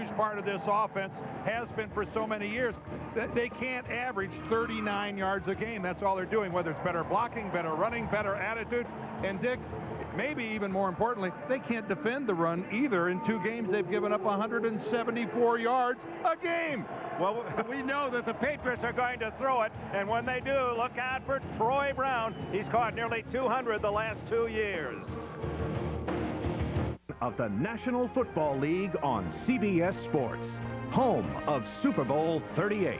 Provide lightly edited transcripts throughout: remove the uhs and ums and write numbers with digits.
strange part of this offense has been for so many years that they can't average 39 yards a game. That's all they're doing, whether it's better blocking, better running, better attitude. And Dick, maybe even more importantly, they can't defend the run either. In 2 games, they've given up 174 yards a game. Well, we know that the Patriots are going to throw it, and when they do, look out for Troy Brown. He's caught nearly 200 the last 2 years. Of the National Football League on CBS Sports, home of Super Bowl 38.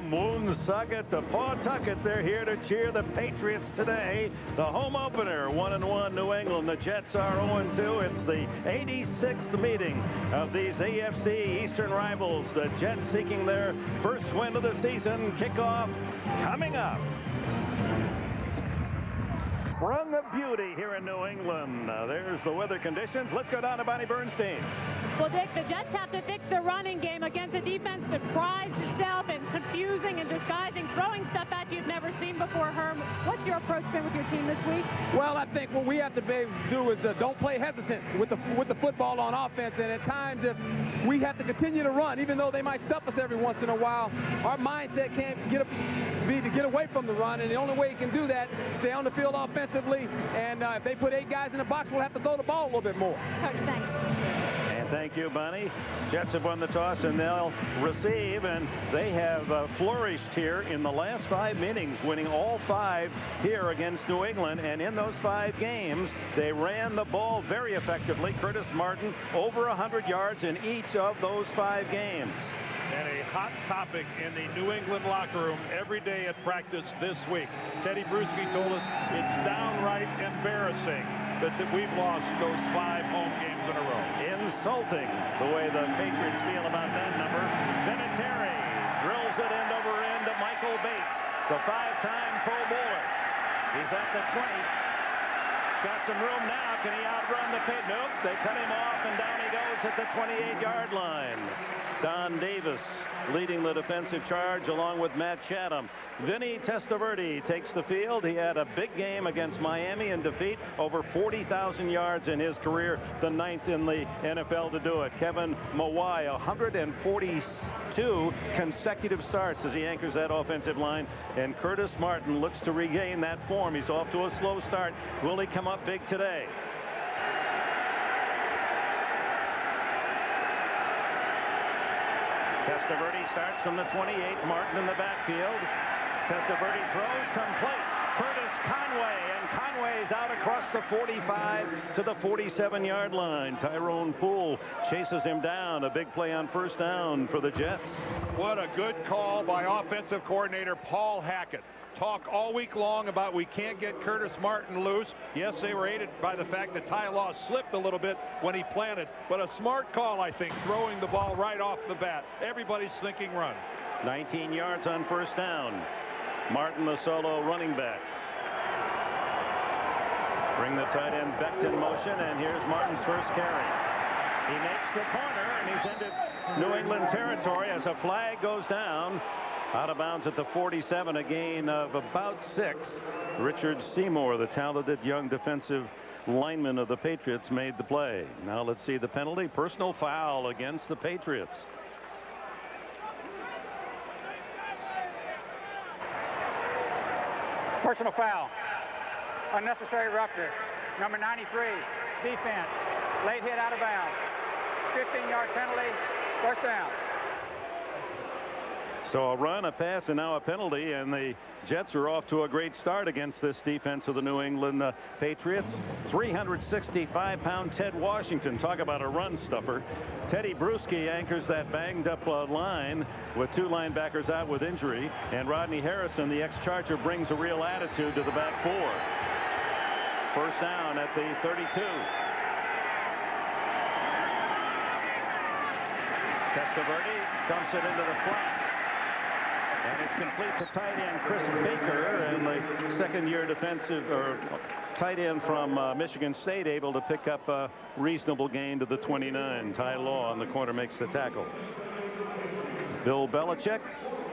Woonsocket to Pawtucket, they're here to cheer the Patriots today. The home opener, 1-1 New England. The Jets are 0-2. It's the 86th meeting of these AFC Eastern rivals. The Jets seeking their first win of the season. Kickoff coming up. Sprung of beauty here in New England. There's the weather conditions. Let's go down to Bonnie Bernstein. Well, Dick, the Jets have to fix their running game against a defense that prides itself in confusing and disguising, throwing stuff at you you've never seen before. Herm, what's your approach been with your team this week? Well, I think what we have to be able to do is don't play hesitant with the football on offense. And at times, if we have to continue to run, even though they might stuff us every once in a while, our mindset can't be to get away from the run. And the only way you can do that, stay on the field offensively. And if they put 8 guys in the box, we'll have to throw the ball a little bit more. Coach, thanks. Thank you, Bonnie. Jets have won the toss, and they'll receive, and they have flourished here in the last 5 innings, winning all 5 here against New England. And in those 5 games, they ran the ball very effectively. Curtis Martin over 100 yards in each of those 5 games. And a hot topic in the New England locker room every day at practice this week. Teddy Bruschi told us it's downright embarrassing that we've lost those 5 home games in a row. Insulting the way the Patriots feel about that number. Vinny drills it end over end to Michael Bates, the 5-time Pro Bowler. He's at the 20. He's got some room now. Can he outrun the Patriots? Nope. They cut him off, and down he goes at the 28-yard line. Don Davis leading the defensive charge along with Matt Chatham. Vinny Testaverde takes the field. He had a big game against Miami in defeat. Over 40,000 yards in his career, the 9th in the NFL to do it. Kevin Mawai, 142 consecutive starts as he anchors that offensive line. And Curtis Martin looks to regain that form. He's off to a slow start. Will he come up big today? Testaverde starts from the 28. Martin in the backfield. Testaverde throws complete. Curtis Conway, and Conway's out across the 45 to the 47-yard line. Tyrone Poole chases him down. A big play on first down for the Jets. What a good call by offensive coordinator Paul Hackett. Talk all week long about we can't get Curtis Martin loose. Yes, they were aided by the fact that Ty Law slipped a little bit when he planted, but a smart call, I think, throwing the ball right off the bat. Everybody's thinking run. 19 yards on first down. Martin, the solo running back. Bring the tight end Becht in motion, and here's Martin's first carry. He makes the corner, and he's into New England territory as a flag goes down. Out of bounds at the 47, a gain of about 6. Richard Seymour, the talented young defensive lineman of the Patriots, made the play. Now let's see the penalty. Personal foul against the Patriots. Personal foul. Unnecessary roughness. Number 93, defense. Late hit out of bounds. 15-yard penalty. First down. So a run, a pass, and now a penalty, and the Jets are off to a great start against this defense of the New England Patriots. 365-pound Ted Washington, talk about a run stuffer. Teddy Bruschi anchors that banged up line with 2 linebackers out with injury, and Rodney Harrison, the ex-Charger, brings a real attitude to the back 4. First down at the 32. Testaverde dumps it into the flat. And it's complete to tight end Chris Baker, and the second-year defensive or tight end from Michigan State able to pick up a reasonable gain to the 29. Ty Law on the corner makes the tackle. Bill Belichick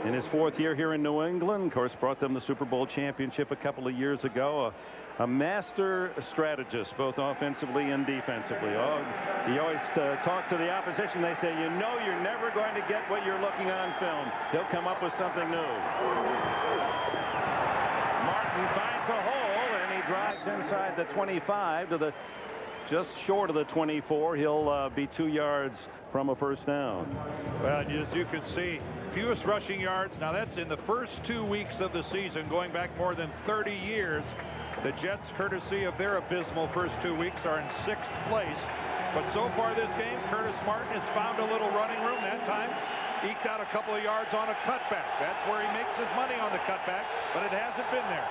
in his 4th year here in New England, of course, brought them the Super Bowl championship a couple of years ago. A master strategist, both offensively and defensively. He always talk to the opposition. They say, you know, you're never going to get what you're looking on film. He'll come up with something new. Martin finds a hole, and he drives inside the 25 to the just short of the 24. He'll be 2 yards from a first down. Well, as you can see, fewest rushing yards. Now that's in the first 2 weeks of the season, going back more than 30 years. The Jets, courtesy of their abysmal first 2 weeks, are in 6th place. But so far this game, Curtis Martin has found a little running room. That time, eked out a couple of yards on a cutback. That's where he makes his money on the cutback, but it hasn't been there.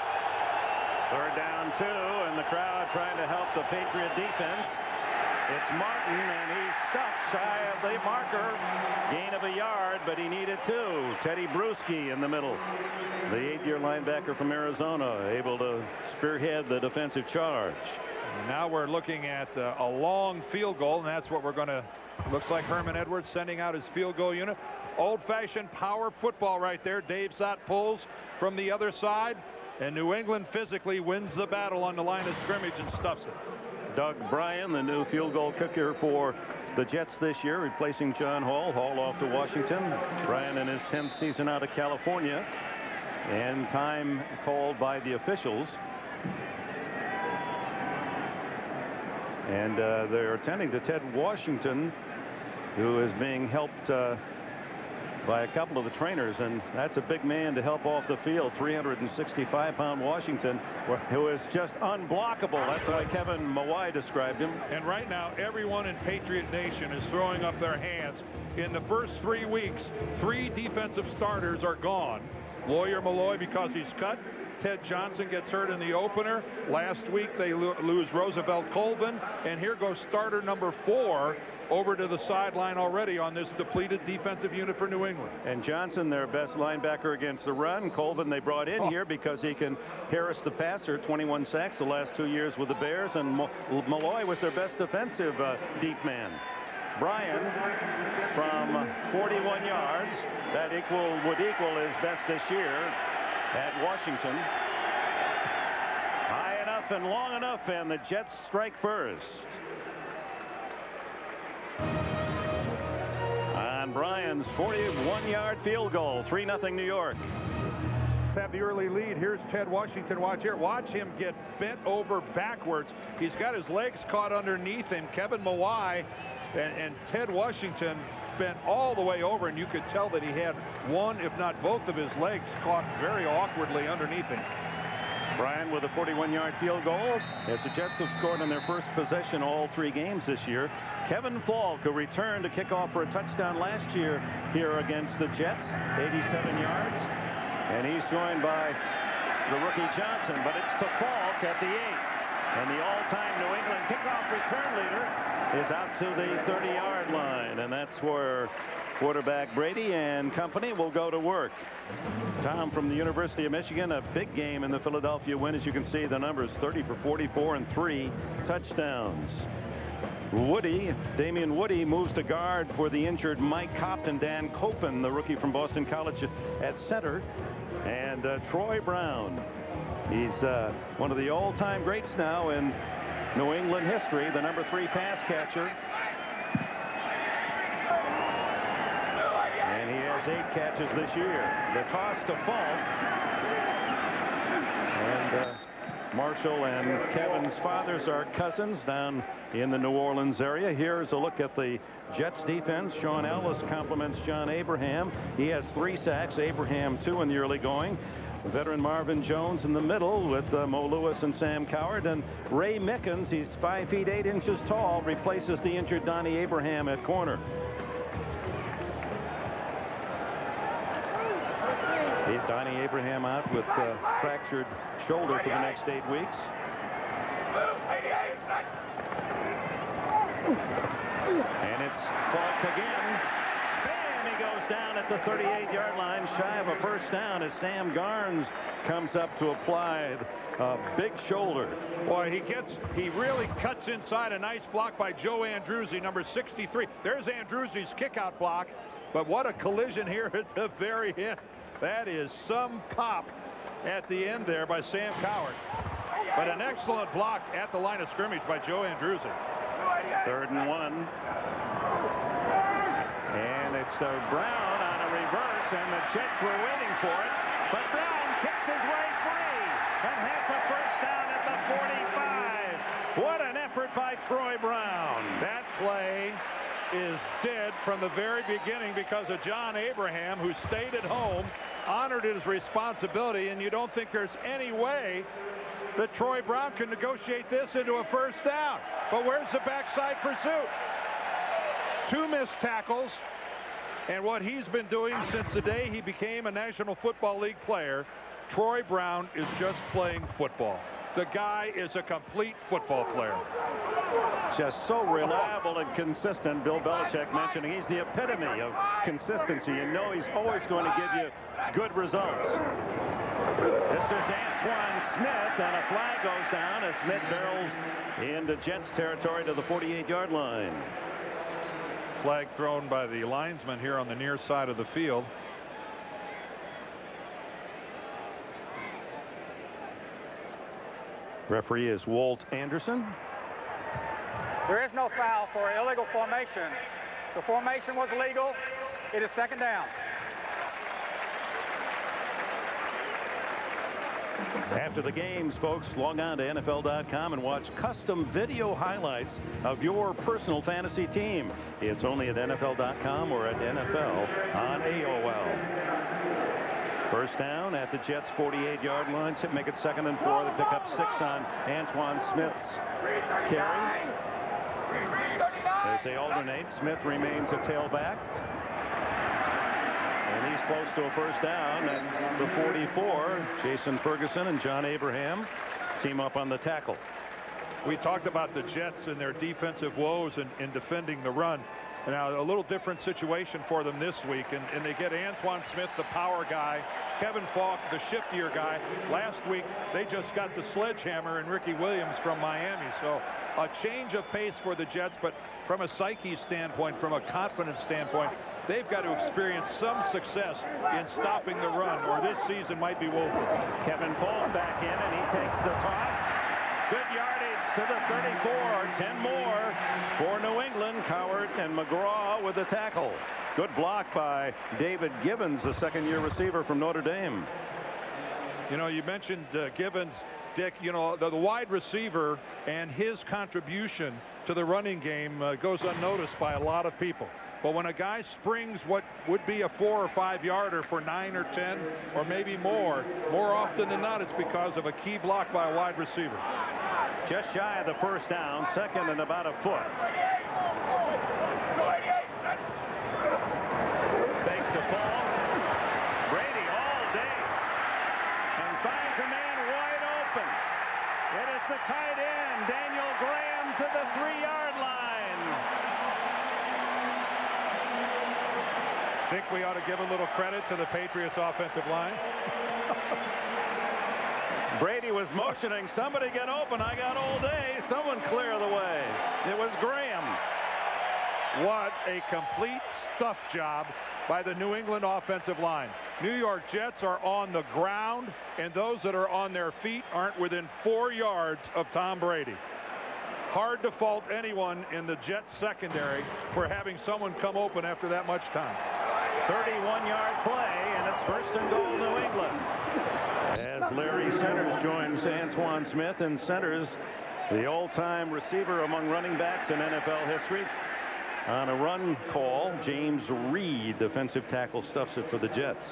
Third down 2, and the crowd trying to help the Patriot defense. It's Martin, and he's stuck shy of the marker. Gain of a yard, but he needed 2. Teddy Bruschi in the middle. The 8-year linebacker from Arizona, able to spearhead the defensive charge. Now we're looking at a long field goal, and that's what we're going to. Looks like Herman Edwards sending out his field goal unit. Old-fashioned power football right there. Dave Zott pulls from the other side, and New England physically wins the battle on the line of scrimmage and stuffs it. Doug Bryan, the new field goal kicker for the Jets this year, replacing John Hall. Hall off to Washington. Bryan in his 10th season out of California, and time called by the officials. And they're attending to Ted Washington, who is being helped by a couple of the trainers, and that's a big man to help off the field. 365-pound Washington, who is just unblockable. That's why Kevin Mawai described him. And right now, everyone in Patriot Nation is throwing up their hands. In the first 3 weeks, 3 defensive starters are gone. Lawyer Malloy because he's cut. Ted Johnson gets hurt in the opener. Last week they lose Roosevelt Colvin, and here goes starter number 4 over to the sideline already on this depleted defensive unit for New England. And Johnson, their best linebacker against the run. Colvin they brought in here because he can harass the passer. 21 sacks the last 2 years with the Bears, and Malloy was their best defensive deep man. Bryan from 41 yards, that would equal his best this year at Washington. High enough and long enough, and the Jets strike first. On Bryan's 41-yard field goal, 3-0 New York. Have the early lead. Here's Ted Washington. Watch here. Watch him get bent over backwards. He's got his legs caught underneath him. Kevin Mawai and Ted Washington bent all the way over, and you could tell that he had one, if not both of his legs caught very awkwardly underneath him. Bryan with a 41-yard field goal as the Jets have scored on their first possession all 3 games this year. Kevin Falk, who returned to kick off for a touchdown last year here against the Jets, 87 yards. And he's joined by the rookie Johnson, but it's to Falk at the 8. And the all-time New England kickoff return leader is out to the 30-yard line, and that's where quarterback Brady and company will go to work. Tom from the University of Michigan, a big game in the Philadelphia win. As you can see, the numbers 30 for 44 and 3 touchdowns. Damian Woody moves to guard for the injured Mike Copton. Dan Copen, the rookie from Boston College, at center. And Troy Brown. He's one of the all-time greats now in New England history, the number 3 pass catcher. And he has 8 catches this year. The toss to Falk. And Marshall and Kevin's fathers are cousins down in the New Orleans area. Here's a look at the Jets defense. Sean Ellis compliments John Abraham. He has 3 sacks. Abraham 2 in the early going. Veteran Marvin Jones in the middle with Mo Lewis and Sam Coward, and Ray Mickens, he's 5 feet 8 inches tall, replaces the injured Donnie Abraham at corner. Donnie Abraham out with fractured shoulder for the next 8 weeks. And it's Falk again. Bam! He goes down at the 38-yard line, shy of a first down, as Sam Garnes comes up to apply a big shoulder. Boy, he really cuts inside. A nice block by Joe Andruzzi, number 63. There's Andruzzi's kickout block, but what a collision here at the very end. That is some pop at the end there by Sam Coward. But an excellent block at the line of scrimmage by Joe Andruzzi. 3rd and 1. And it's Brown on a reverse, and the Jets were waiting for it. But Brown kicks his way free and has a first down at the 45. What an effort by Troy Brown. That play is dead from the very beginning because of John Abraham, who stayed at home, honored his responsibility, and you don't think there's any way that Troy Brown can negotiate this into a first down. But where's the backside pursuit? 2 missed tackles, and what he's been doing since the day he became a National Football League player, Troy Brown is just playing football. The guy is a complete football player. Just so reliable and consistent. Bill Belichick mentioning he's the epitome of consistency. You know he's always going to give you good results. This is Antoine Smith, and a flag goes down as Smith barrels into Jets territory to the 48-yard line. Flag thrown by the linesman here on the near side of the field. Referee is Walt Anderson. There is no foul for illegal formation. The formation was legal. It is 2nd down. After the games, folks, log on to NFL.com and watch custom video highlights of your personal fantasy team. It's only at NFL.com or at NFL on AOL. First down at the Jets' 48-yard line. Make it 2nd and 4. They pick up 6 on Antoine Smith's carry. As they alternate, Smith remains a tailback. And he's close to a first down at the 44. Jason Ferguson and John Abraham team up on the tackle. We talked about the Jets and their defensive woes in defending the run. Now, a little different situation for them this week, and they get Antoine Smith, the power guy, Kevin Falk, the shiftier guy. Last week, they just got the sledgehammer and Ricky Williams from Miami. So a change of pace for the Jets, but from a psyche standpoint, from a confidence standpoint, they've got to experience some success in stopping the run, or this season might be woeful. Kevin Falk back in, and he takes the toss. Good yardage to the 34. 10 more for New England. Coward and McGraw with the tackle. Good block by David Givens, the 2nd-year receiver from Notre Dame. You know, you mentioned Givens, Dick. You know, the wide receiver and his contribution to the running game goes unnoticed by a lot of people. But when a guy springs what would be a 4 or 5 yarder for 9 or 10 or maybe more often than not, it's because of a key block by a wide receiver. Just shy of the first down, 2nd and about a foot. Fake to fall. Brady all day and finds a man wide open. It is the tight end, Daniel Graham, to the 3-yard line. Think we ought to give a little credit to the Patriots offensive line. Brady was motioning, somebody get open, I got all day, someone clear the way. It was Graham. What a complete stuff job by the New England offensive line. New York Jets are on the ground, and those that are on their feet aren't within 4 yards of Tom Brady. Hard to fault anyone in the Jets secondary for having someone come open after that much time. 31-yard play, and it's 1st and goal, New England. As Larry Centers joins Antoine Smith, and Centers, the all-time receiver among running backs in NFL history. On a run call, James Reed, defensive tackle, stuffs it for the Jets.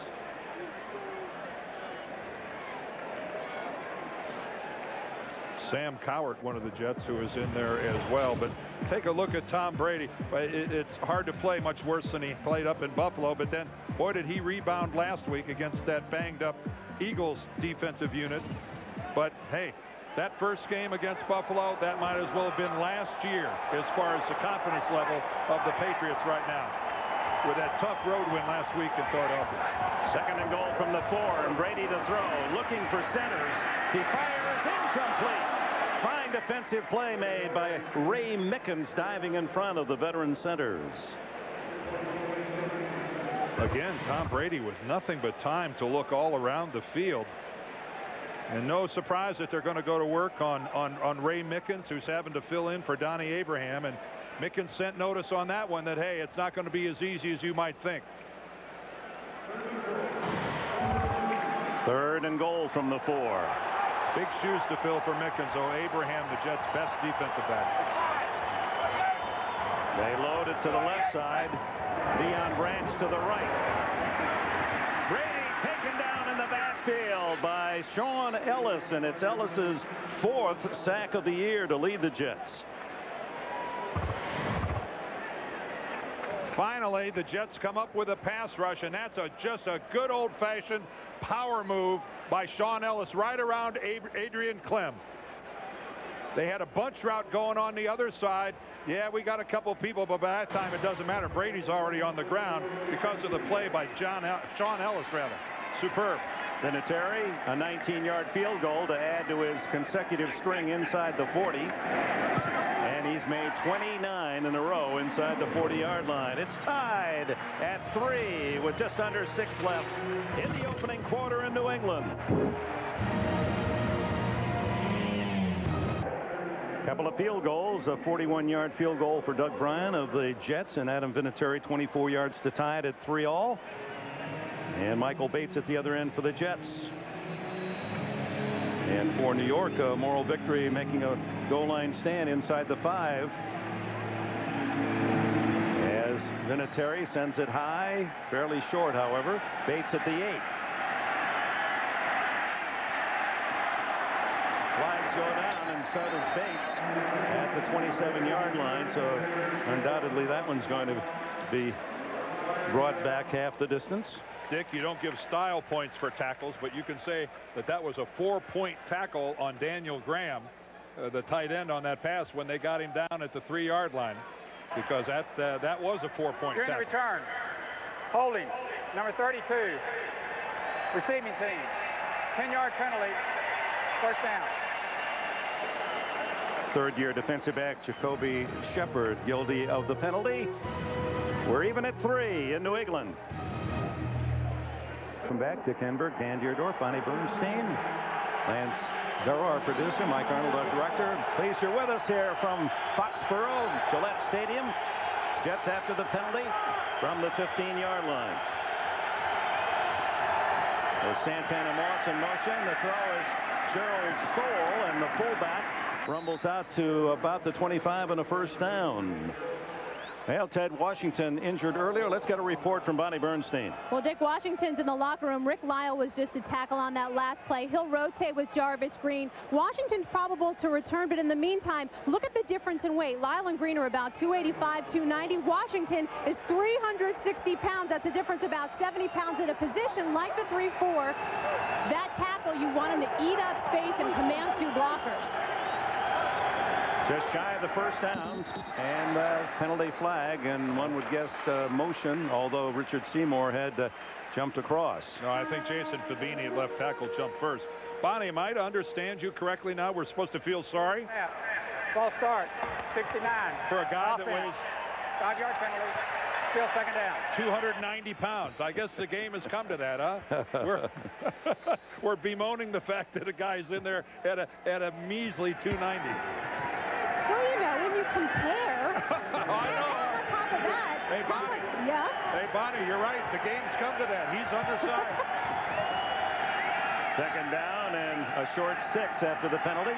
Sam Cowart, one of the Jets, who is in there as well. But take a look at Tom Brady. It's hard to play much worse than he played up in Buffalo. But then, boy, did he rebound last week against that banged-up Eagles defensive unit. But, hey, that first game against Buffalo, that might as well have been last year as far as the confidence level of the Patriots right now, with that tough road win last week in Philadelphia. Second and goal from the 4, and Brady to throw, looking for Centers. He fires, incomplete. Fine defensive play made by Ray Mickens, diving in front of the veteran Centers. Again, Tom Brady with nothing but time to look all around the field. And no surprise that they're going to go to work on Ray Mickens, who's having to fill in for Donnie Abraham. And Mickens sent notice on that one that, hey, it's not going to be as easy as you might think. Third and goal from the 4. Big shoes to fill for Mickens, though. Abraham, the Jets' best defensive back. They load it to the left side. Deion Branch to the right. Brady taken down in the backfield by Sean Ellis, and it's Ellis's 4th sack of the year to lead the Jets. Finally, the Jets come up with a pass rush, and that's just a good old-fashioned power move by Sean Ellis right around Adrian Clem. They had a bunch route going on the other side. Yeah, we got a couple people, but by that time it doesn't matter. Brady's already on the ground because of the play by Sean Ellis, rather. Superb. Vinatieri, a 19-yard field goal to add to his consecutive string inside the 40. And he's made 29 in a row inside the 40-yard line. It's tied at 3 with just under 6 left in the opening quarter in New England. Couple of field goals, a 41-yard field goal for Doug Bryan of the Jets, and Adam Vinatieri 24 yards to tie it at 3-all. And Michael Bates at the other end for the Jets. And for New York, a moral victory, making a goal line stand inside the 5. As Vinatieri sends it high, fairly short, however. Bates at the 8. Flags go down, and so does Bates at the 27-yard line. So undoubtedly that one's going to be brought back half the distance. Dick, you don't give style points for tackles, but you can say that that was a 4-point tackle on Daniel Graham, the tight end, on that pass when they got him down at the 3-yard line, because that was a 4-point tackle. During the return, holding, number 32, receiving team, 10-yard penalty, first down. Third-year defensive back Jacoby Shepard guilty of the penalty. We're even at 3 in New England. Welcome back. Dick Enberg, Dan Dierdorf, Bonnie Bernstein, Lance Darrow, our producer, Mike Arnold, our director. Pleased you're with us here from Foxborough, Gillette Stadium. Jets after the penalty from the 15-yard line. There's Santana Moss in motion. The throw is Gerald Soule, and the fullback rumbles out to about the 25 and a first down. Well, Ted Washington injured earlier. Let's get a report from Bonnie Bernstein. Well, Dick, Washington's in the locker room. Rick Lyle was just a tackle on that last play. He'll rotate with Jarvis Green. Washington's probable to return, but in the meantime, look at the difference in weight. Lyle and Green are about 285, 290. Washington is 360 pounds. That's a difference about 70 pounds at a position like the 3-4. That tackle, you want him to eat up space and command 2 blockers. Just shy of the first down, and penalty flag, and one would guess motion, although Richard Seymour had jumped across. No, I think Jason Fabini at left tackle jumped first. Bonnie, am I to understand you correctly now? We're supposed to feel sorry? Yeah. False start, 69. For a guy that weighs 5-yard penalty, still second down. 290 pounds. I guess the game has come to that, huh? We're bemoaning the fact that a guy's in there at a measly 290. Well, you know, when you compare, I know. On top of that, Hey, Bonnie. Yeah. Hey, Bonnie, you're right. The game's come to that. He's undersized. Second down and a short 6 after the penalty.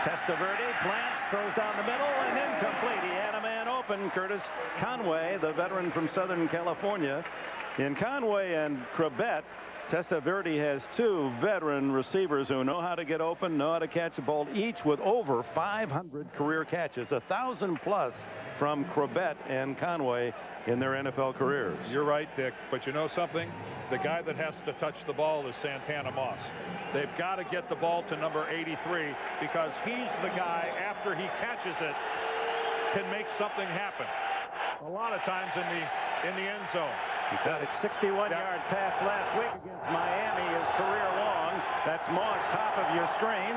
Testaverde plants, throws down the middle, and incomplete. He had a man open, Curtis Conway, the veteran from Southern California. In Conway and Crabette, Testaverde has 2 veteran receivers who know how to get open, know how to catch the ball, each with over 500 career catches, 1,000 plus from Crabette and Conway in their NFL careers. You're right, Dick, but you know something? The guy that has to touch the ball is Santana Moss. They've got to get the ball to number 83 because he's the guy, after he catches it, can make something happen. A lot of times in the end zone. He got a 61-yard pass last week against Miami, his career long. That's Moss, top of your screen.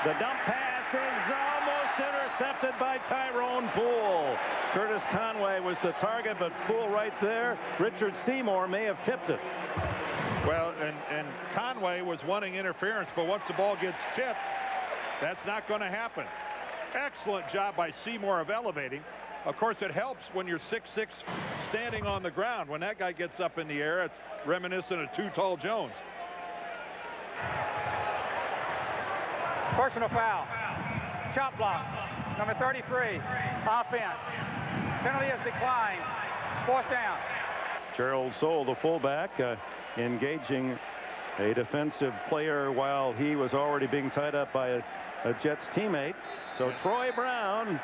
The dump pass is almost intercepted by Tyrone Poole. Curtis Conway was the target, but Poole right there. Richard Seymour may have tipped it. Well, and Conway was wanting interference, but once the ball gets tipped, that's not going to happen. Excellent job by Seymour of elevating. Of course, it helps when you're 6'6", standing on the ground. When that guy gets up in the air, it's reminiscent of Too Tall Jones. Personal foul. Chop block. Number 33. Offense. Penalty is declined. 4th down. Gerald Soule, the fullback, engaging a defensive player while he was already being tied up by a Jets teammate. So Troy Brown,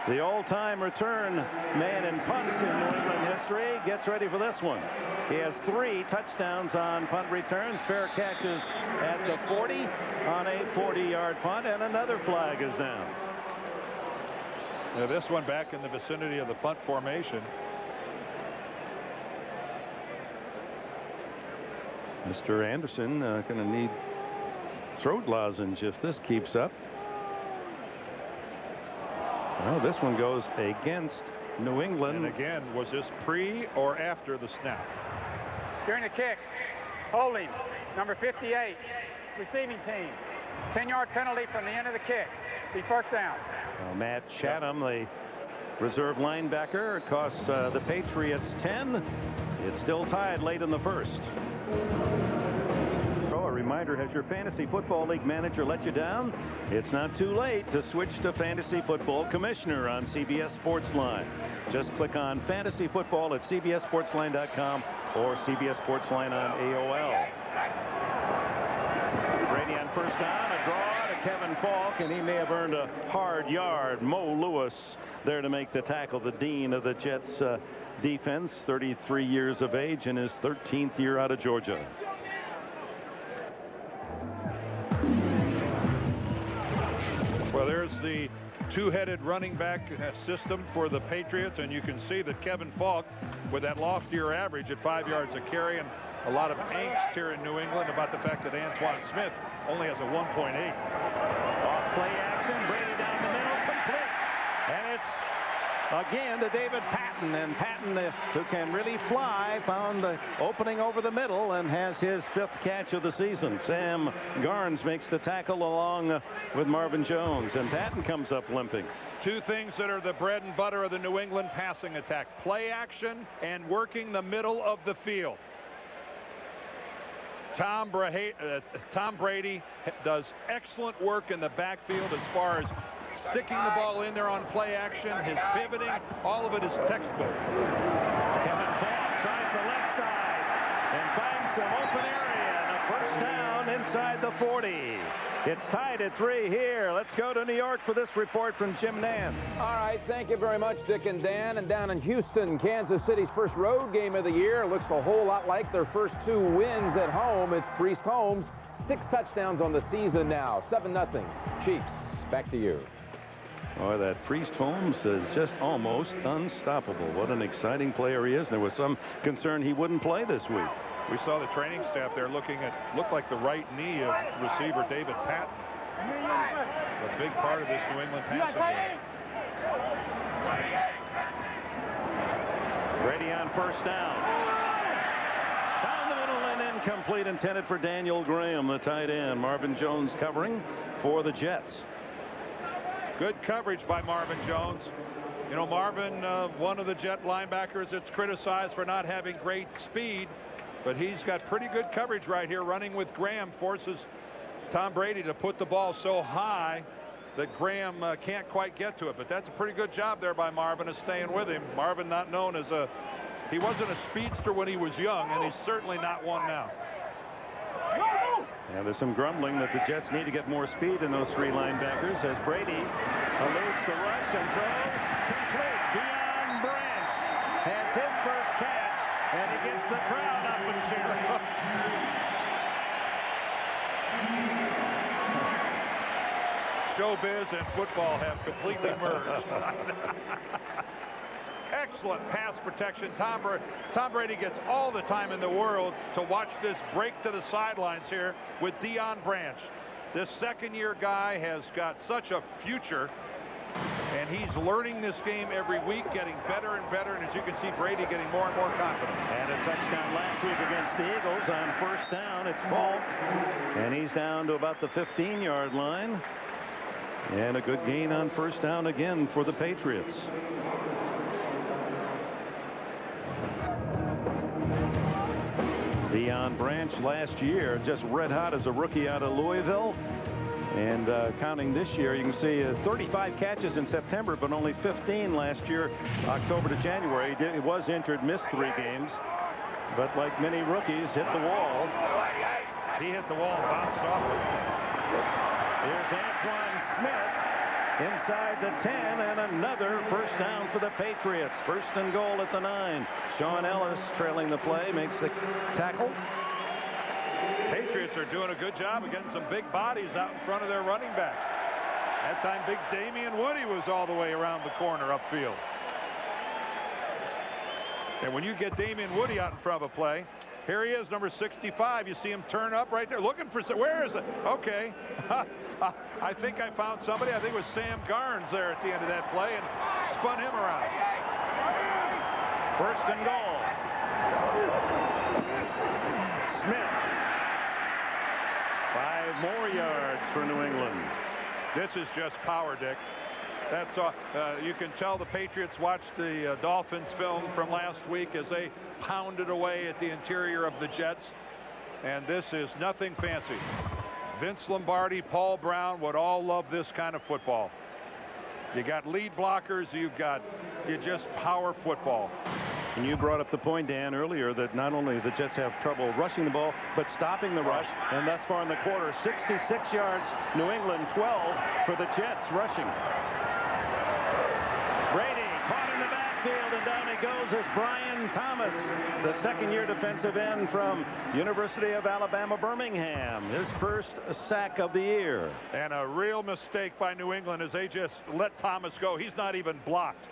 the all-time return man in punts in New England history, gets ready for this one. He has 3 touchdowns on punt returns, fair catches at the 40 on a 40-yard punt, and another flag is down. Now this one back in the vicinity of the punt formation. Mr. Anderson going to need throat lozenge if this keeps up. Well, this one goes against New England. And again, was this pre or after the snap? During the kick, holding, number 58, receiving team. 10-yard penalty from the end of the kick. Be 1st down. Matt Chatham, the reserve linebacker, costs the Patriots 10. It's still tied late in the 1st. A reminder, has your fantasy football league manager let you down? It's not too late to switch to Fantasy Football Commissioner on CBS Sportsline. Just click on Fantasy Football at CBSSportsline.com or CBS Sportsline on AOL. Brady on 1st down, a draw to Kevin Falk, and he may have earned a hard yard. Mo Lewis there to make the tackle, the dean of the Jets defense, 33 years of age in his 13th year out of Georgia. Well, there's the 2-headed running back system for the Patriots, and you can see that Kevin Falk, with that loftier average at 5 yards a carry, and a lot of angst here in New England about the fact that Antoine Smith only has a 1.8. Off play action, Brady down the middle, complete. And it's again to David Patton, and Patton, who can really fly, found the opening over the middle and has his 5th catch of the season. Sam Garnes makes the tackle along with Marvin Jones, and Patton comes up limping. 2 things that are the bread and butter of the New England passing attack: play action and working the middle of the field. Tom Brady does excellent work in the backfield as far as sticking the ball in there on play action, his pivoting, all of it is textbook. Kevin Falk tries the left side and finds some open area, and a 1st down inside the 40. It's tied at 3 here. Let's go to New York for this report from Jim Nance. All right, thank you very much, Dick and Dan. And down in Houston, Kansas City's first road game of the year looks a whole lot like their first 2 wins at home. It's Priest Holmes, 6 touchdowns on the season now, 7-0. Chiefs, back to you. Oh, that Priest Holmes is just almost unstoppable. What an exciting player he is. There was some concern he wouldn't play this week. We saw the training staff there looked like the right knee of receiver David Patton. A big part of this New England passing game. Brady on 1st down. Down the middle and incomplete, intended for Daniel Graham, the tight end. Marvin Jones covering for the Jets. Good coverage by Marvin Jones. You know, Marvin, one of the Jet linebackers that's criticized for not having great speed, But he's got pretty good coverage right here, running with Graham, forces Tom Brady to put the ball so high that Graham can't quite get to it. But that's a pretty good job there by Marvin, of staying with him. Marvin, not known as he wasn't a speedster when he was young, and he's certainly not one now. And there's some grumbling that the Jets need to get more speed in those three linebackers as Brady eludes the rush and throws complete. Deion Branch has his first catch, and he gets the crowd up and cheering. Showbiz and football have completely merged. Excellent pass protection. Tom Brady gets all the time in the world to watch this break to the sidelines here with Deion Branch. This second-year guy has got such a future, and he's learning this game every week, getting better and better, and as you can see, Brady getting more and more confident. And a touchdown last week against the Eagles on first down. It's Falk, and he's down to about the 15-yard line. And a good gain on first down again for the Patriots. Deion Branch last year just red hot as a rookie out of Louisville, and counting this year, you can see 35 catches in September, but only 15 last year, October to January. He was injured, missed 3 games, but like many rookies, hit the wall. He hit the wall and bounced off it. Here's Antoine Smith inside the 10, and another first down for the Patriots. First and goal at the 9. Sean Ellis trailing the play, makes the tackle. Patriots are doing a good job of getting some big bodies out in front of their running backs. That time big Damian Woody was all the way around the corner upfield. And when you get Damian Woody out in front of a play, here he is, number 65. You see him turn up right there, looking for, where is it? Okay. I think I found somebody. I think it was Sam Garnes there at the end of that play, and spun him around. First and goal. Smith. 5 more yards for New England. This is just power, Dick. That's you can tell the Patriots watched the Dolphins film from last week as they pounded away at the interior of the Jets, and this is nothing fancy. Vince Lombardi, Paul Brown would all love this kind of football. You got lead blockers, you just power football. And you brought up the point, Dan, earlier that not only the Jets have trouble rushing the ball, but stopping the rush. And thus far in the quarter, 66 yards, New England 12 for the Jets rushing. Brady caught in the backfield, and down he goes as Brian Thomas, the second-year defensive end from University of Alabama, Birmingham. His first sack of the year. And a real mistake by New England as they just let Thomas go. He's not even blocked.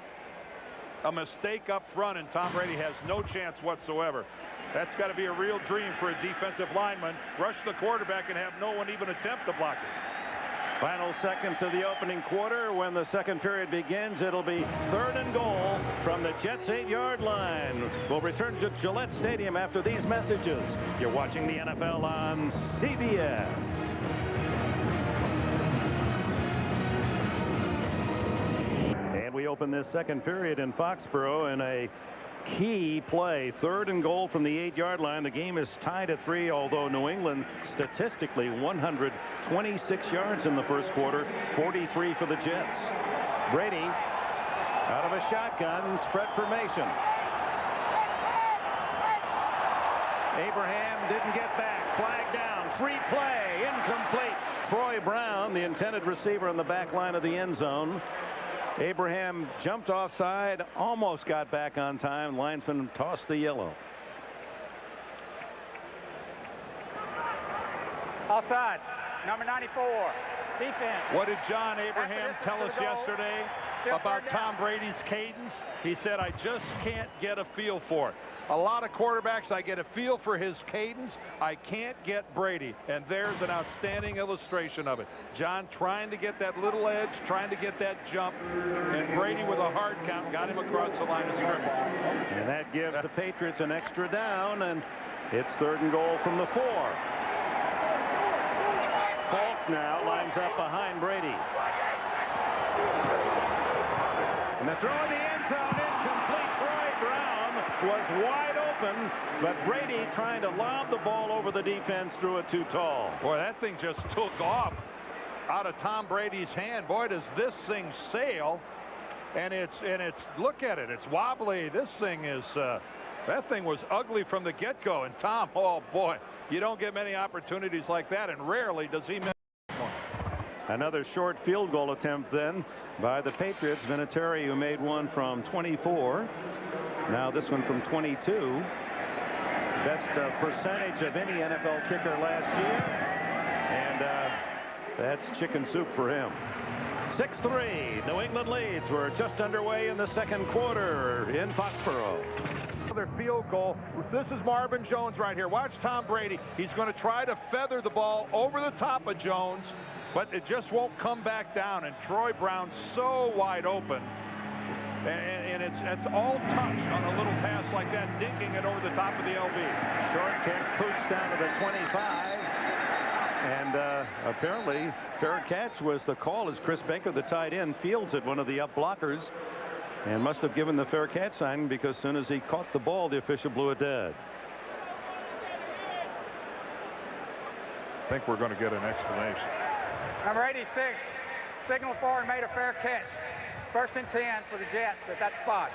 A mistake up front, and Tom Brady has no chance whatsoever. That's got to be a real dream for a defensive lineman. Rush the quarterback and have no one even attempt to block it. Final seconds of the opening quarter. When the second period begins, it'll be 3rd and goal from the Jets' 8-yard line. We'll return to Gillette Stadium after these messages. You're watching the NFL on CBS. And we open this second period in Foxborough in a key play. 3rd and goal from the 8-yard line. The game is tied at 3, although New England statistically 126 yards in the first quarter, 43 for the Jets. Brady out of a shotgun, spread formation. Abraham didn't get back. Flag down. Free play. Incomplete. Troy Brown, the intended receiver in the back line of the end zone. Abraham jumped offside, almost got back on time. Linesman tossed the yellow. Offside, number 94, defense. What did John Abraham tell us yesterday about Tom Brady's cadence? He said, I just can't get a feel for it. A lot of quarterbacks, I get a feel for his cadence. I can't get Brady. And there's an outstanding illustration of it. John trying to get that little edge, trying to get that jump, and Brady with a hard count got him across the line of scrimmage. And that gives the Patriots an extra down, and it's 3rd and goal from the 4. Falk now lines up behind Brady. And the throw in the end zone, incomplete. Troy Brown was wide open, but Brady trying to lob the ball over the defense threw it too tall. Boy, that thing just took off out of Tom Brady's hand. Boy, does this thing sail. And it's look at it. It's wobbly. This thing is that thing was ugly from the get-go. And Tom, oh boy, you don't get many opportunities like that, and rarely does he miss one. Another short field goal attempt then by the Patriots. Vinatieri, who made one from 24. Now this one from 22. Best percentage of any NFL kicker last year. And that's chicken soup for him. 6-3. New England leads. We're just underway in the second quarter in Foxborough. Another field goal. This is Marvin Jones right here. Watch Tom Brady. He's going to try to feather the ball over the top of Jones, but it just won't come back down. And Troy Brown's so wide open. And it's all touched on a little pass like that, dinking it over the top of the LB. Short kick, Pooch down to the 25. And apparently, fair catch was the call as Chris Baker, the tight end, fields it, one of the up blockers, and must have given the fair catch sign because as soon as he caught the ball, the official blew it dead. I think we're going to get an explanation. Number 86, signal for and made a fair catch. 1st and 10 for the Jets at that spot.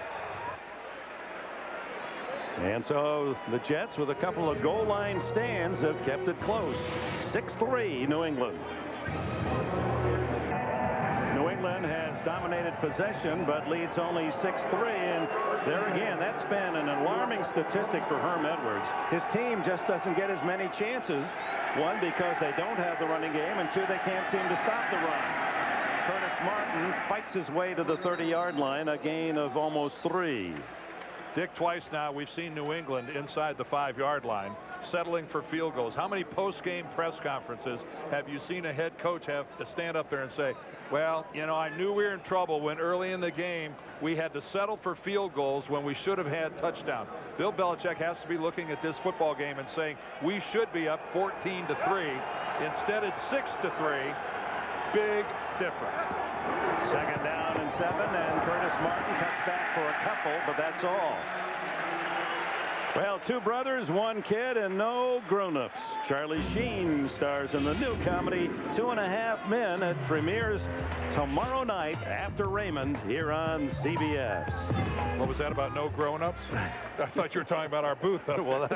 And so the Jets, with a couple of goal line stands, have kept it close. 6-3 New England. New England has dominated possession but leads only 6-3, and there again, that's been an alarming statistic for Herm Edwards. His team just doesn't get as many chances. One, because they don't have the running game, and two, they can't seem to stop the run. Curtis Martin fights his way to the 30-yard line, a gain of almost 3. Dick, twice now we've seen New England inside the 5-yard line settling for field goals. How many post-game press conferences have you seen a head coach have to stand up there and say, well, you know, I knew we were in trouble when early in the game we had to settle for field goals when we should have had touchdowns. Bill Belichick has to be looking at this football game and saying we should be up 14-3. Instead it's 6-3. Big difference. Second down and 7, and Curtis Martin cuts back for a couple, but that's all. Well, 2 brothers, 1 kid, and no grown-ups. Charlie Sheen stars in the new comedy 2.5 Men. It premieres tomorrow night after Raymond here on CBS. What was that about no grown-ups? I thought you were talking about our booth. Well,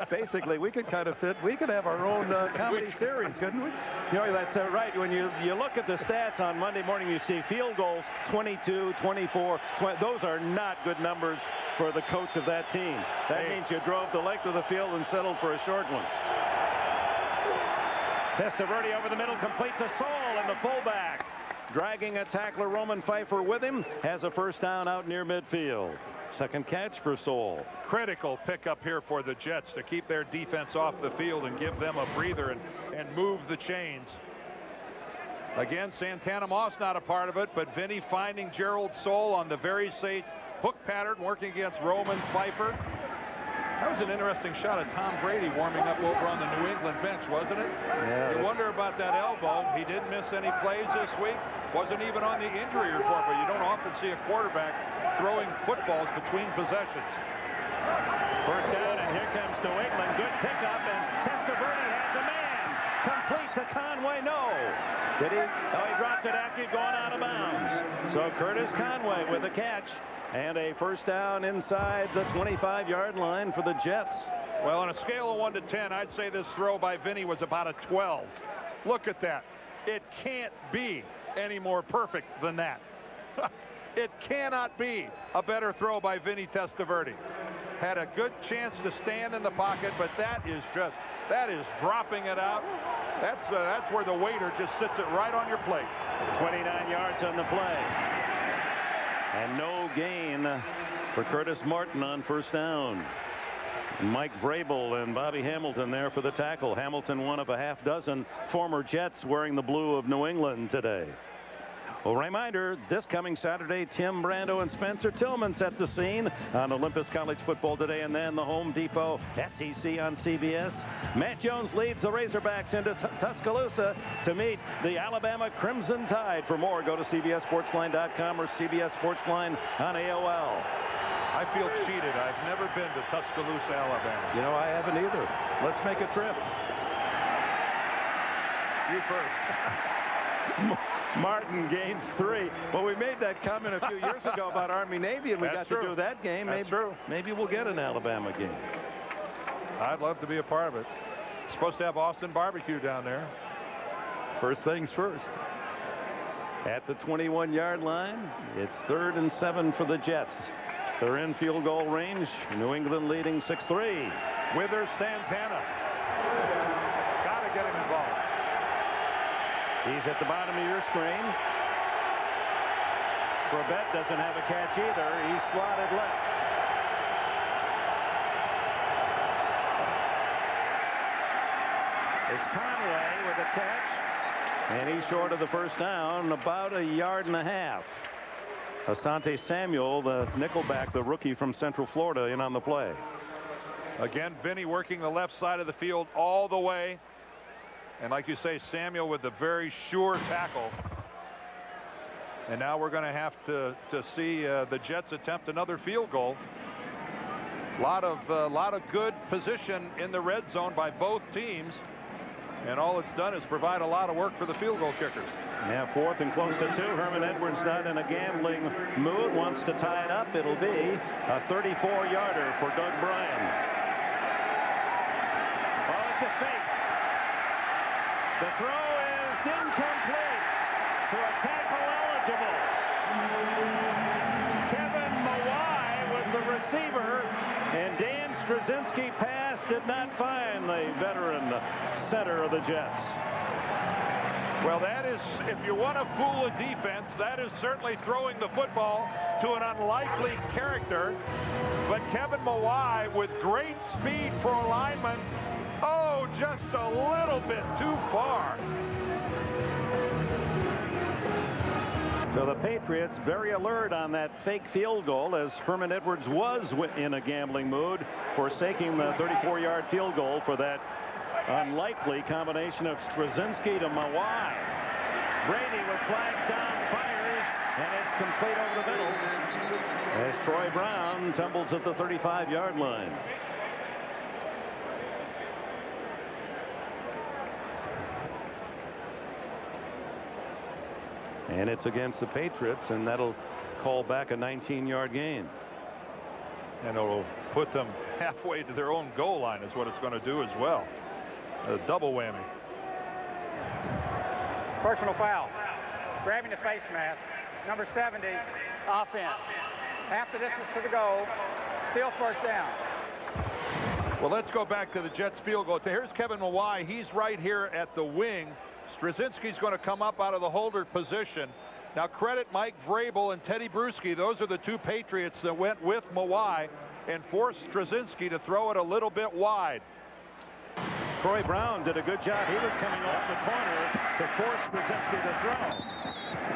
basically, we could kind of fit. We could have our own comedy series, couldn't we? You know, that's right. When you look at the stats on Monday morning, you see field goals 22, 24. 20. Those are not good numbers for the coach of that team. That means you drove the length of the field and settled for a short one. Testaverde over the middle, complete to Saul, and the fullback, dragging a tackler, Roman Pfeiffer, with him, has a first down out near midfield. Second catch for Saul. Critical pickup here for the Jets to keep their defense off the field and give them a breather and move the chains. Again, Santana Moss not a part of it, but Vinny finding Gerald Soule on the very safe hook pattern, working against Roman Pfeiffer. That was an interesting shot of Tom Brady warming up over on the New England bench, wasn't it? Yeah. You wonder about that elbow. He didn't miss any plays this week. Wasn't even on the injury report, but you don't often see a quarterback throwing footballs between possessions. First down, and here comes New England. Good pickup, and Testaverde has a man. Complete to Conway. No. Did he? Oh, he dropped it after he'd gone out of bounds. So Curtis Conway with a catch. And a first down inside the 25-yard line for the Jets. Well, on a scale of 1 to 10, I'd say this throw by Vinny was about a 12. Look at that. It can't be any more perfect than that. It cannot be a better throw by Vinny Testaverde. Had a good chance to stand in the pocket, but that is dropping it out. That's where the waiter just sits it right on your plate. 29 yards on the play. And no gain for Curtis Martin on first down. Mike Vrabel and Bobby Hamilton there for the tackle. Hamilton, one of a half dozen former Jets wearing the blue of New England today. Well, reminder, this coming Saturday, Tim Brando and Spencer Tillman set the scene on Olympus College football today, and then the Home Depot SEC on CBS. Matt Jones leads the Razorbacks into Tuscaloosa to meet the Alabama Crimson Tide. For more, go to CBSSportsline.com or CBS Sportsline on AOL. I feel cheated. I've never been to Tuscaloosa, Alabama. You know, I haven't either. Let's make a trip. You first. Martin gains 3. Well, we made that comment a few years ago about Army-Navy, and we got to do that game. Maybe we'll get an Alabama game. I'd love to be a part of it. Supposed to have Austin barbecue down there. First things first. At the 21-yard line, it's 3rd and 7 for the Jets. They're in field goal range. New England leading 6-3. Withers Santana. Got to get him involved. He's at the bottom of your screen. Corbett doesn't have a catch either. He's slotted left. It's Conway with a catch. And he's short of the first down, about 1.5 yards. Asante Samuel, the nickelback, the rookie from Central Florida, in on the play. Again, Vinny working the left side of the field all the way. And like you say, Samuel with the very sure tackle. And now we're going to have to see the Jets attempt another field goal. Lot of good position in the red zone by both teams. And all it's done is provide a lot of work for the field goal kickers. Yeah, 4th and close to 2. Herman Edwards not in a gambling mood. Wants to tie it up. It'll be a 34-yarder for Doug Bryan. Oh, it's a fake. The throw is incomplete to a tackle eligible. Kevin Mawai was the receiver, and Dan Straczynski pass did not find the veteran center of the Jets. Well, that is, if you want to fool a defense, that is certainly throwing the football to an unlikely character. But Kevin Mawai with great speed for a lineman. Oh, just a little bit too far. So the Patriots very alert on that fake field goal, as Herman Edwards was in a gambling mood, forsaking the 34-yard field goal for that unlikely combination of Straczynski to Mawai. Brady with flags down fires, and it's complete over the middle as Troy Brown tumbles at the 35-yard line. And it's against the Patriots, and that'll call back a 19-yard gain. And it'll put them halfway to their own goal line is what it's going to do as well. A double whammy. Personal foul. Grabbing the face mask. Number 70, offense. Half the distance to the goal. Still first down. Well, let's go back to the Jets field goal. Here's Kevin Mawai. He's right here at the wing. Straczynski's going to come up out of the holder position. Now credit Mike Vrabel and Teddy Bruschi. Those are the two Patriots that went with Mawai and forced Straczynski to throw it a little bit wide. Troy Brown did a good job. He was coming off the corner to force Straczynski to throw.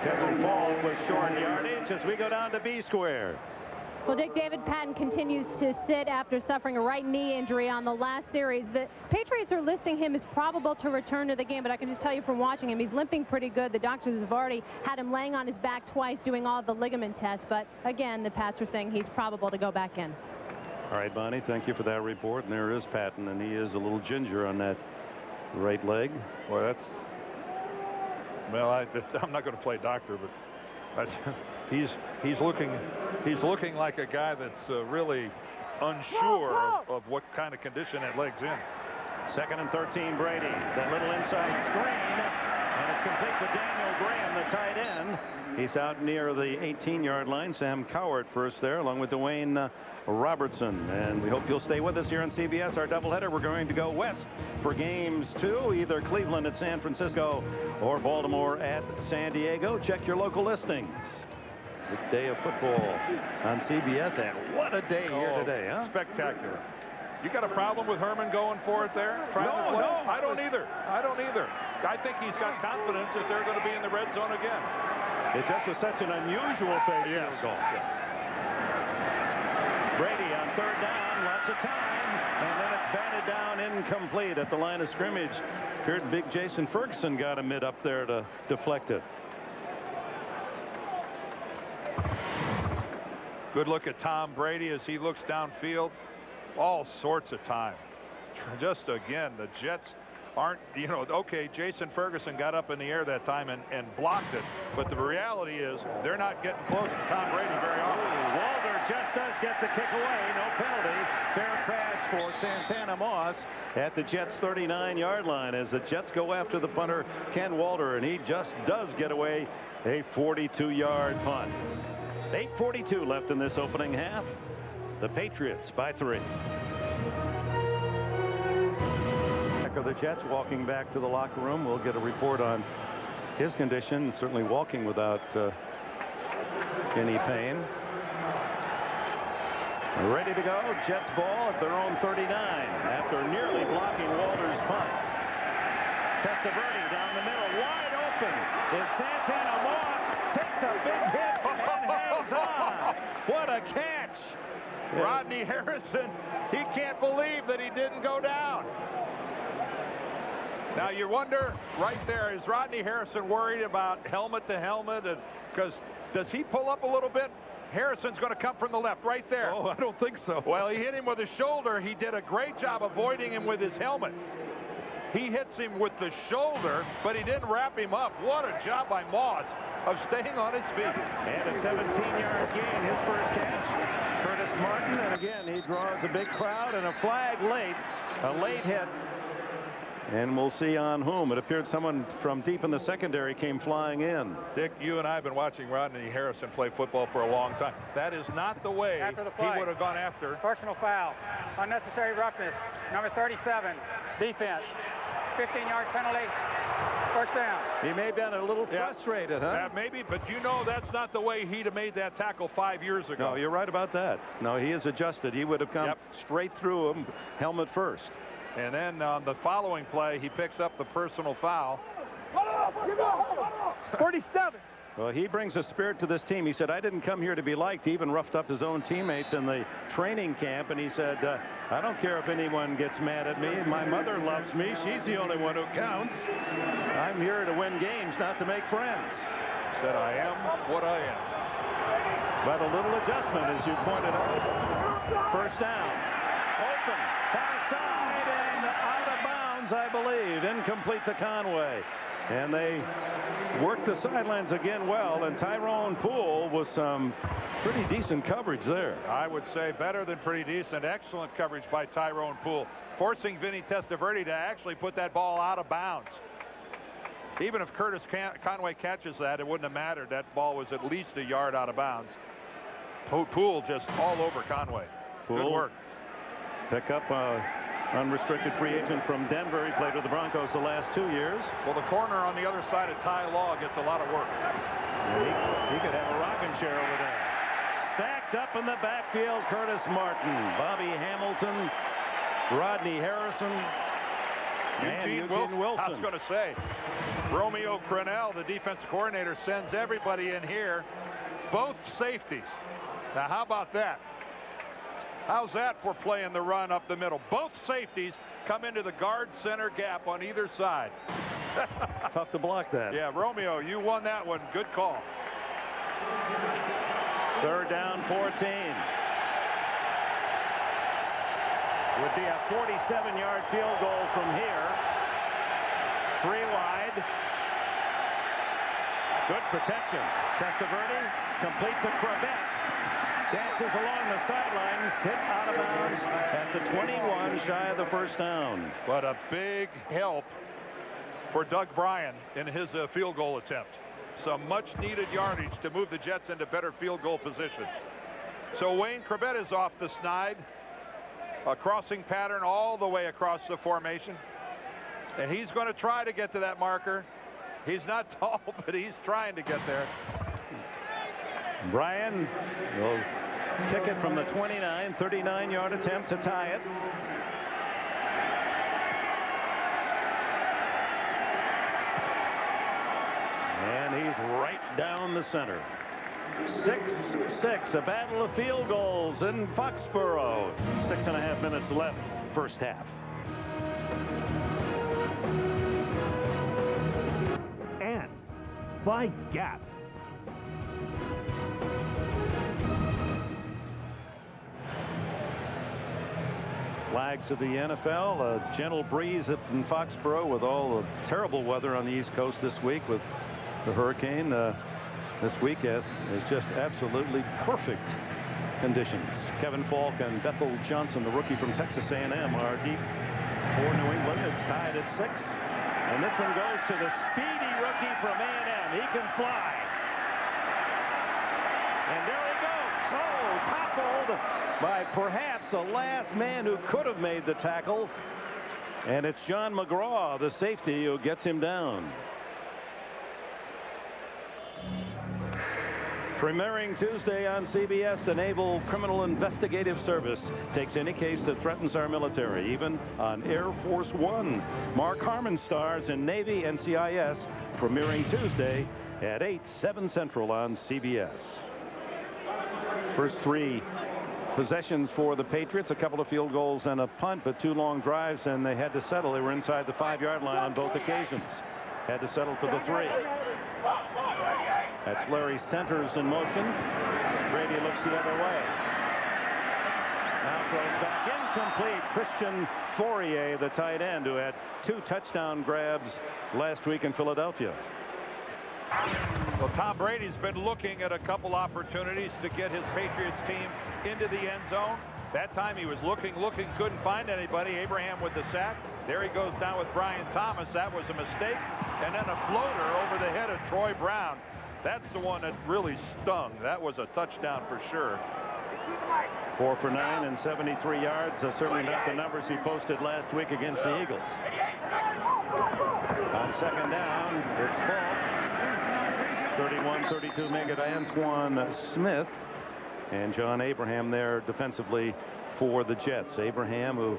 Kevin Fall with short yardage as we go down to B square. Well, Dick, David Patton continues to sit after suffering a right knee injury on the last series. The Patriots are listing him as probable to return to the game, but I can just tell you from watching him, he's limping pretty good. The doctors have already had him laying on his back twice doing all the ligament tests, but again, the Pats are saying he's probable to go back in. All right, Bonnie, thank you for that report. And there is Patton, and he is a little ginger on that right leg. Well, that's, well, I'm not going to play doctor, but he's looking like a guy that's really unsure of what kind of condition that leg's in. 2nd and 13, Brady. That little inside screen, and it's complete to Daniel Graham, the tight end. He's out near the 18-yard line. Sam Cowart first there, along with Dwayne Robertson. And we hope you'll stay with us here on CBS, our doubleheader. We're going to go west for games 2, either Cleveland at San Francisco or Baltimore at San Diego. Check your local listings. Good day of football on CBS, and what a day here today, huh? Spectacular. You got a problem with Herman going for it there? No, I don't either. I think he's got confidence that they're going to be in the red zone again. It just was such an unusual fake field goal. Brady on 3rd down, lots of time, and then it's batted down incomplete at the line of scrimmage. Appeared big Jason Ferguson got a mid up there to deflect it. Good look at Tom Brady as he looks downfield. All sorts of time. Just again, the Jets aren't, you know, okay, Jason Ferguson got up in the air that time and blocked it, but the reality is they're not getting close to Tom Brady very often. Walter just does get the kick away. No penalty. Fair catch for Santana Moss at the Jets' 39-yard line as the Jets go after the punter, Ken Walter, and he just does get away a 42-yard punt. 8:42 left in this opening half. The Patriots by 3. Of the Jets walking back to the locker room. We'll get a report on his condition. Certainly walking without any pain. Ready to go. Jets ball at their own 39 after nearly blocking Walter's punt. Testaverde down the middle, wide open. Is Santana Moss takes a big hit and hangs on. What a catch! Rodney Harrison, he can't believe that he didn't go down. Now you wonder right there, is Rodney Harrison worried about helmet to helmet? Because does he pull up a little bit? Harrison's going to come from the left right there. Oh, I don't think so. Well, he hit him with his shoulder. He did a great job avoiding him with his helmet. He hits him with the shoulder, but he didn't wrap him up. What a job by Moss of staying on his feet. And a 17-yard gain, his first catch. Curtis Martin, and again, he draws a big crowd and a flag late. A late hit. And we'll see on whom. It appeared someone from deep in the secondary came flying in. Dick, you and I have been watching Rodney Harrison play football for a long time. That is not the way he would have gone after. Personal foul. Unnecessary roughness. Number 37. Defense. 15-yard penalty. First down. He may have been a little frustrated, huh? Maybe, but you know that's not the way he'd have made that tackle 5 years ago. No, you're right about that. No, he is adjusted. He would have come straight through him, helmet first. And then on the following play, he picks up the personal foul. 37. Well, he brings a spirit to this team. He said, I didn't come here to be liked. He even roughed up his own teammates in the training camp. And he said, I don't care if anyone gets mad at me. My mother loves me. She's the only one who counts. I'm here to win games, not to make friends. Said, I am what I am. But a little adjustment, as you pointed out. First down. Open. Far side and out of bounds, I believe. Incomplete to Conway. And they worked the sidelines again well, and Tyrone Poole with some pretty decent coverage there. I would say better than pretty decent. Excellent coverage by Tyrone Poole, forcing Vinny Testaverde to actually put that ball out of bounds. Even if Curtis Conway catches that, it wouldn't have mattered. That ball was at least a yard out of bounds. Poole just all over Conway. Poole. Good work. Pick up unrestricted free agent from Denver. He played with the Broncos the last 2 years. Well, the corner on the other side of Ty Law gets a lot of work. He could have a rocking chair over there. Stacked up in the backfield, Curtis Martin, Bobby Hamilton, Rodney Harrison, and Eugene Wilson. I was going to say, Romeo Crennel, the defensive coordinator, sends everybody in here, both safeties. Now, how about that? How's that for playing the run up the middle? Both safeties come into the guard center gap on either side. Tough to block that. Yeah, Romeo, you won that one. Good call. Third down, 14. Would be a 47-yard field goal from here. 3 wide. Good protection. Testaverde complete to Crabette. Dances along the sidelines, hit out of bounds at the 21, shy of the first down. But a big help for Doug Bryan in his field goal attempt. Some much-needed yardage to move the Jets into better field goal position. So Wayne Crabette is off the snide. A crossing pattern all the way across the formation. And he's going to try to get to that marker. He's not tall, but he's trying to get there. Bryan will kick it from the 29, 39-yard attempt to tie it. And he's right down the center. 6-6, a battle of field goals in Foxborough. 6.5 minutes left, first half. And by Gap. flags of the NFL. A gentle breeze in Foxborough with all the terrible weather on the East Coast this week with the hurricane. This week is just absolutely perfect conditions. Kevin Falk and Bethel Johnson, the rookie from Texas A&M, are deep for New England. It's tied at 6. And this one goes to the speedy rookie from A&M. He can fly. And there he goes. Oh, toppled by perhaps the last man who could have made the tackle. And it's John McGraw, the safety, who gets him down. Premiering Tuesday on CBS, the Naval Criminal Investigative Service takes any case that threatens our military, even on Air Force One. Mark Harmon stars in Navy NCIS, premiering Tuesday at 8, 7 Central on CBS. First 3 possessions for the Patriots, a couple of field goals and a punt, but 2 long drives, and they had to settle. They were inside the 5-yard line on both occasions. Had to settle for the 3. That's Larry Centers in motion. Brady looks the other way. Now throws back incomplete. Christian Fourier, the tight end, who had 2 touchdown grabs last week in Philadelphia. Well, Tom Brady's been looking at a couple opportunities to get his Patriots team into the end zone. That time he was looking, couldn't find anybody. Abraham with the sack. There he goes down with Brian Thomas. That was a mistake. And then a floater over the head of Troy Brown. That's the one that really stung. That was a touchdown for sure. 4 for 9 and 73 yards. Certainly not the numbers he posted last week against the Eagles. On second down, it's Falk. 31-32 make it Antoine Smith. And John Abraham there defensively for the Jets. Abraham, who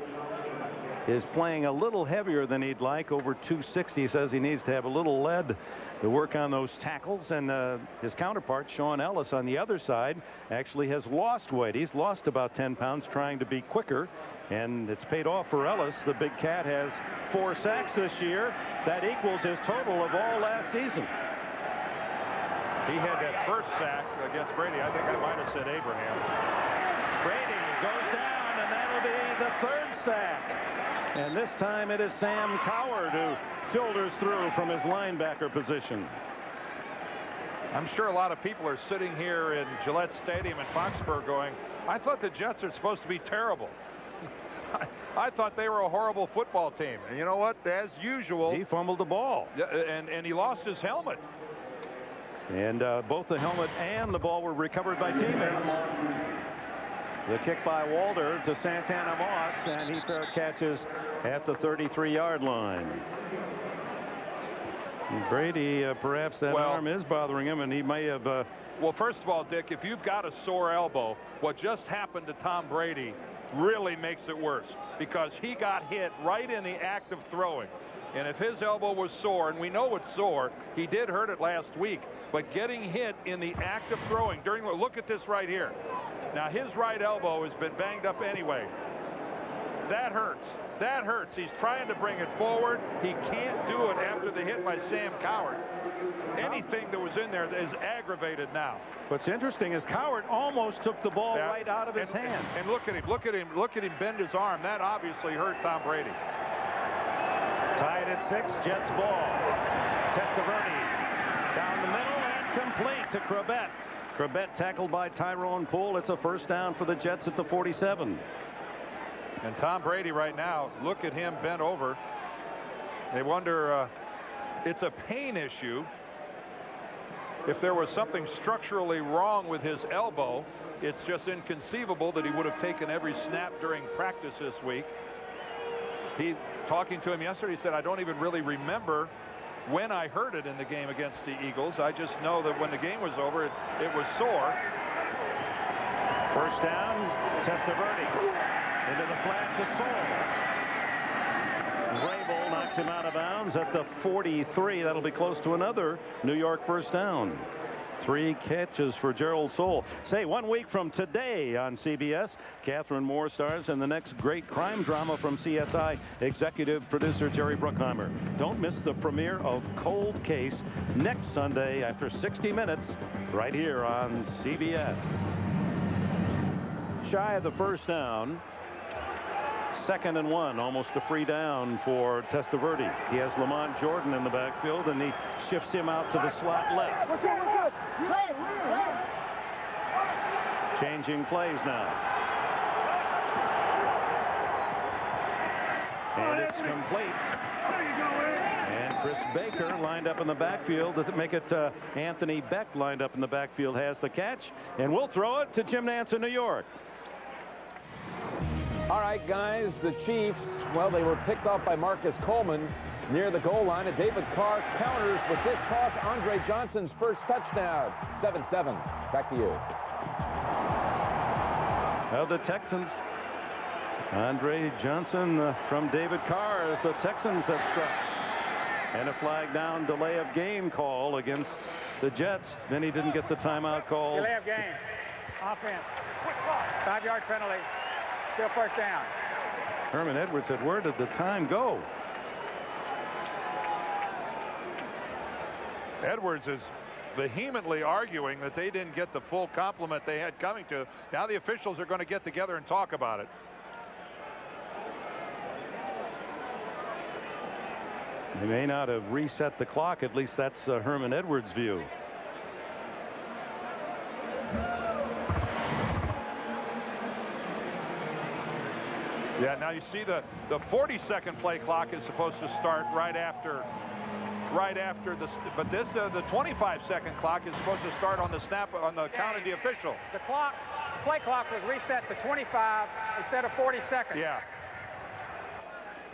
is playing a little heavier than he'd like, over 260. Says he needs to have a little lead to work on those tackles. And his counterpart, Sean Ellis, on the other side, actually has lost weight. He's lost about 10 pounds trying to be quicker, and it's paid off for Ellis. The big cat has 4 sacks this year. That equals his total of all last season. He had that first sack against Brady. I think I might have said Abraham. Brady goes down, and that'll be the 3rd sack. And this time it is Sam Coward who shoulders through from his linebacker position. I'm sure a lot of people are sitting here in Gillette Stadium in Foxborough going, I thought the Jets are supposed to be terrible. I thought they were a horrible football team. And you know what? As usual, he fumbled the ball. And he lost his helmet. And both the helmet and the ball were recovered by teammates. The kick by Walder to Santana Moss, and he fair catches at the 33-yard line. And Brady, perhaps that arm is bothering him, and he may have. Well, first of all, Dick, if you've got a sore elbow, what just happened to Tom Brady really makes it worse, because he got hit right in the act of throwing. And if his elbow was sore, and we know it's sore, he did hurt it last week, but getting hit in the act of throwing during the look at this right here. Now his right elbow has been banged up anyway. That hurts. That hurts. He's trying to bring it forward. He can't do it after the hit by Sam Coward. Anything that was in there is aggravated now. What's interesting is Coward almost took the ball right out of his hand. And look at him. Look at him. Look at him bend his arm. That obviously hurt Tom Brady. Tied at 6, Jets ball. Testaverde down the middle and complete to Crabette. Crabette tackled by Tyrone Poole. It's a first down for the Jets at the 47. And Tom Brady right now, look at him bent over. They wonder, it's a pain issue. If there was something structurally wrong with his elbow, it's just inconceivable that he would have taken every snap during practice this week. Talking to him yesterday, he said, I don't even really remember when I heard it in the game against the Eagles. I just know that when the game was over, it was sore. First down, Testaverde into the flat to Saul. Vrabel knocks him out of bounds at the 43. That'll be close to another New York first down. 3 catches for Gerald Soule. Say, 1 week from today on CBS, Catherine Moore stars in the next great crime drama from CSI executive producer Jerry Bruckheimer. Don't miss the premiere of Cold Case next Sunday after 60 minutes right here on CBS. Shy of the first down. 2nd and 1, almost a free down for Testaverde. He has Lamont Jordan in the backfield, and he shifts him out to the slot left. Changing plays now. And it's complete. And Chris Baker lined up in the backfield to make it Anthony Beck lined up in the backfield has the catch, and we'll throw it to Jim Nance in New York. All right, guys, the Chiefs, well, they were picked off by Marcus Coleman near the goal line, and David Carr counters with this toss, Andre Johnson's first touchdown. 7-7. Back to you. Well, the Texans, Andre Johnson from David Carr as the Texans have struck. And a flag down, delay of game call against the Jets. Then he didn't get the timeout call. Delay of game. Offense. 5-yard penalty. Still first down. Herman Edwards said, where did the time go? Edwards is vehemently arguing that they didn't get the full compliment they had coming to. Now the officials are going to get together and talk about it. They may not have reset the clock. At least that's Herman Edwards' view. Yeah, now you see the 40-second play clock is supposed to start right after the, but this the 25-second clock is supposed to start on the snap on the count of the official. The play clock was reset to 25 instead of 40 seconds. Yeah.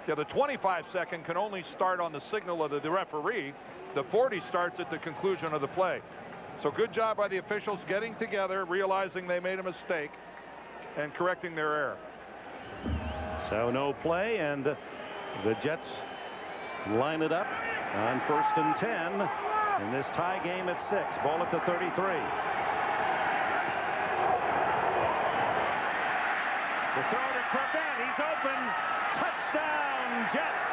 Yeah, the 25-second can only start on the signal of the referee. The 40 starts at the conclusion of the play. So good job by the officials getting together, realizing they made a mistake, and correcting their error. So no play, and the Jets line it up on 1st and 10 in this tie game at 6. Ball at the 33. The throw to Corbett. He's open. Touchdown, Jets.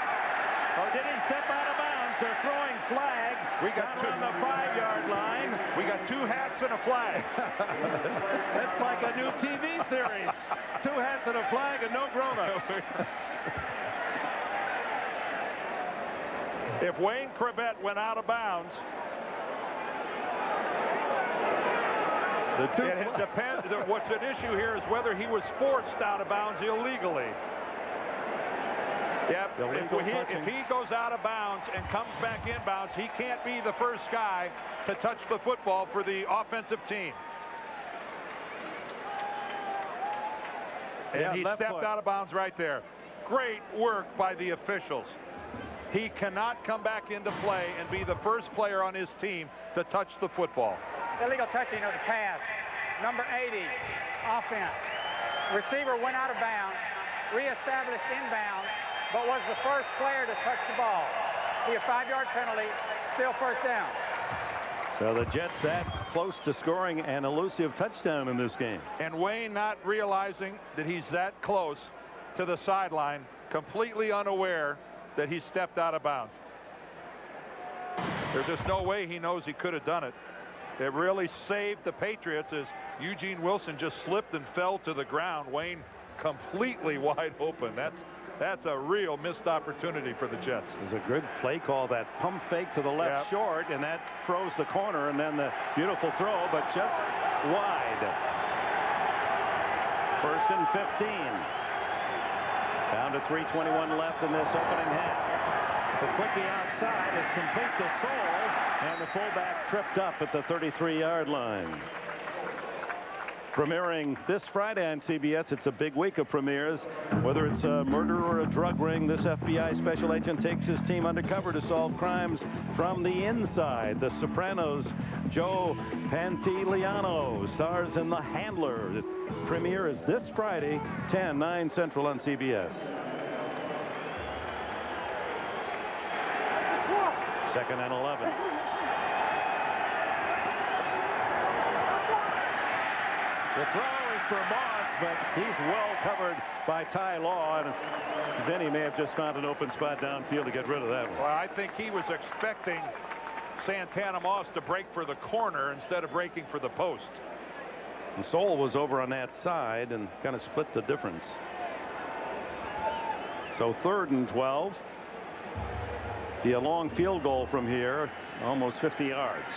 Or did he step out of bounds? They're throwing flags. We got on the 5-yard line. We got 2 hats and a flag. That's like a new TV series. 2 hats and a flag and no grown-ups. If Wayne Corbett went out of bounds, it depends. What's at issue here is whether he was forced out of bounds illegally. Yep. If he goes out of bounds and comes back in bounds, he can't be the first guy to touch the football for the offensive team. And he stepped out of bounds right there. Great work by the officials. He cannot come back into play and be the first player on his team to touch the football. Illegal touching of the pass. Number 80, offense. Receiver went out of bounds, reestablished inbounds, but was the first player to touch the ball. Be a 5-yard penalty, still first down. So the Jets that close to scoring an elusive touchdown in this game. And Wayne not realizing that he's that close to the sideline, completely unaware that he stepped out of bounds. There's just no way he knows he could have done it. It really saved the Patriots as Eugene Wilson just slipped and fell to the ground. Wayne completely wide open. That's a real missed opportunity for the Jets. It was a good play call, that pump fake to the left short, and that throws the corner, and then the beautiful throw, but just wide. 1st and 15. Down to 3:21 left in this opening half. The quickie outside is complete to Soul, and the fullback tripped up at the 33-yard line. Premiering this Friday on CBS. It's a big week of premieres. Whether it's a murder or a drug ring, this FBI special agent takes his team undercover to solve crimes from the inside. The Sopranos, Joe Pantoliano stars in The Handler. The premiere is this Friday, 9 Central on CBS. 2nd and 11. The throw is for Moss, but he's well covered by Ty Law, and Vinny may have just found an open spot downfield to get rid of that one. Well, I think he was expecting Santana Moss to break for the corner instead of breaking for the post. And Soul was over on that side and kind of split the difference. So 3rd and 12. Be a long field goal from here, almost 50 yards.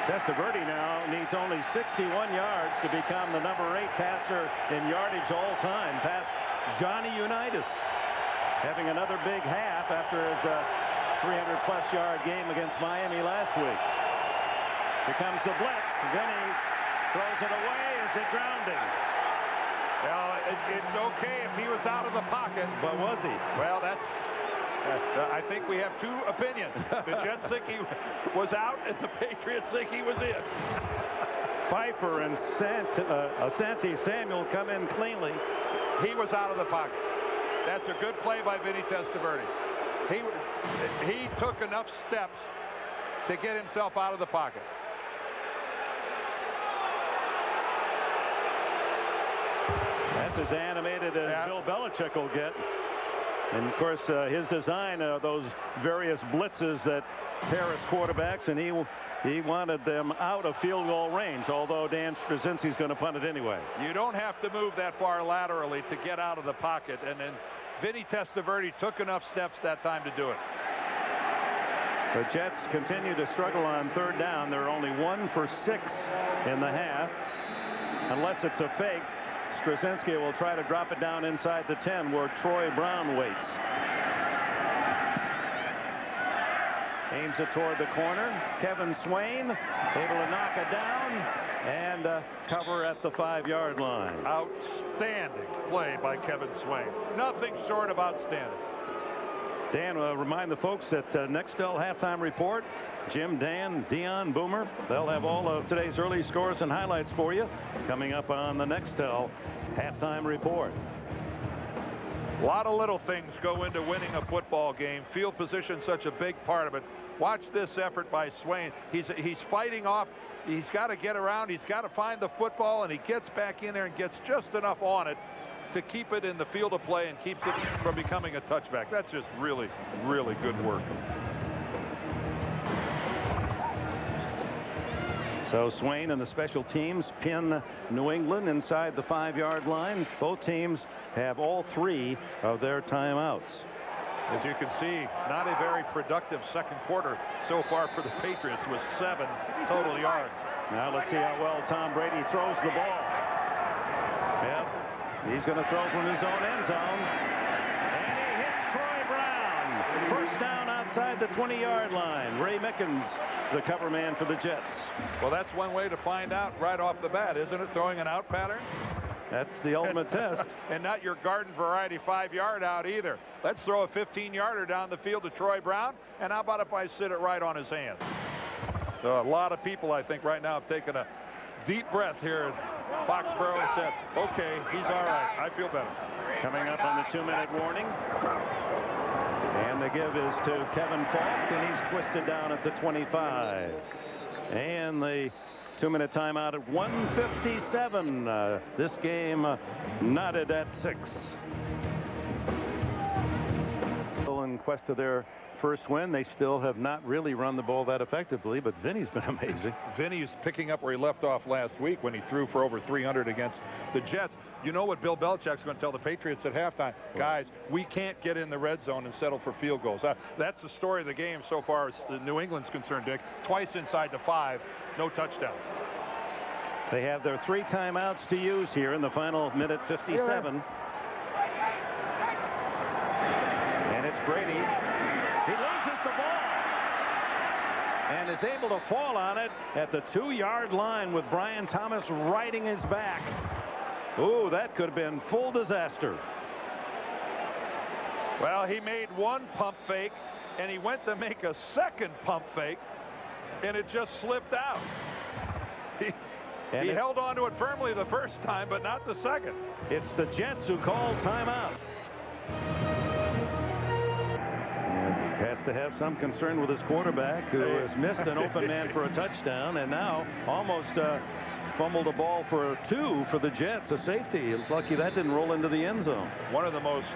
Testaverde now needs only 61 yards to become the number 8 passer in yardage all time, past Johnny Unitas, having another big half after his 300-plus yard game against Miami last week. Here comes the blitz. Vinny throws it away. Is it grounding? Well, it's okay if he was out of the pocket. But was he? Well, I think we have two opinions. The Jets think he was out, and the Patriots think he was in. Pfeiffer and Asante Samuel come in cleanly. He was out of the pocket. That's a good play by Vinny Testaverde. He took enough steps to get himself out of the pocket. That's as animated as Bill Belichick will get. And of course, his design of those various blitzes that Harris quarterbacks, and he wanted them out of field goal range, although Dan Straczynski's going to punt it anyway. You don't have to move that far laterally to get out of the pocket, and then Vinny Testaverde took enough steps that time to do it. The Jets continue to struggle on 3rd down. They're only 1 for 6 in the half. Unless it's a fake, Straczynski will try to drop it down inside the 10 where Troy Brown waits. Aims it toward the corner. Kevin Swain able to knock it down and cover at the 5-yard line. Outstanding play by Kevin Swain. Nothing short of outstanding. Dan, remind the folks that Nextel halftime report, Jim, Dan, Dion, Boomer, they'll have all of today's early scores and highlights for you coming up on the Nextel halftime report. A lot of little things go into winning a football game. Field position such a big part of it. Watch this effort by Swain. He's fighting off. He's got to get around. He's got to find the football, and he gets back in there and gets just enough on it to keep it in the field of play and keeps it from becoming a touchback. That's just really, really good work. So Swain and the special teams pin New England inside the 5-yard line. Both teams have all 3 of their timeouts. As you can see, not a very productive second quarter so far for the Patriots with 7 total yards. Now let's see how well Tom Brady throws the ball. Yep. He's going to throw from his own end zone. And he hits Troy Brown. First down outside the 20-yard line. Ray Mickens, the cover man for the Jets. Well, that's one way to find out right off the bat, isn't it? Throwing an out pattern. That's the ultimate test. And not your garden variety 5-yard out either. Let's throw a 15-yarder down the field to Troy Brown. And how about if I sit it right on his hand? So a lot of people, I think, right now have taken a deep breath here at Foxborough and said, okay, he's all right. I feel better. Coming up on the 2-minute warning. And the give is to Kevin Falk, and he's twisted down at the 25. And the 2-minute timeout at 1:57. This game knotted at 6. In quest of their first win, they still have not really run the ball that effectively, but Vinny's been amazing. Vinny's picking up where he left off last week when he threw for over 300 against the Jets. You know what Bill Belichick's going to tell the Patriots at halftime? Guys, we can't get in the red zone and settle for field goals. That's the story of the game so far as New England's concerned, Dick. Twice inside the 5, no touchdowns. They have their 3 timeouts to use here in the final minute 57. And it's Brady. He loses the ball and is able to fall on it at the 2-yard line with Brian Thomas riding his back. Ooh, that could have been full disaster. Well, he made one pump fake, and he went to make a second pump fake, and it just slipped out. He held on to it firmly the first time, but not the second. It's the Jets who called timeout. Has to have some concern with his quarterback, who has missed an open man for a touchdown and now almost fumbled a ball for 2 for the Jets, a safety. Lucky that didn't roll into the end zone. One of the most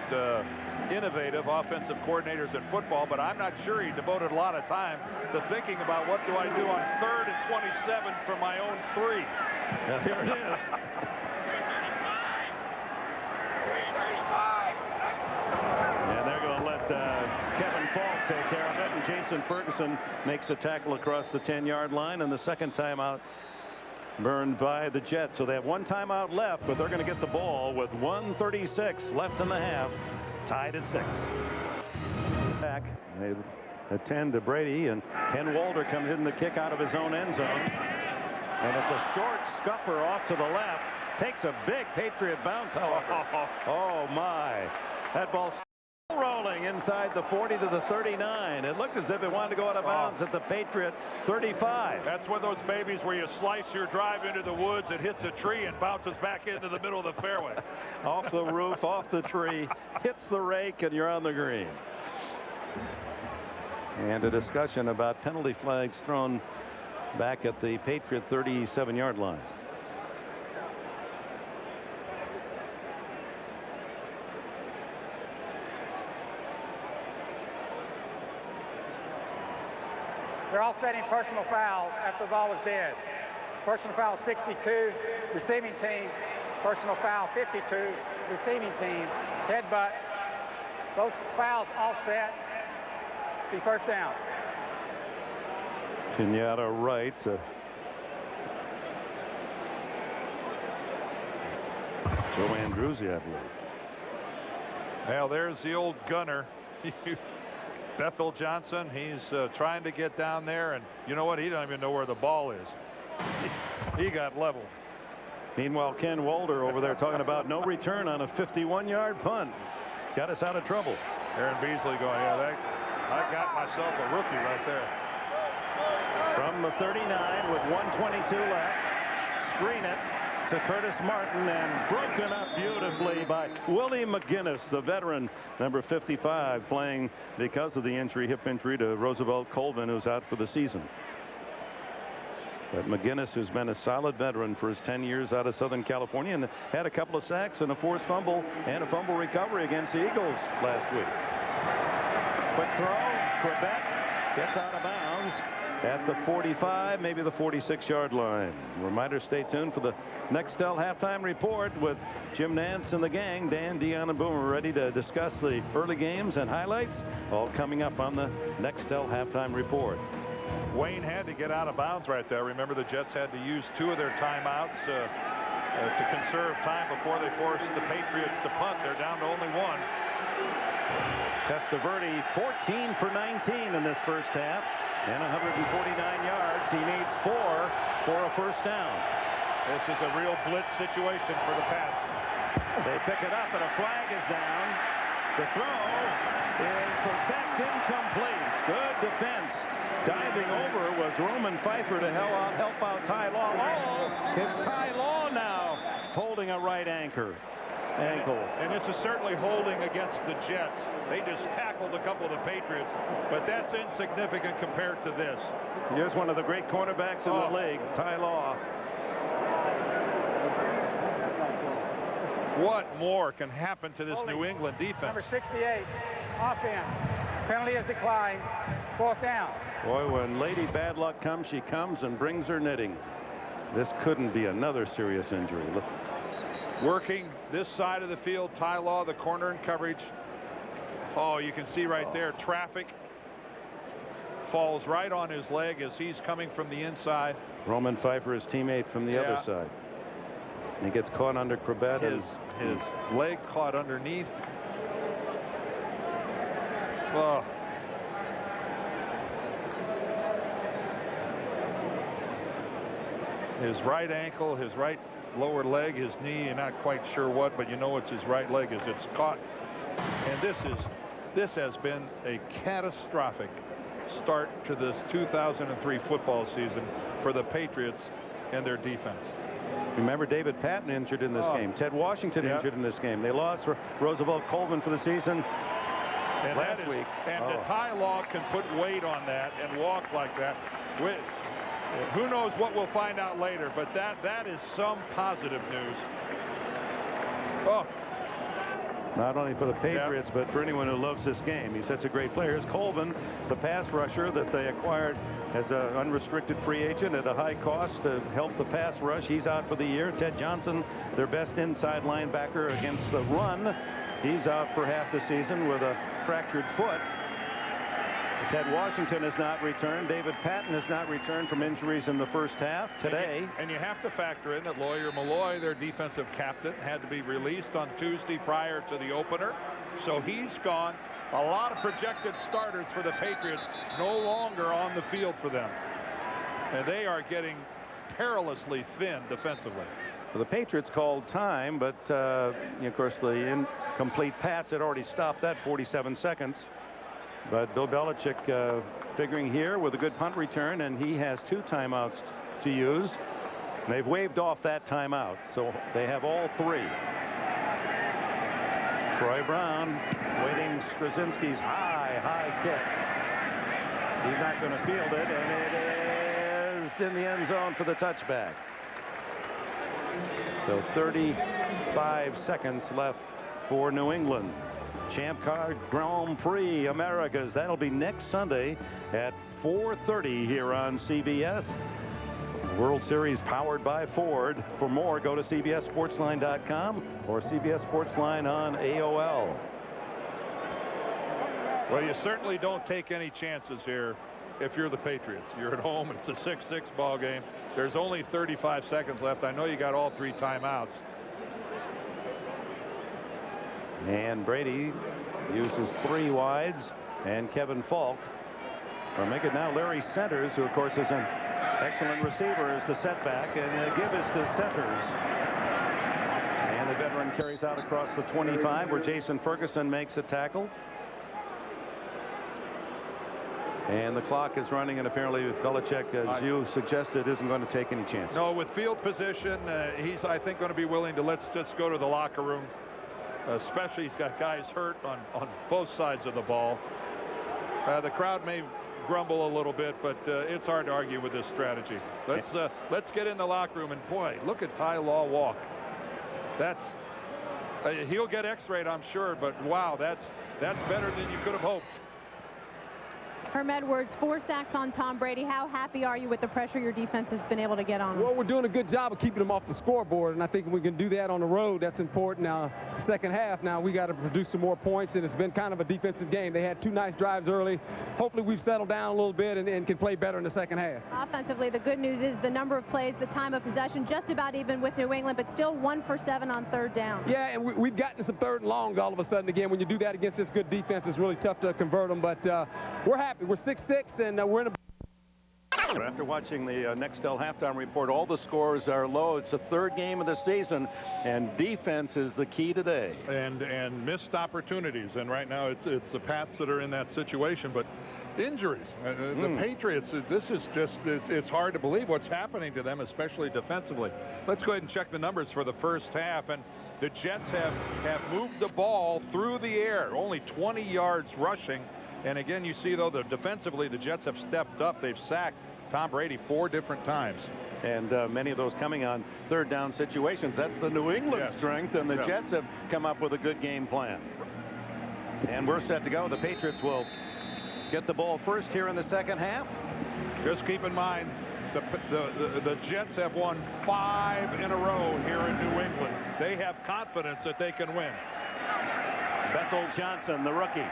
innovative offensive coordinators in football, but I'm not sure he devoted a lot of time to thinking about what do I do on 3rd and 27 for my own 3. Here it is. take care of it, and Jason Ferguson makes a tackle across the 10-yard line, and the second timeout burned by the Jets. So they have one timeout left, but they're going to get the ball with 1:36 left in the half, tied at 6. Back, they attend to Brady, and Ken Walter comes in the kick out of his own end zone, and it's a short scupper off to the left. Takes a big Patriot bounce. Oh my! That ball rolling inside the 40 to the 39. It looked as if it wanted to go out of bounds at the Patriot 35. That's one of those babies where you slice your drive into the woods, it hits a tree and bounces back into the middle of the fairway. Off the roof, off the tree, hits the rake, and you're on the green. And a discussion about penalty flags thrown back at the Patriot 37-yard line. They're all setting personal fouls after the ball was dead. Personal foul 62, receiving team. Personal foul 52, receiving team. Headbutt. Those fouls all set. Be first down. Pinata right. Joe Andruzzi, I believe. Well, there's the old gunner. Bethel Johnson, he's trying to get down there, and you know what? He doesn't even know where the ball is. He got leveled. Meanwhile, Ken Walter over there talking about no return on a 51-yard punt. Got us out of trouble. Aaron Beasley going, yeah, I got myself a rookie right there. From the 39 with 1:22 left. Screen it to Curtis Martin, and broken up beautifully by Willie McGinnis, the veteran, number 55, playing because of the injury, hip injury, to Roosevelt Colvin, who's out for the season. But McGinnis, who's been a solid veteran for his 10 years out of Southern California, and had a couple of sacks and a forced fumble and a fumble recovery against the Eagles last week. Quick throw, Quebec gets out of bounds at the 45, maybe the 46-yard line. Reminder, stay tuned for the Nextel halftime report with Jim Nance and the gang. Dan, Dion, and Boomer ready to discuss the early games and highlights, all coming up on the Nextel halftime report. Wayne had to get out of bounds right there. Remember, the Jets had to use 2 of their timeouts to conserve time before they forced the Patriots to punt. They're down to only 1. Testaverde 14 for 19 in this first half. And 149 yards. He needs 4 for a first down. This is a real blitz situation for the Pats. They pick it up, and a flag is down. The throw is perfect, incomplete. Good defense. Diving over was Roman Pfeiffer to help out Ty Law. Oh, it's Ty Law now holding a right ankle. And this is certainly holding against the Jets. They just tackled a couple of the Patriots, but that's insignificant compared to this. Here's one of the great cornerbacks in the league, Ty Law. What more can happen to this New England defense? Number 68, offense. Penalty is declined. 4th down. Boy, when Lady Bad Luck comes, she comes and brings her knitting. This couldn't be another serious injury. Look. Working this side of the field, Ty Law, the corner in coverage. Oh, you can see right there, traffic falls right on his leg as he's coming from the inside. Roman Pfeiffer, his teammate from the other side. And he gets caught under Crabette. His leg caught underneath. Oh. His right ankle, his right lower leg, his knee, you're not quite sure what, but you know it's his right leg as it's caught. And this has been a catastrophic start to this 2003 football season for the Patriots and their defense. Remember David Patton injured in this game. Ted Washington injured in this game. They lost for Roosevelt Colvin for the season last week. And Ty Law can put weight on that and walk like that. Who knows what we'll find out later, but that is some positive news. Oh. Not only for the Patriots, but for anyone who loves this game. He's such a great player. Here's Colvin, the pass rusher that they acquired as an unrestricted free agent at a high cost to help the pass rush. He's out for the year. Ted Johnson, their best inside linebacker against the run. He's out for half the season with a fractured foot. Ted Washington has not returned. David Patton has not returned from injuries in the first half today. And you have to factor in that Lawyer Malloy, their defensive captain, had to be released on Tuesday prior to the opener. So he's gone. A lot of projected starters for the Patriots no longer on the field for them. And they are getting perilously thin defensively. Well, the Patriots called time, but of course the incomplete pass had already stopped that 47 seconds. But Bill Belichick figuring here with a good punt return, and he has 2 timeouts to use. They've waved off that timeout, so they have all 3. Troy Brown waiting Straczynski's high kick. He's not going to field it, and it is in the end zone for the touchback. So 35 seconds left for New England. Champ Car Grand Prix Americas. That'll be next Sunday at 4:30 here on CBS. World Series powered by Ford. For more, go to CBSSportsline.com or CBS Sportsline on AOL. Well, you certainly don't take any chances here if you're the Patriots. You're at home. It's a 6-6 ball game. There's only 35 seconds left. I know you got all 3 timeouts. And Brady uses 3 wides, and Kevin Falk will make it now. Larry Centers, who of course is an excellent receiver, is the setback, and the give is to Centers. And the veteran carries out across the 25 where Jason Ferguson makes a tackle. And the clock is running, and apparently Belichick, as you suggested, isn't going to take any chances. No, with field position, he's, I think, going to be willing to let's just go to the locker room. Especially he's got guys hurt on both sides of the ball. The crowd may grumble a little bit, but it's hard to argue with this strategy. Let's get in the locker room, and boy, look at Ty Law walk. That's he'll get x-rayed, I'm sure, but wow, that's better than you could have hoped. Herm Edwards, 4 sacks on Tom Brady. How happy are you with the pressure your defense has been able to get on him? Well, we're doing a good job of keeping them off the scoreboard, and I think we can do that on the road. That's important. Now, second half, now we got to produce some more points, and it's been kind of a defensive game. They had 2 nice drives early. Hopefully we've settled down a little bit and can play better in the second half. Offensively, the good news is the number of plays, the time of possession, just about even with New England, but still 1 for 7 on 3rd down. Yeah, and we've gotten some 3rd and longs all of a sudden again. When you do that against this good defense, it's really tough to convert them, but we're happy. We're 6-6. And we're in a... After watching the Nextel halftime report, all the scores are low. It's the 3rd game of the season, and defense is the key today. And missed opportunities. And right now it's the Pats that are in that situation. But injuries, the Patriots, this is just, it's hard to believe what's happening to them, especially defensively. Let's go ahead and check the numbers for the first half. And the Jets have moved the ball through the air, only 20 yards rushing. And again, you see, though, defensively, the Jets have stepped up. They've sacked Tom Brady 4 different times. And many of those coming on 3rd down situations. That's the New England strength, and the Jets have come up with a good game plan. And we're set to go. The Patriots will get the ball first here in the second half. Just keep in mind, the Jets have won 5 in a row here in New England. They have confidence that they can win. Bethel Johnson, the rookie.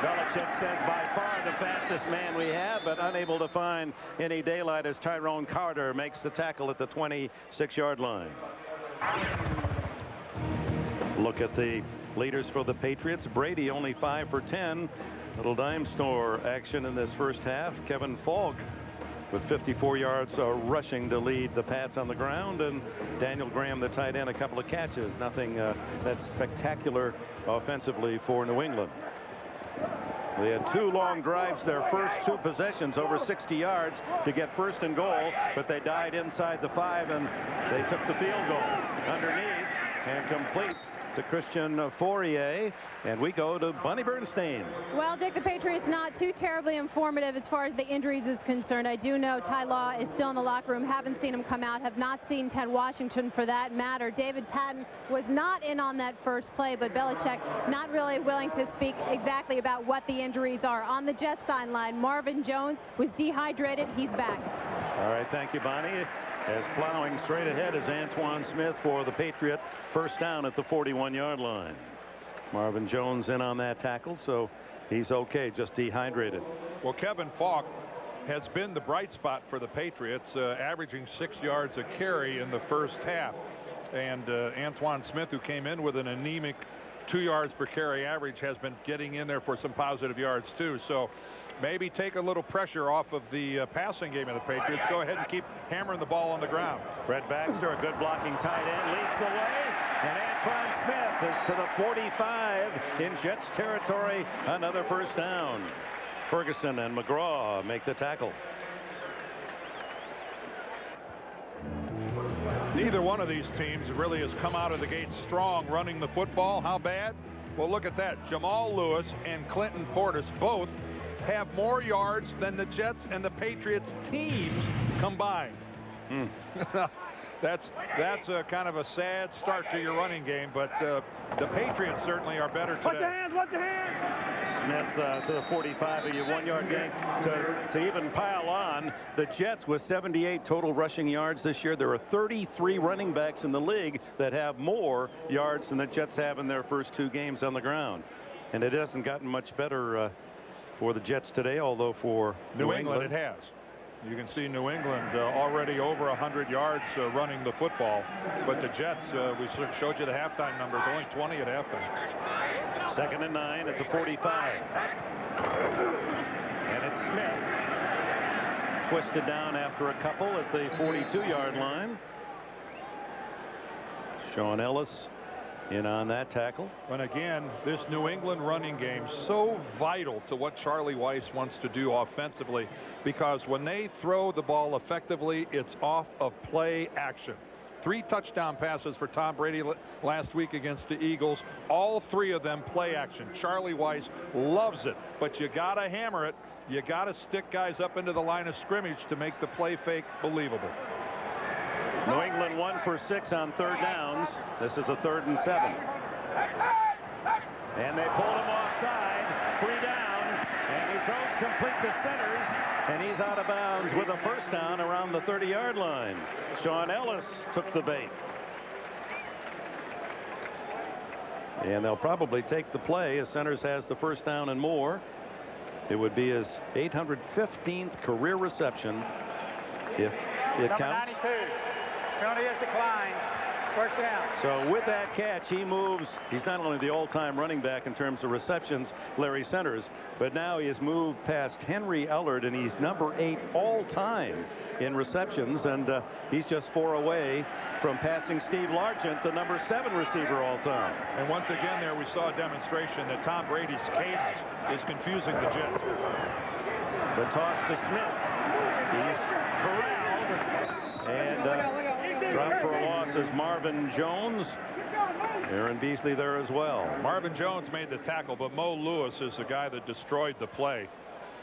Belichick says by far the fastest man we have, but unable to find any daylight as Tyrone Carter makes the tackle at the 26-yard line. Look at the leaders for the Patriots. Brady only 5 for 10. Little dime store action in this first half. Kevin Falk with 54 yards rushing to lead the Pats on the ground, and Daniel Graham, the tight end, a couple of catches. Nothing that's spectacular offensively for New England. They had 2 long drives, their first 2 possessions over 60 yards to get 1st and goal, but they died inside the 5, and they took the field goal underneath and complete to Christian Fourier. And we go to Bonnie Bernstein. Well, Dick, the Patriots not too terribly informative as far as the injuries is concerned. I do know Ty Law is still in the locker room. Haven't seen him come out. Have not seen Ted Washington for that matter. David Patton was not in on that first play, but Belichick not really willing to speak exactly about what the injuries are. On the Jets sideline, Marvin Jones was dehydrated. He's back. All right, thank you, Bonnie. As plowing straight ahead is Antoine Smith for the Patriot. First down at the 41-yard line. Marvin Jones in on that tackle, so he's okay, just dehydrated. Well, Kevin Falk has been the bright spot for the Patriots, averaging 6 yards a carry in the first half. And Antoine Smith, who came in with an anemic 2 yards per carry average, has been getting in there for some positive yards too. So maybe take a little pressure off of the passing game of the Patriots. Go ahead and keep hammering the ball on the ground. Fred Baxter, a good blocking tight end, leads the way, and Antoine Smith is to the 45 in Jets territory. Another first down. Ferguson and McGraw make the tackle. Neither one of these teams really has come out of the gate strong running the football. How bad? Well, look at that. Jamal Lewis and Clinton Portis both have more yards than the Jets and the Patriots teams combined. That's a kind of a sad start to your running game, but the Patriots certainly are better today. Watch your hands, watch your hands. Smith to the 45, a 1-yard gain to even pile on. The Jets with 78 total rushing yards this year. There are 33 running backs in the league that have more yards than the Jets have in their first 2 games on the ground. And it hasn't gotten much better for the Jets today, although for New England it has. You can see New England already over 100 yards running the football. But the Jets, we showed you the halftime numbers, only 20 at halftime. 2nd and 9 at the 45. And it's Smith. Twisted down after a couple at the 42-yard line. Sean Ellis in on that tackle. And again, this New England running game so vital to what Charlie Weiss wants to do offensively, because when they throw the ball effectively, it's off of play action. 3 touchdown passes for Tom Brady last week against the Eagles. All 3 of them play action. Charlie Weiss loves it, but you got to hammer it. You got to stick guys up into the line of scrimmage to make the play fake believable. New England 1 for 6 on 3rd downs. This is a 3rd and 7. And they pulled him offside. 3 down. And he throws complete to centers. And he's out of bounds with a first down around the 30-yard line. Sean Ellis took the bait. And they'll probably take the play as Centers has the first down and more. It would be his 815th career reception if it Number counts. 92. Penalty is declined. First down. So with that catch, he moves. He's not only the all-time running back in terms of receptions, Larry Centers, but now he has moved past Henry Ellard, and he's number 8 all-time in receptions, and he's just 4 away from passing Steve Largent, the number 7 receiver all-time. And once again there we saw a demonstration that Tom Brady's cadence is confusing the Jets. The toss to Smith. He's corralled, and dropped for a loss is Marvin Jones. Aaron Beasley there as well. Marvin Jones made the tackle, but Mo Lewis is the guy that destroyed the play.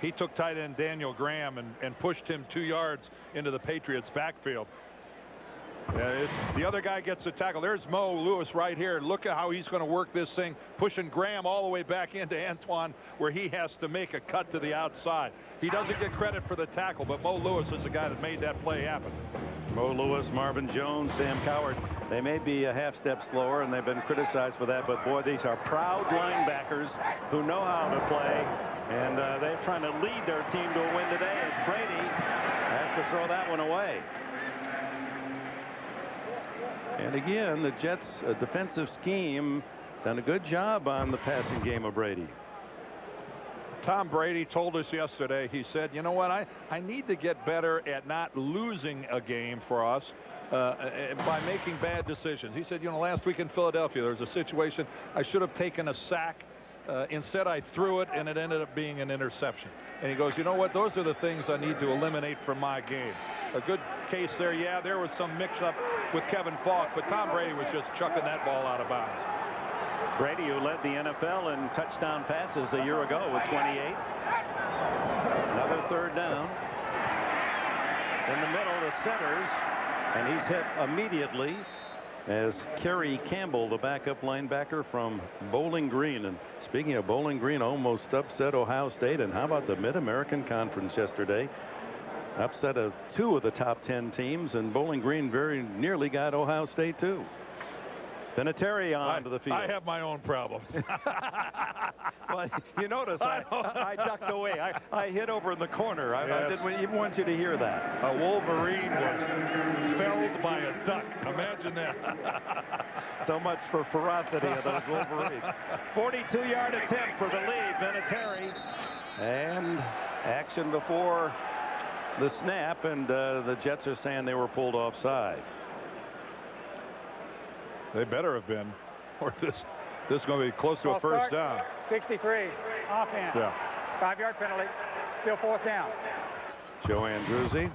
He took tight end Daniel Graham and pushed him 2 yards into the Patriots backfield. The other guy gets the tackle. There's Mo Lewis right here. Look at how he's going to work this thing, pushing Graham all the way back into Antoine, where he has to make a cut to the outside. He doesn't get credit for the tackle, but Mo Lewis is the guy that made that play happen. Mo Lewis, Marvin Jones, Sam Coward. They may be a half step slower, and they've been criticized for that, but boy, these are proud linebackers who know how to play, and they're trying to lead their team to a win today as Brady has to throw that one away. And again, the Jets' defensive scheme done a good job on the passing game of Brady. Tom Brady told us yesterday, he said, you know what, I need to get better at not losing a game for us by making bad decisions. He said, you know, last week in Philadelphia, there was a situation I should have taken a sack. Instead, I threw it, and it ended up being an interception. And he goes, you know what, those are the things I need to eliminate from my game. A good case there. Yeah, there was some mix-up with Kevin Falk, but Tom Brady was just chucking that ball out of bounds. Brady, who led the NFL in touchdown passes a year ago with 28. Another 3rd down. In the middle to Centers, and he's hit immediately as Kerry Campbell, the backup linebacker from Bowling Green. And speaking of Bowling Green, almost upset Ohio State. And how about the Mid-American Conference yesterday? Upset of 2 of the top 10 teams, and Bowling Green very nearly got Ohio State too. Vinatieri onto the field. I have my own problems. Well, you notice I ducked away. I hid over in the corner. I didn't even want you to hear that. A Wolverine was felled by a duck. Imagine that. So much for ferocity of those Wolverines. 42-yard attempt for the lead, Vinatieri. And action before the snap, and the Jets are saying they were pulled offside. They better have been, or this is going to be close to a first down. 63, offense. Yeah. 5-yard penalty, still 4th down. Joe Andruzzi.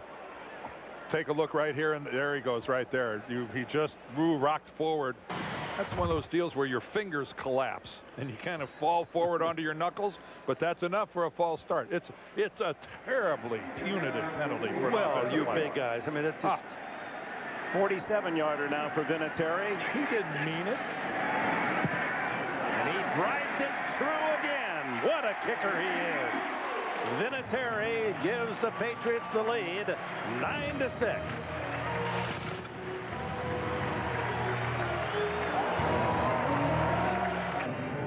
Take a look right here, and there he goes right there. He just rocked forward. That's one of those deals where your fingers collapse and you kind of fall forward onto your knuckles, but that's enough for a false start. It's a terribly punitive penalty for an offensive player. Big guys. I mean, it's just 47-yarder now for Vinatieri. He didn't mean it. And he drives it true again. What a kicker he is. Vinatieri gives the Patriots the lead, 9-6.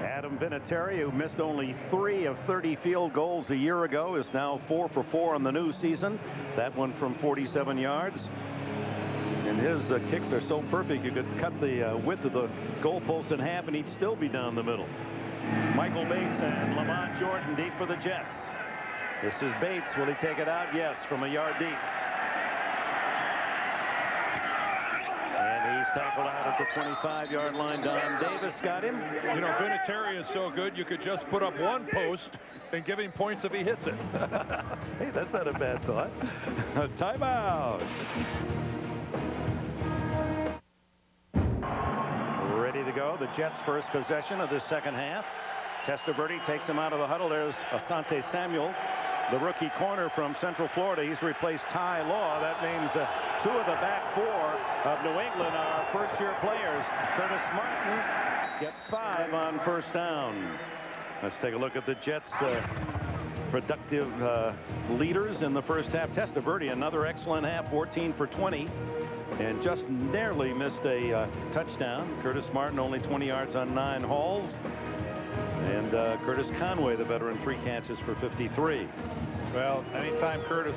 Adam Vinatieri, who missed only 3 of 30 field goals a year ago, is now 4 for 4 in the new season. That one from 47 yards. And his kicks are so perfect you could cut the width of the goalpost in half and he'd still be down the middle. Michael Bates and Lamont Jordan deep for the Jets. This is Bates. Will he take it out? Yes, from a yard deep. And he's tackled out at the 25-yard line. Don Davis got him. You know, Vinatieri is so good you could just put up one post and give him points if he hits it. Hey, that's not a bad thought. Timeout. Ready to go. The Jets' first possession of the second half. Testaverde takes him out of the huddle. There's Asante Samuel, the rookie corner from Central Florida. He's replaced Ty Law. That means 2 of the back 4 of New England are first-year players. Curtis Martin gets 5 on first down. Let's take a look at the Jets' productive leaders in the first half. Testaverde, another excellent half, 14 for 20. And just narrowly missed a touchdown. Curtis Martin only 20 yards on 9 hauls. And Curtis Conway, the veteran, 3 catches for 53. Well, anytime Curtis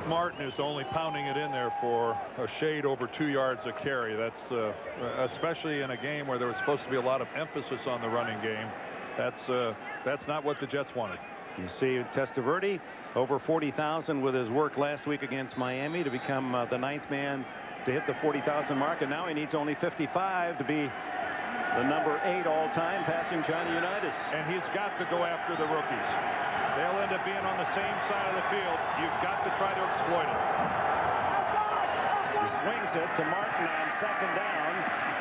Martin is only pounding it in there for a shade over 2 yards a carry, that's especially in a game where there was supposed to be a lot of emphasis on the running game. That's not what the Jets wanted. You see Testaverde over 40,000 with his work last week against Miami to become the 9th man to hit the 40,000 mark, and now he needs only 55 to be the number 8 all-time passing Johnny Unitas. And he's got to go after the rookies. They'll end up being on the same side of the field. You've got to try to exploit it. He swings it to Martin on second down.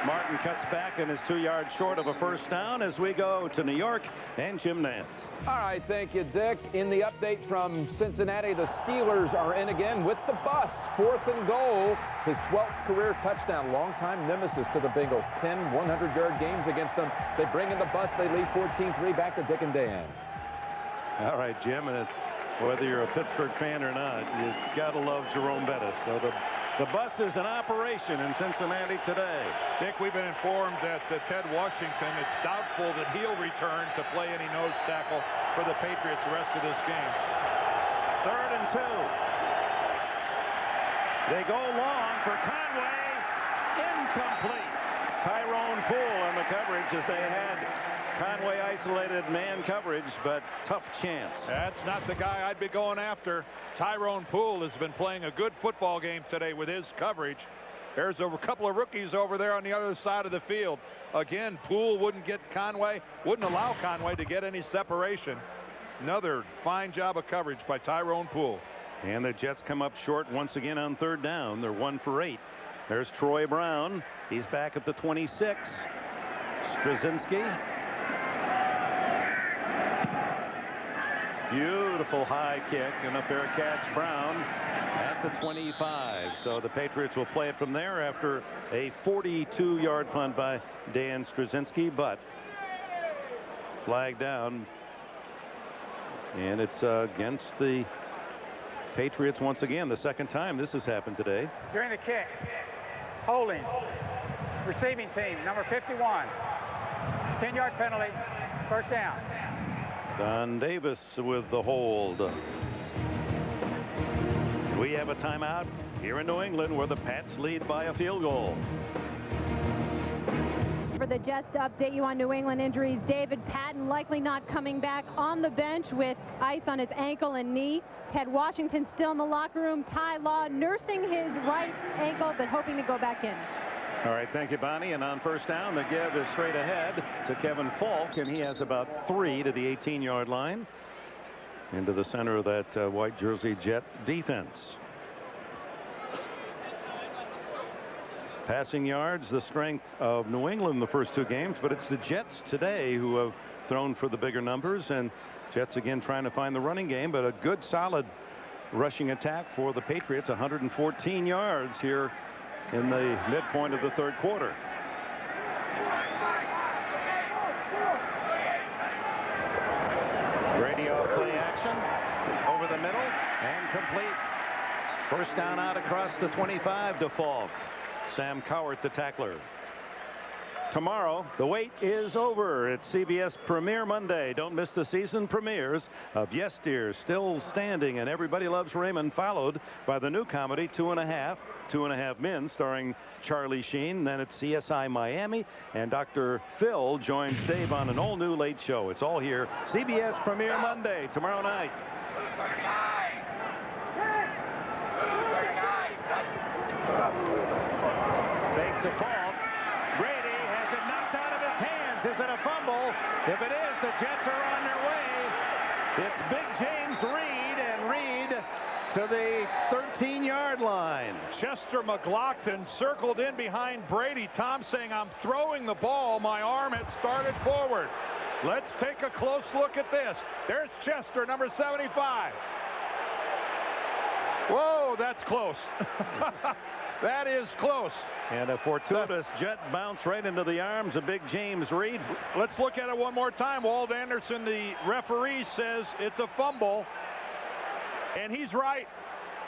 Martin cuts back and is 2 yards short of a first down as we go to New York and Jim Nance. All right, thank you, Dick. In the update from Cincinnati, the Steelers are in again with the bus. 4th and goal. His 12th career touchdown. Longtime nemesis to the Bengals. 10 100-yard games against them. They bring in the bus. They lead 14-3 back to Dick and Dan. All right, Jim, and whether you're a Pittsburgh fan or not, you've got to love Jerome Bettis. So the bus is in operation in Cincinnati today. Dick, we've been informed that Ted Washington, it's doubtful that he'll return to play any nose tackle for the Patriots the rest of this game. 3rd and 2. They go long for Conway. Incomplete. Tyrone Poole on the coverage as they had Conway isolated man coverage, but tough chance. That's not the guy I'd be going after. Tyrone Poole has been playing a good football game today with his coverage. There's a couple of rookies over there on the other side of the field. Again, Poole wouldn't allow Conway to get any separation. Another fine job of coverage by Tyrone Poole. And the Jets come up short once again on 3rd down. They're 1 for 8. There's Troy Brown. He's back at the 26. Straczynski. Beautiful high kick and a fair catch. Brown at the 25. So the Patriots will play it from there after a 42-yard punt by Dan Straczynski, but flag down. And it's against the Patriots once again. The second time this has happened today. During the kick, holding. Receiving team, number 51. 10-yard penalty, first down. Don Davis with the hold. We have a timeout here in New England where the Pats lead by a field goal. For the Jets to update you on New England injuries, David Patton likely not coming back, on the bench with ice on his ankle and knee. Ted Washington still in the locker room. Ty Law nursing his right ankle but hoping to go back in. All right, thank you, Bonnie. And on first down, the give is straight ahead to Kevin Falk, and he has about 3 to the 18-yard line into the center of that white jersey Jet defense. Passing yards, the strength of New England the first 2 games, but it's the Jets today who have thrown for the bigger numbers, and Jets again trying to find the running game, but a good solid rushing attack for the Patriots. 114 yards here in the midpoint of the third quarter. Brady off play action over the middle and complete. First down out across the 25 to Falk. Sam Cowart, the tackler. Tomorrow, the wait is over. It's CBS Premiere Monday. Don't miss the season premieres of Yesteryear, Still Standing, and Everybody Loves Raymond, followed by the new comedy 2.5 Men, starring Charlie Sheen. Then it's CSI Miami, and Dr. Phil joins Dave on an all-new late show. It's all here. CBS Premiere Monday, tomorrow night. Fake to Falk. Brady has it knocked out of his hands. Is it a fumble? If it is, the Jets are on their way. It's Big James Reed, and Reed to the 13-yard line. Chester McLaughlin circled in behind Brady. Tom saying, I'm throwing the ball. My arm had started forward. Let's take a close look at this. There's Chester, number 75. Whoa, that's close. That is close. And a fortuitous jet bounce right into the arms of Big James Reed. Let's look at it one more time. Walt Anderson, the referee, says it's a fumble. And he's right.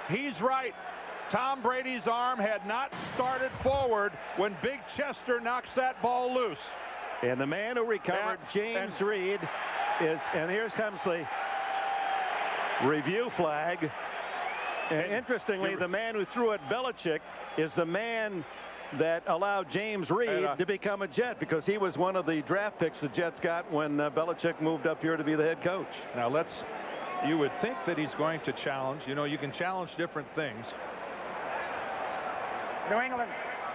He's right. Tom Brady's arm had not started forward when Big Chester knocks that ball loose. And the man who recovered, James Reed, is, and here comes the review flag. And interestingly, the man who threw at Belichick is the man that allowed James Reed to become a Jet, because he was one of the draft picks the Jets got when Belichick moved up here to be the head coach. Now you would think that he's going to challenge. You know, you can challenge different things. New England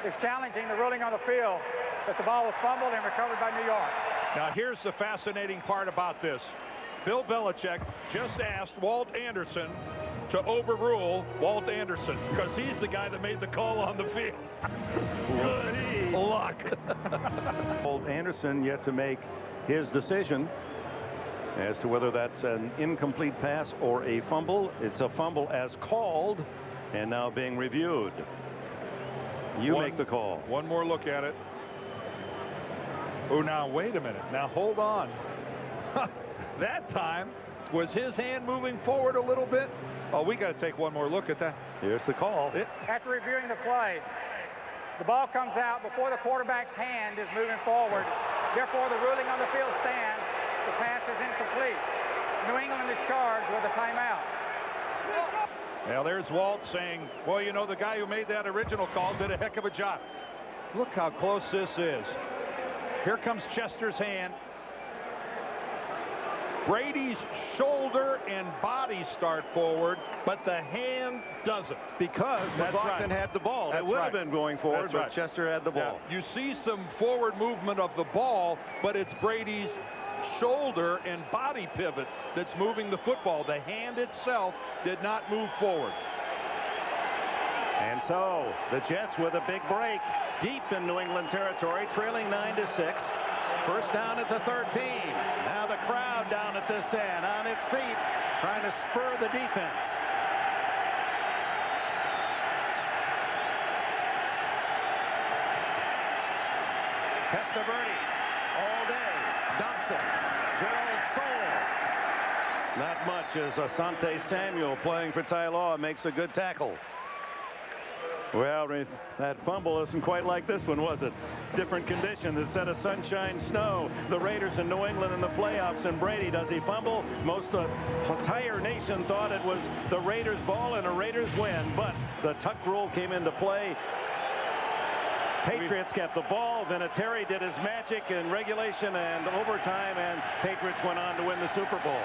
is challenging the ruling on the field that the ball was fumbled and recovered by New York. Now here's the fascinating part about this. Bill Belichick just asked Walt Anderson to overrule Walt Anderson, because he's the guy that made the call on the field. Good luck. Walt Anderson yet to make his decision as to whether that's an incomplete pass or a fumble. It's a fumble as called and now being reviewed. You make the call. One more look at it. Oh, now wait a minute. Now hold on. That time, was his hand moving forward a little bit? Oh, we got to take one more look at that. Here's the call. After reviewing the play, the ball comes out before the quarterback's hand is moving forward. Therefore, the ruling on the field stands. The pass is incomplete. New England is charged with a timeout. Now, there's Walt saying, well, you know, the guy who made that original call did a heck of a job. Look how close this is. Here comes Chester's hand. Brady's shoulder and body start forward, but the hand doesn't. Because McLaughlin had the ball. It would have been going forward, but Chester had the ball. Now, you see some forward movement of the ball, but it's Brady's shoulder and body pivot that's moving the football. The hand itself did not move forward. And so the Jets with a big break deep in New England territory, trailing 9-6. First down at the 13. Now the crowd down at this end on its feet, trying to spur the defense. Testaverde all day. Dobson. Gerald Soule. Not much as Asante Samuel, playing for Ty Law, makes a good tackle. Well, that fumble isn't quite like this one, was it? Different conditions. Instead of sunshine, snow. The Raiders in New England in the playoffs, and Brady, does he fumble? Most of the entire nation thought it was the Raiders' ball and a Raiders win, but the tuck rule came into play. Patriots kept the ball. Vinny did his magic in regulation and overtime, and Patriots went on to win the Super Bowl.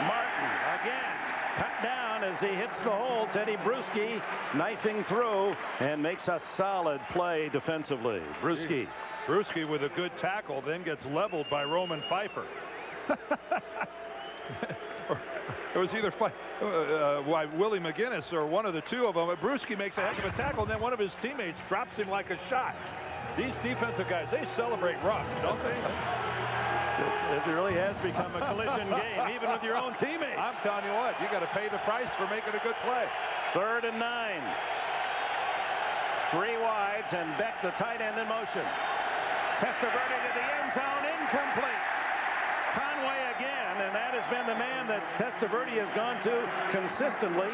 Martin again cut down as he hits the hole. Teddy Bruschi knifing through and makes a solid play defensively. Bruschi with a good tackle, then gets leveled by Roman Pfeiffer. It was either Willie McGinnis or one of the two of them. Bruschi makes a heck of a tackle, and then one of his teammates drops him like a shot. These defensive guys, they celebrate rough, don't they? It really has become a collision game, even with your own teammates. I'm telling you what, you got to pay the price for making a good play. 3rd and 9. 3 wides, and Beck, the tight end, in motion. Testaverde to the end zone, incomplete. Conway again, and that has been the man that Testaverde has gone to consistently.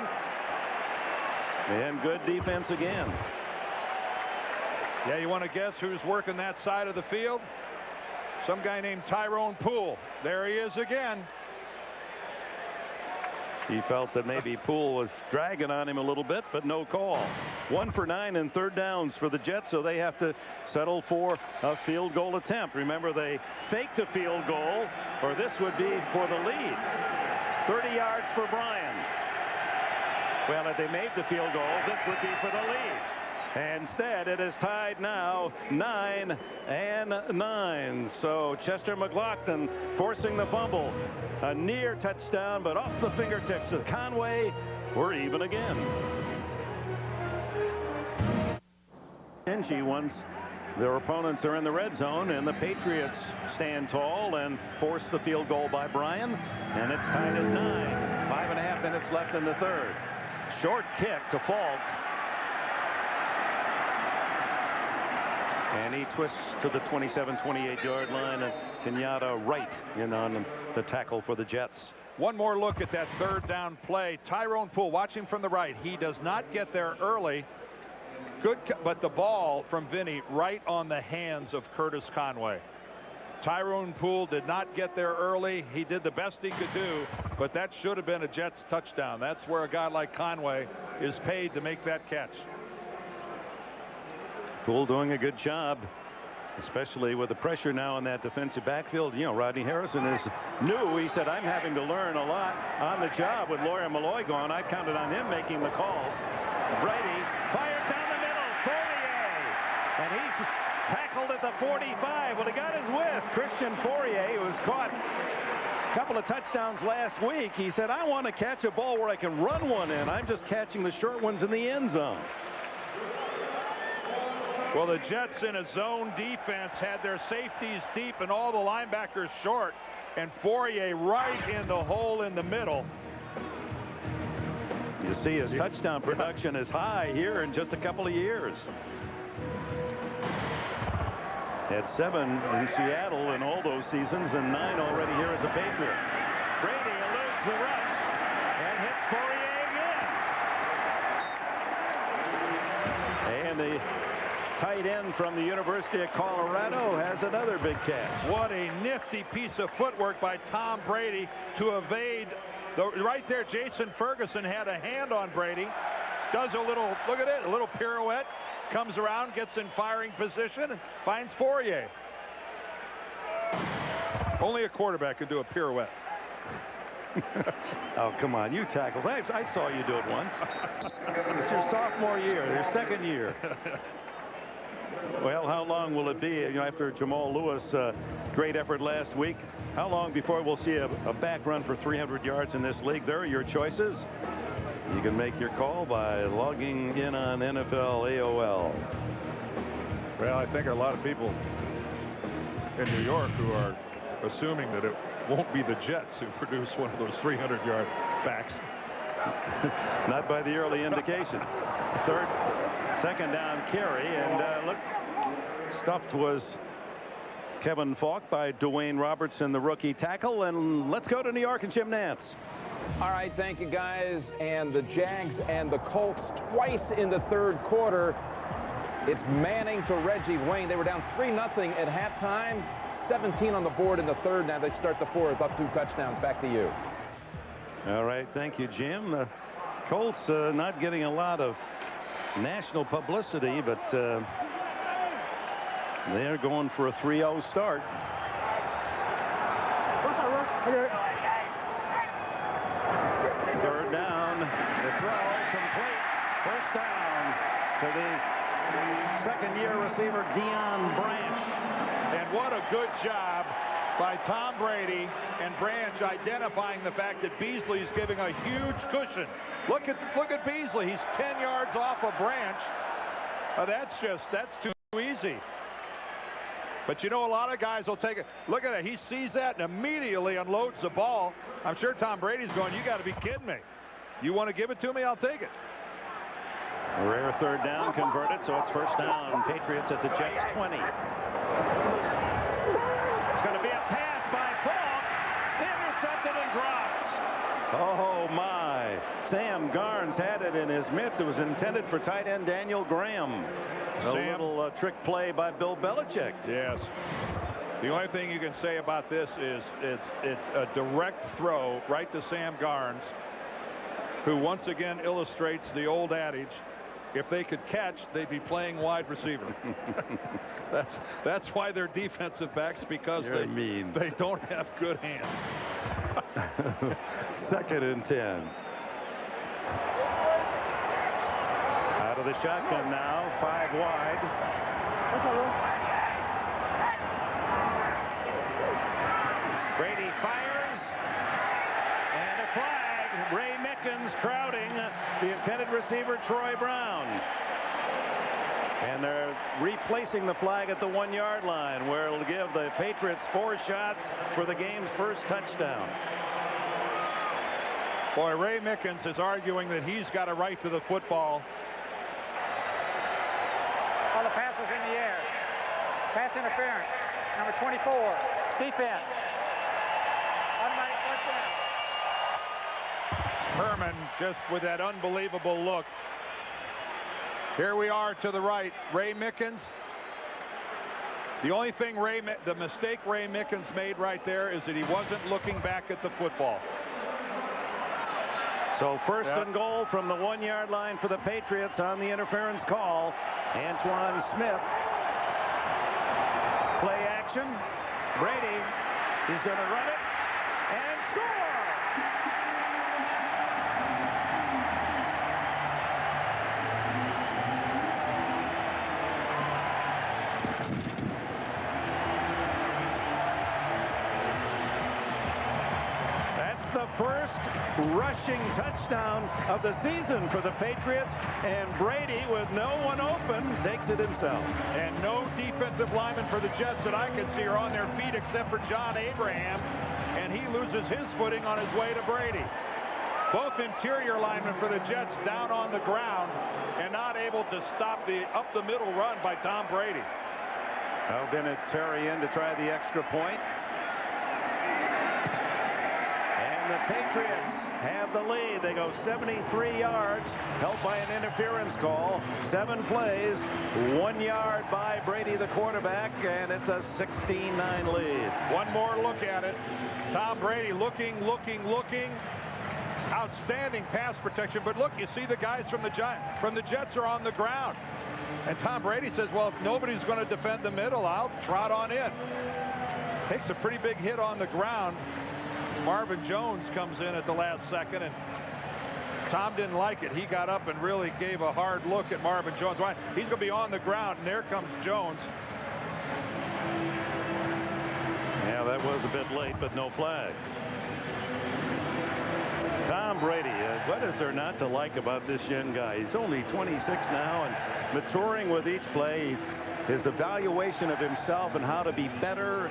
And good defense again. Yeah, you want to guess who's working that side of the field? Some guy named Tyrone Poole. There he is again. He felt that maybe Poole was dragging on him a little bit, but no call. 1 for 9 and 3rd downs for the Jets, so they have to settle for a field goal attempt. Remember, they faked a field goal, or this would be for the lead. 30 yards for Bryan. Well, if they made the field goal, this would be for the lead. Instead, it is tied now 9-9. So Chester McLaughlin forcing the fumble. A near touchdown, but off the fingertips of Conway. We're even again. Stingy once their opponents are in the red zone, and the Patriots stand tall and force the field goal by Bryan, and it's tied at 9. 5.5 minutes left in the 3rd. Short kick to Falk. And he twists to the 27-28 yard line, and Kenyatta right in on the tackle for the Jets. One more look at that 3rd down play. Tyrone Poole, watch him from the right. He does not get there early. Good, but the ball from Vinny right on the hands of Curtis Conway. Tyrone Poole did not get there early. He did the best he could do, but that should have been a Jets touchdown. That's where a guy like Conway is paid to make that catch. Poole doing a good job, especially with the pressure now in that defensive backfield. You know, Rodney Harrison is new. He said, I'm having to learn a lot on the job with Lawyer Malloy gone. I counted on him making the calls. Brady fired down the middle. Fourier. And he's tackled at the 45. Well, he got his whisk. Christian Fourier, who was caught a couple of touchdowns last week. He said, I want to catch a ball where I can run one in. I'm just catching the short ones in the end zone. Well, the Jets in a zone defense had their safeties deep and all the linebackers short, and Fourier right in the hole in the middle. You see his touchdown production is high here in just a couple of years. Had 7 in Seattle in all those seasons, and 9 already here as a Patriot. Brady eludes the rush and hits Fourier again. And the tight end from the University of Colorado has another big catch. What a nifty piece of footwork by Tom Brady to evade. Right there, Jason Ferguson had a hand on Brady. Does a little, look at it, a little pirouette. Comes around, gets in firing position, and finds Fourier. Only a quarterback can do a pirouette. Oh, come on, you tackled. I saw you do it once. It's your sophomore year, your 2nd year. Well, how long will it be, you know, after Jamal Lewis, great effort last week? How long before we'll see a back run for 300 yards in this league? There are your choices. You can make your call by logging in on NFL AOL. Well, I think a lot of people in New York who are assuming that it won't be the Jets who produce one of those 300-yard backs. Not by the early indications. 2nd down carry, and look, stuffed was Kevin Falk by Dwayne Robertson, the rookie tackle. And let's go to New York and Jim Nantz. All right, thank you, guys. And the Jags and the Colts twice in the third quarter. It's Manning to Reggie Wayne. They were down 3-0 at halftime. 17 on the board in the third. Now they start the fourth, up 2 touchdowns. Back to you. All right, thank you, Jim. The Colts not getting a lot of national publicity, but they're going for a 3-0 start. Third down, the throw complete. First down to the second-year receiver, Deion Branch. And what a good job by Tom Brady and Branch identifying the fact that Beasley's giving a huge cushion. Look at Beasley. He's 10 yards off of Branch. That's too easy. But you know, a lot of guys will take it. Look at it. He sees that and immediately unloads the ball. I'm sure Tom Brady's going, you got to be kidding me. You want to give it to me? I'll take it. A rare third down converted, so it's first down. Patriots at the Jets 20. It's going to be a pass by Falk. Intercepted and drops. Oh, my. Sam Garnes had it in his mitts. It was intended for tight end Daniel Graham. A little trick play by Bill Belichick. Yes. The only thing you can say about this is it's a direct throw right to Sam Garnes, who once again illustrates the old adage, if they could catch, they'd be playing wide receiver. That's why they're defensive backs, because they don't have good hands. Second and 10. Out of the shotgun now, 5 wide. Brady fires, and a flag. Ray Mickens crowding the intended receiver, Troy Brown. And they're replacing the flag at the 1-yard line, where it'll give the Patriots 4 shots for the game's first touchdown. Boy, Ray Mickens is arguing that he's got a right to the football. Well, the pass was in the air. Pass interference. Number 24. Defense. Automatic first down. Herman just with that unbelievable look. Here we are to the right. Ray Mickens. The only thing the mistake Ray Mickens made right there is that he wasn't looking back at the football. So first and goal from the 1-yard line for the Patriots on the interference call. Antoine Smith. Play action. Brady. He's going to run it and score. The first rushing touchdown of the season for the Patriots, and Brady, with no one open, takes it himself. And no defensive linemen for the Jets that I can see are on their feet except for John Abraham, and he loses his footing on his way to Brady. Both interior linemen for the Jets down on the ground and not able to stop the up-the-middle run by Tom Brady. Now Vinatieri in to try the extra point. The Patriots have the lead. They go 73 yards, helped by an interference call. 7 plays, 1 yard by Brady, the quarterback, and it's a 16-9 lead. One more look at it. Tom Brady looking. Outstanding pass protection. But look, you see the guys from the Jets are on the ground. And Tom Brady says, well, if nobody's going to defend the middle, I'll trot on in. Takes a pretty big hit on the ground. Marvin Jones comes in at the last second, and Tom didn't like it. He got up and really gave a hard look at Marvin Jones. He's going to be on the ground, and there comes Jones. Yeah, that was a bit late, but no flag. Tom Brady, what is there not to like about this young guy? He's only 26 now and maturing with each play. His evaluation of himself and how to be better.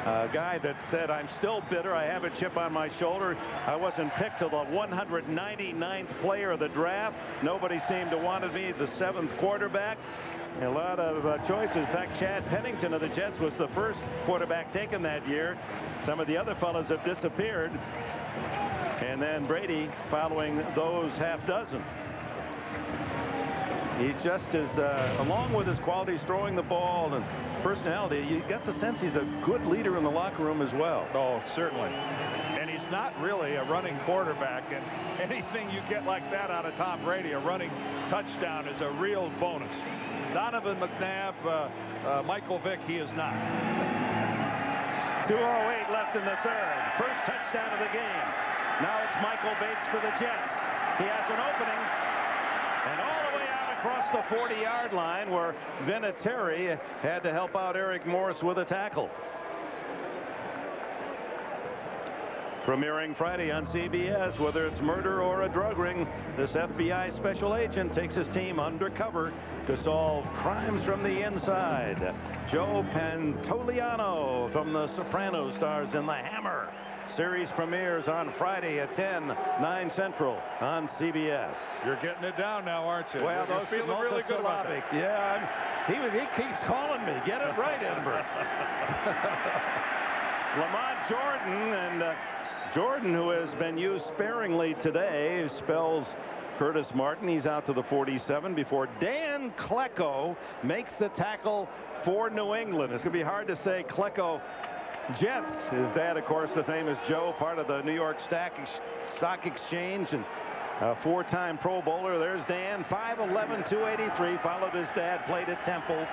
A guy that said, I'm still bitter. I have a chip on my shoulder. I wasn't picked till the 199th player of the draft. Nobody seemed to want me, the 7th quarterback. A lot of choices. In fact, Chad Pennington of the Jets was the first quarterback taken that year. Some of the other fellas have disappeared. And then Brady following those half dozen. He just is, along with his qualities throwing the ball and personality, you get the sense he's a good leader in the locker room as well. Oh, certainly. And he's not really a running quarterback, and anything you get like that out of Tom Brady, a running touchdown, is a real bonus. Donovan McNabb, Michael Vick, he is not. 2:08 left in the third. First touchdown of the game. Now it's Michael Bates for the Jets. He has an opening, and all the way out across the 40-yard line where Vinny had to help out Eric Morris with a tackle. Premiering Friday on CBS, whether it's murder or a drug ring, this FBI special agent takes his team undercover to solve crimes from the inside. Joe Pantoliano from The Sopranos stars in The Hammer. Series premieres on Friday at 10, 9 Central on CBS. You're getting it down now, aren't you? Well, You're feeling really good about that. Yeah, he keeps calling me. Get it right, Enberg. Lamont Jordan, and Jordan, who has been used sparingly today, spells Curtis Martin. He's out to the 47 before Dan Klecko makes the tackle for New England. It's going to be hard to say Klecko Jets. His dad, of course, the famous Joe, part of the New York Stock Exchange and a four-time Pro Bowler. There's Dan, 5'11", 283, followed his dad, played at Temple.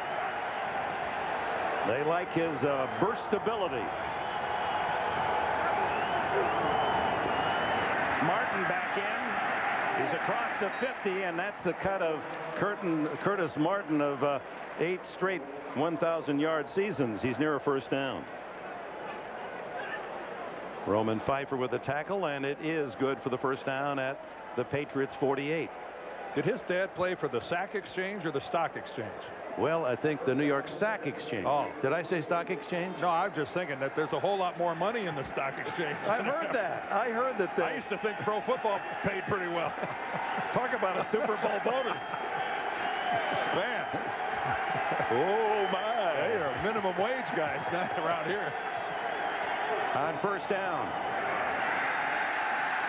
They like his burstability. Martin back in. He's across the 50, and that's the cut of Curtis Martin of 8 straight 1,000-yard seasons. He's near a first down. Roman Pfeiffer with the tackle, and it is good for the first down at the Patriots 48. Did his dad play for the Sack Exchange or the Stock Exchange? Well, I think the New York Stock Exchange. Oh. Did I say Stock Exchange? No, I'm just thinking that there's a whole lot more money in the Stock Exchange. I've heard that. I heard that. I used to think pro football paid pretty well. Talk about a Super Bowl bonus. Man. Oh, my. Hey, you're a minimum wage guys not around here. On first down.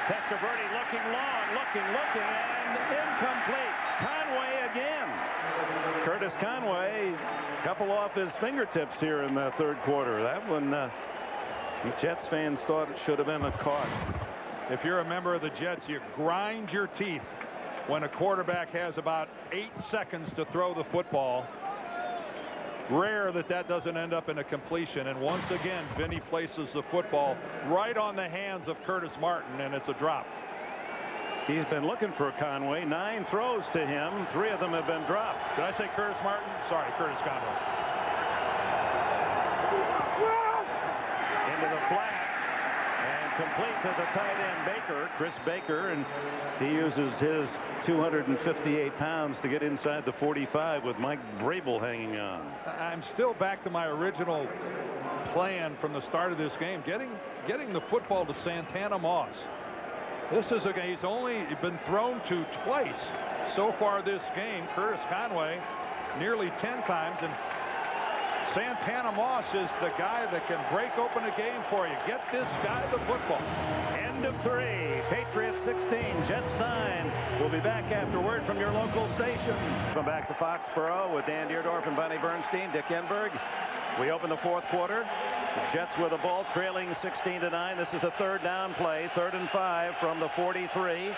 Testaverde looking long, looking, and incomplete. Conway again. Curtis Conway, couple off his fingertips here in the third quarter. That one, Jets fans thought it should have been a caught. If you're a member of the Jets, you grind your teeth when a quarterback has about 8 seconds to throw the football. Rare that doesn't end up in a completion, and once again Vinny places the football right on the hands of Curtis Martin, and it's a drop. He's been looking for Conway. 9 throws to him. 3 of them have been dropped. Did I say Curtis Martin? Sorry, Curtis Conway. Into the flat and complete to the tight end Baker, Chris Baker, and he uses his 258 pounds to get inside the 45 with Mike Vrabel hanging on. I'm still back to my original plan from the start of this game, getting the football to Santana Moss. This is a game he's only been thrown to twice so far this game. Curtis Conway nearly 10 times, and Santana Moss is the guy that can break open a game for you. Get this guy the football. End of 3. Patriots 16, Jets 9. We'll be back after word from your local station. Come back to Foxborough with Dan Dierdorf and Bonnie Bernstein, Dick Enberg. We open the fourth quarter. The Jets with the ball trailing 16-9. This is a third down play, 3rd and 5 from the 43.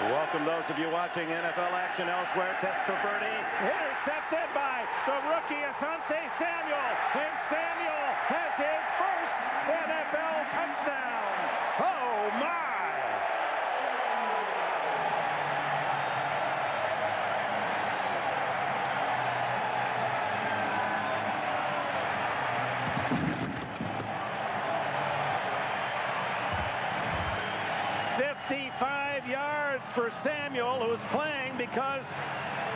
Welcome those of you watching NFL action elsewhere. Testaverde intercepted by the rookie Asante Samuel, and Samuel has his first NFL touchdown. Oh my! Yards for Samuel, who's playing because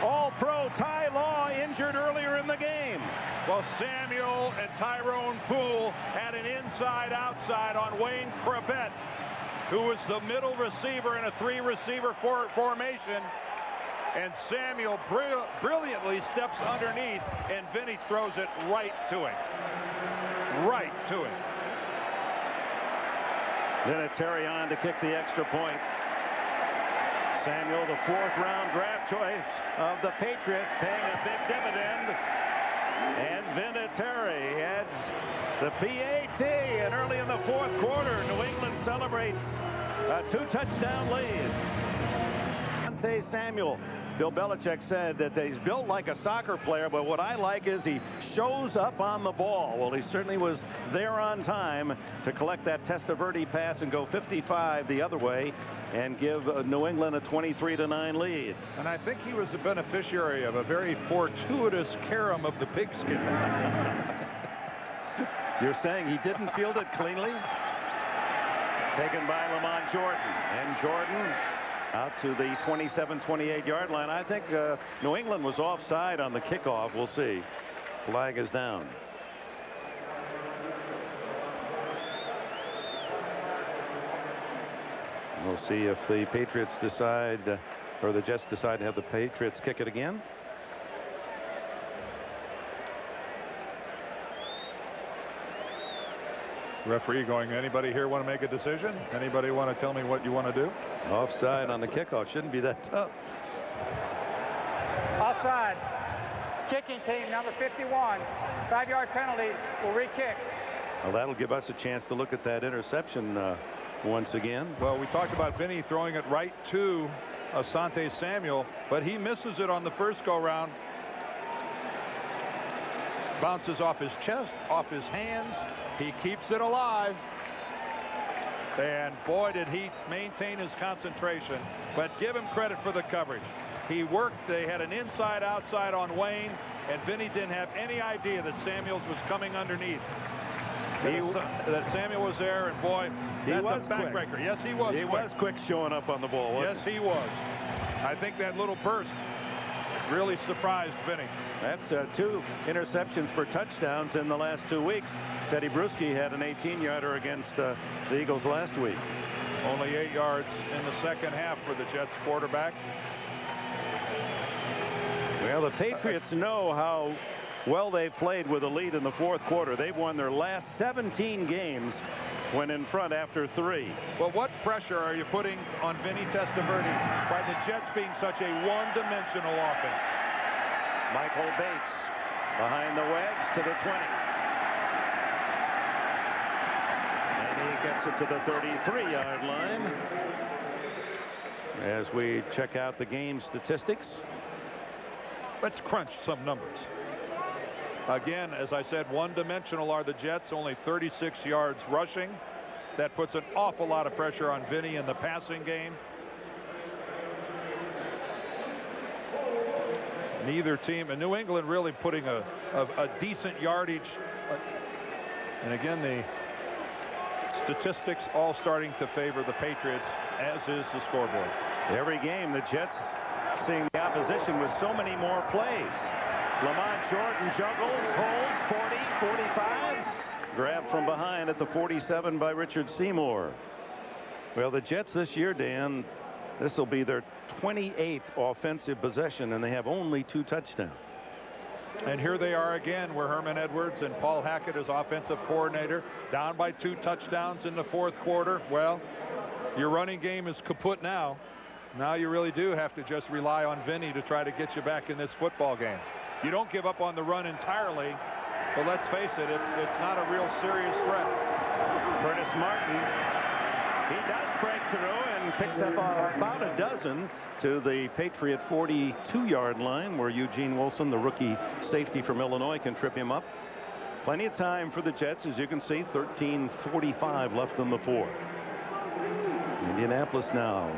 All-Pro Ty Law injured earlier in the game. Well, Samuel and Tyrone Poole had an inside-outside on Wayne Crabette, who was the middle receiver in a 3-receiver formation. And Samuel brilliantly steps underneath, and Vinny throws it right to him. right to him. Vinny on to kick the extra point. Samuel, the 4th-round draft choice of the Patriots, paying a big dividend. And Vinny adds the PAT. And early in the 4th quarter, New England celebrates a 2-touchdown lead. Samuel. Bill Belichick said that he's built like a soccer player, but what I like is he shows up on the ball. Well, he certainly was there on time to collect that Testaverde pass and go 55 the other way and give New England a 23-9 lead. And I think he was the beneficiary of a very fortuitous carom of the pigskin. You're saying he didn't field it cleanly? Taken by Lamont Jordan. And Jordan out to the 27-28 yard line. I think New England was offside on the kickoff. We'll see. Flag is down. We'll see if the Patriots decide, or the Jets decide to have the Patriots kick it again. Referee going, anybody here want to make a decision? Anybody want to tell me what you want to do? Offside on the kickoff. Shouldn't be that tough. Offside. Kicking team number 51. 5-yard penalty. Will re-kick. Well, that'll give us a chance to look at that interception once again. Well, we talked about Vinny throwing it right to Asante Samuel, but he misses it on the first go-round. Bounces off his chest, off his hands. He keeps it alive. And boy, did he maintain his concentration. But give him credit for the coverage. He worked. They had an inside-outside on Wayne, and Vinny didn't have any idea that Samuels was coming underneath. That Samuel was there, and boy, that's a backbreaker. Yes, he was. He was quick showing up on the ball. Yes, he was. I think that little burst really surprised Vinny. That's 2 interceptions for touchdowns in the last 2 weeks. Teddy Bruschi had an 18-yarder against the Eagles last week. Only 8 yards in the second half for the Jets quarterback. Well, the Patriots know how well they've played with a lead in the 4th quarter. They've won their last 17 games when in front after 3. Well, what pressure are you putting on Vinny Testaverde by the Jets being such a one-dimensional offense? Michael Bates behind the wedge to the 20. And he gets it to the 33-yard line. As we check out the game statistics. Let's crunch some numbers. Again, as I said, one-dimensional are the Jets, only 36 yards rushing. That puts an awful lot of pressure on Vinny in the passing game. Neither team, and New England really putting a decent yardage. And again, the statistics all starting to favor the Patriots, as is the scoreboard. Every game, the Jets seeing the opposition with so many more plays. Lamont Jordan juggles, holds, 40, 45. Grabbed from behind at the 47 by Richard Seymour. Well, the Jets this year, Dan, this will be their 28th offensive possession, and they have only 2 touchdowns. And here they are again, where Herman Edwards and Paul Hackett is offensive coordinator, down by 2 touchdowns in the 4th quarter. Well, your running game is kaput now. Now you really do have to just rely on Vinny to try to get you back in this football game. You don't give up on the run entirely, but let's face it, it's not a real serious threat. Curtis Martin, he does break through and picks up about a dozen to the Patriot 42-yard line, where Eugene Wilson, the rookie safety from Illinois, can trip him up. Plenty of time for the Jets, as you can see, 13:45 left in the 4th. Indianapolis now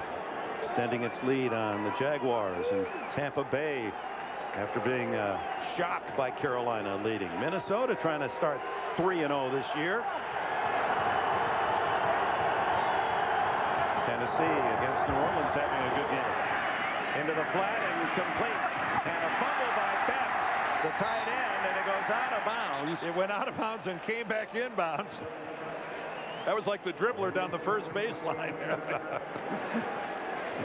extending its lead on the Jaguars, and Tampa Bay, after being shocked by Carolina, leading. Minnesota trying to start 3-0 this year. Tennessee against New Orleans having a good game. Into the flat and complete. And a fumble by Betts, the tight end, and it goes out of bounds. It went out of bounds and came back inbounds. That was like the dribbler down the first baseline.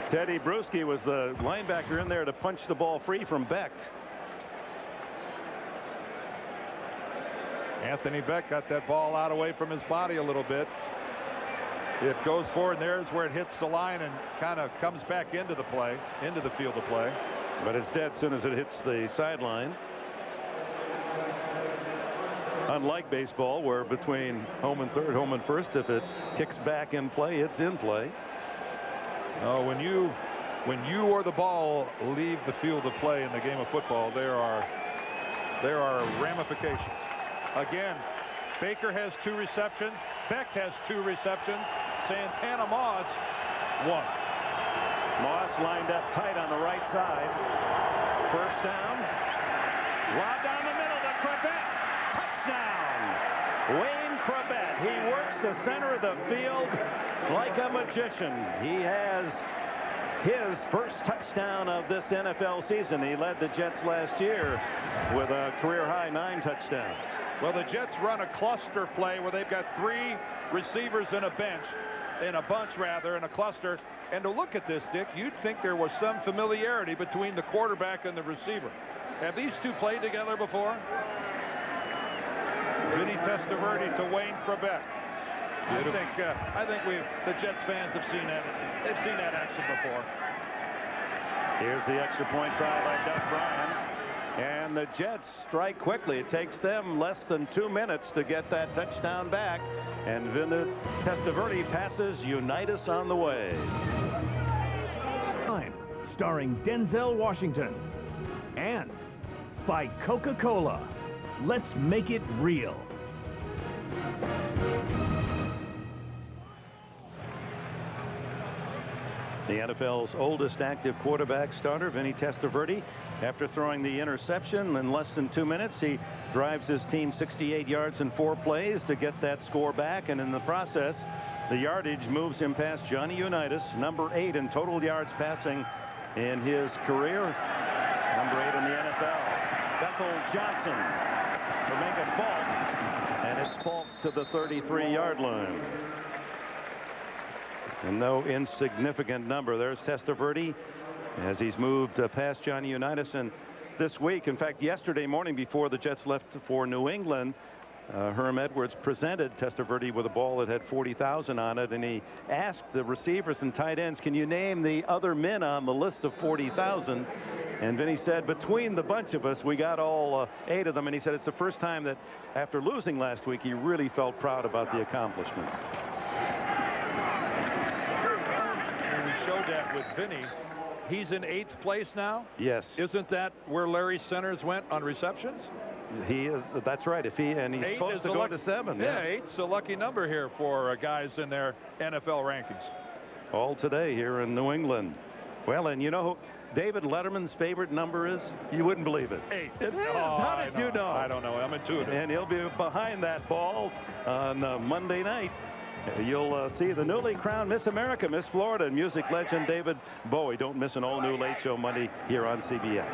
Teddy Bruschi was the linebacker in there to punch the ball free from Beck. Anthony Beck got that ball out away from his body a little bit. It goes forward, and there's where it hits the line and kind of comes back into the play, into the field of play. But it's dead as soon as it hits the sideline. Unlike baseball, where between home and third, home and first, if it kicks back in play, it's in play. Oh, when you or the ball leave the field of play in the game of football, there are ramifications. Again, Baker has 2 receptions. Beck has 2 receptions. Santana Moss 1. Moss lined up tight on the right side. First down. Lob down the middle to Crabette. Touchdown. Wayne Crabette. He works the center of the field like a magician. He has his first touchdown of this NFL season. He led the Jets last year with a career-high 9 touchdowns. Well, the Jets run a cluster play where they've got 3 receivers in a bunch, in a cluster. And to look at this, Dick, you'd think there was some familiarity between the quarterback and the receiver. Have these 2 played together before? Vinny Testaverde to Wayne Crabette. I think the Jets fans have seen that. They've seen that action before. Here's the extra point try by Doug Bryan. And the Jets strike quickly. It takes them less than 2 minutes to get that touchdown back. And Vinny Testaverde passes Unitas on the way. Time, starring Denzel Washington. And by Coca-Cola. Let's make it real. The NFL's oldest active quarterback starter, Vinny Testaverde, after throwing the interception in less than 2 minutes, he drives his team 68 yards in 4 plays to get that score back, and in the process, the yardage moves him past Johnny Unitas, number 8 in total yards passing in his career, number 8 in the NFL. Bethel Johnson to make it Falk, and it's Falk to the 33-yard line. And no insignificant number. There's Testaverde as he's moved past Johnny Unitas. And this week, in fact, yesterday morning before the Jets left for New England, Herm Edwards presented Testaverde with a ball that had 40,000 on it, and he asked the receivers and tight ends, can you name the other men on the list of 40,000? And Vinny said, between the bunch of us, we got all 8 of them. And he said it's the first time that after losing last week, he really felt proud about the accomplishment. Showed that with Vinny. He's in 8th place now. Yes. Isn't that where Larry Centers went on receptions? He is. That's right. He's supposed to go to 7. Yeah, 8's a lucky number here for guys in their NFL rankings. All today here in New England. Well, and you know who David Letterman's favorite number is? You wouldn't believe it. 8. How did you know? I don't know. I'm intuitive. And he'll be behind that ball on Monday night. You'll see the newly crowned Miss America, Miss Florida, and music legend David Bowie. Don't miss an all-new Late Show Monday here on CBS.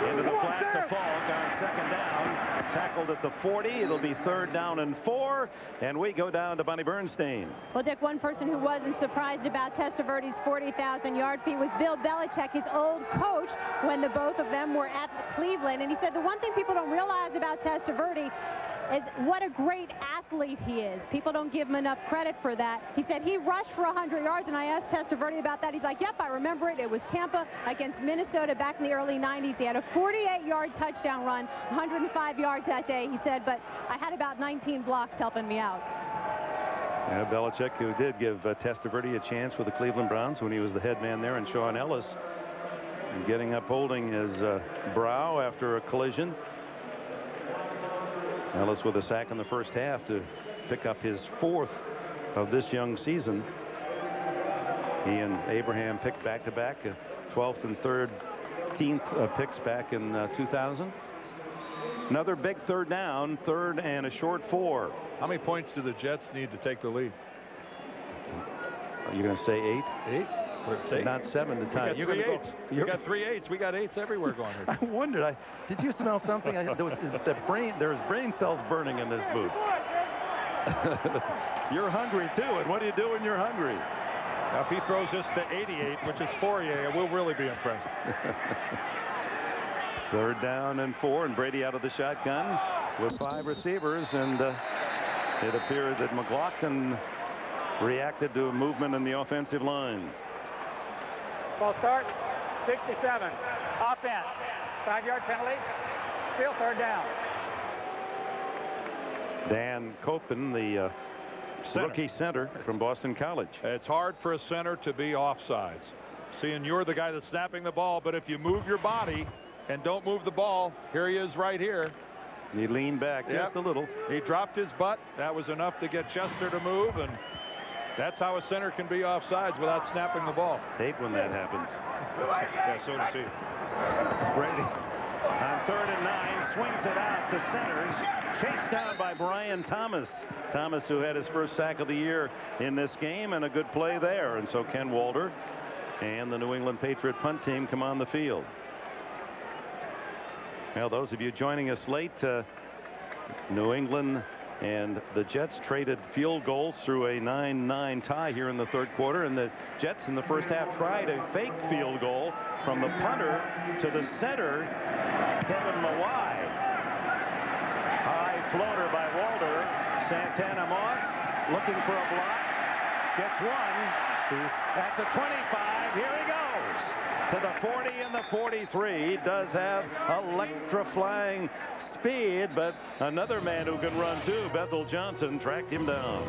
Into the flat to Falk on 2nd down. Tackled at the 40. It'll be 3rd down and 4. And we go down to Bonnie Bernstein. Well, Dick, one person who wasn't surprised about Testaverde's 40,000-yard feat was Bill Belichick, his old coach, when the both of them were at Cleveland. And he said the one thing people don't realize about Testaverde is what a great athlete he is. People don't give him enough credit for that. He said he rushed for 100 yards, and I asked Testaverde about that. He's like, yep, I remember it. It was Tampa against Minnesota back in the early 90s. He had a 48-yard touchdown run, 105 yards that day, he said, but I had about 19 blocks helping me out. Yeah, Belichick, who did give Testaverde a chance with the Cleveland Browns when he was the head man there, and Sean Ellis getting up holding his brow after a collision. Ellis with a sack in the first half to pick up his 4th of this young season. He and Abraham picked back-to-back, 12th and 13th picks back in 2000. Another big 3rd down, 3rd and a short 4. How many points do the Jets need to take the lead? Are you going to say 8? 8? It's 8. Not 7 to tie. You got 3 8s. We got 8s everywhere going here. I wondered. Did you smell something? There's brain cells burning in this booth. You're hungry too. And what do you do when you're hungry? Now, if he throws this to 88, which is Fourier, we'll really be impressed. 3rd down and 4, and Brady out of the shotgun. with 5 receivers, and it appeared that McLaughlin reacted to a movement in the offensive line. Ball start. 67. Offense. 5-yard penalty. Still third down. Dan Copen, the rookie center from Boston College. It's hard for a center to be offsides. Seeing you're the guy that's snapping the ball, but if you move your body and don't move the ball, here he is right here. He leaned back just a little. He dropped his butt. That was enough to get Chester to move, and that's how a center can be offsides without snapping the ball. Tape when that happens. Yeah, so does he. Brady on 3rd and 9 swings it out to centers, chased down by Brian Thomas. Thomas, who had his first sack of the year in this game, and a good play there. And so Ken Walter and the New England Patriot punt team come on the field. Well, those of you joining us late, New England and the Jets traded field goals through a 9-9 tie here in the 3rd quarter, and the Jets in the first half tried a fake field goal from the punter to the center, Kevin Mawai. High floater by Walter. Santana Moss looking for a block. Gets one. He's at the 25. Here he goes to the 40 and the 43. He does have electrifying speed, but another man who can run too, Bethel Johnson, tracked him down.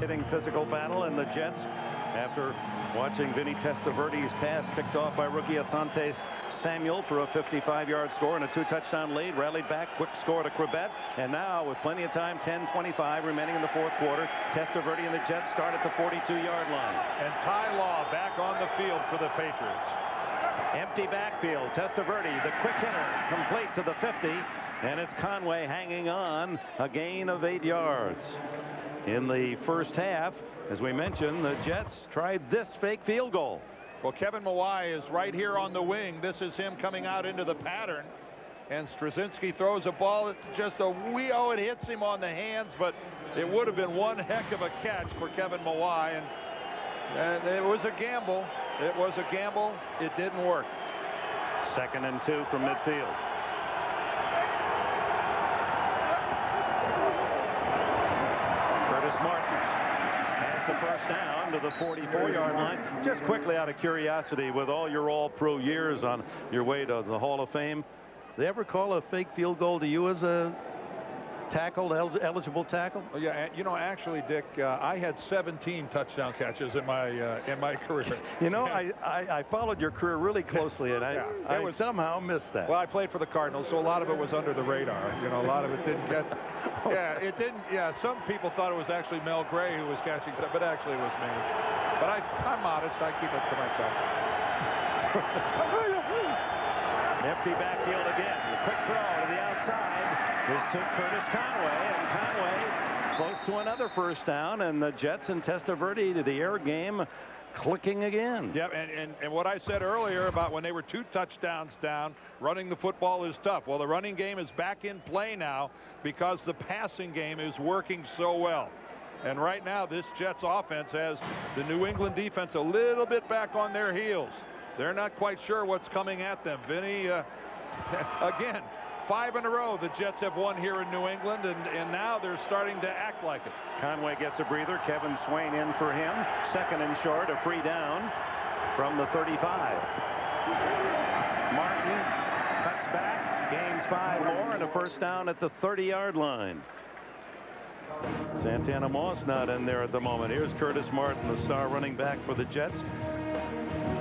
Hitting physical battle, and the Jets, after watching Vinny Testaverde's pass picked off by rookie Asante Samuel for a 55-yard score and a 2-touchdown lead, rallied back, quick score to Quebec, and now with plenty of time, 10:25 remaining in the 4th quarter, Testaverde and the Jets start at the 42-yard line. And Ty Law back on the field for the Patriots. Empty backfield. Testaverde, the quick hitter, complete to the 50, and it's Conway hanging on, a gain of 8 yards. In the first half, as we mentioned, the Jets tried this fake field goal. Well, Kevin Mawai is right here on the wing. This is him coming out into the pattern, and Straczynski throws a ball. It's just a it hits him on the hands, but it would have been one heck of a catch for Kevin Mawai, and it was a gamble. It was a gamble. It didn't work. 2nd and 2 from midfield. Curtis Martin has the first down to the 44-yard line. Just quickly, out of curiosity, with all your all-pro years on your way to the Hall of Fame, they ever call a fake field goal to you as a tackle, eligible tackle? Well, yeah, you know, actually, Dick, I had 17 touchdown catches in my career. You know, I followed your career really closely, and I somehow missed that. Well, I played for the Cardinals, so a lot of it was under the radar. You know, a lot of it didn't get. Yeah, it didn't. Yeah, some people thought it was actually Mel Gray who was catching stuff, but actually it was me. But I'm modest. I keep it to myself. Empty backfield again. The quick throw to the outside is to Curtis Conway, and Conway close to another first down, and the Jets and Testaverde to the air game clicking again. Yep, and what I said earlier about when they were 2 touchdowns down, running the football is tough. Well, the running game is back in play now because the passing game is working so well. And right now, this Jets offense has the New England defense a little bit back on their heels. They're not quite sure what's coming at them. Vinny, again, 5 in a row the Jets have won here in New England, and now they're starting to act like it. Conway gets a breather. Kevin Swain in for him. 2nd and short, a free down from the 35. Martin cuts back, gains 5 more, and a first down at the 30-yard line. Santana Moss not in there at the moment. Here's Curtis Martin, the star running back for the Jets.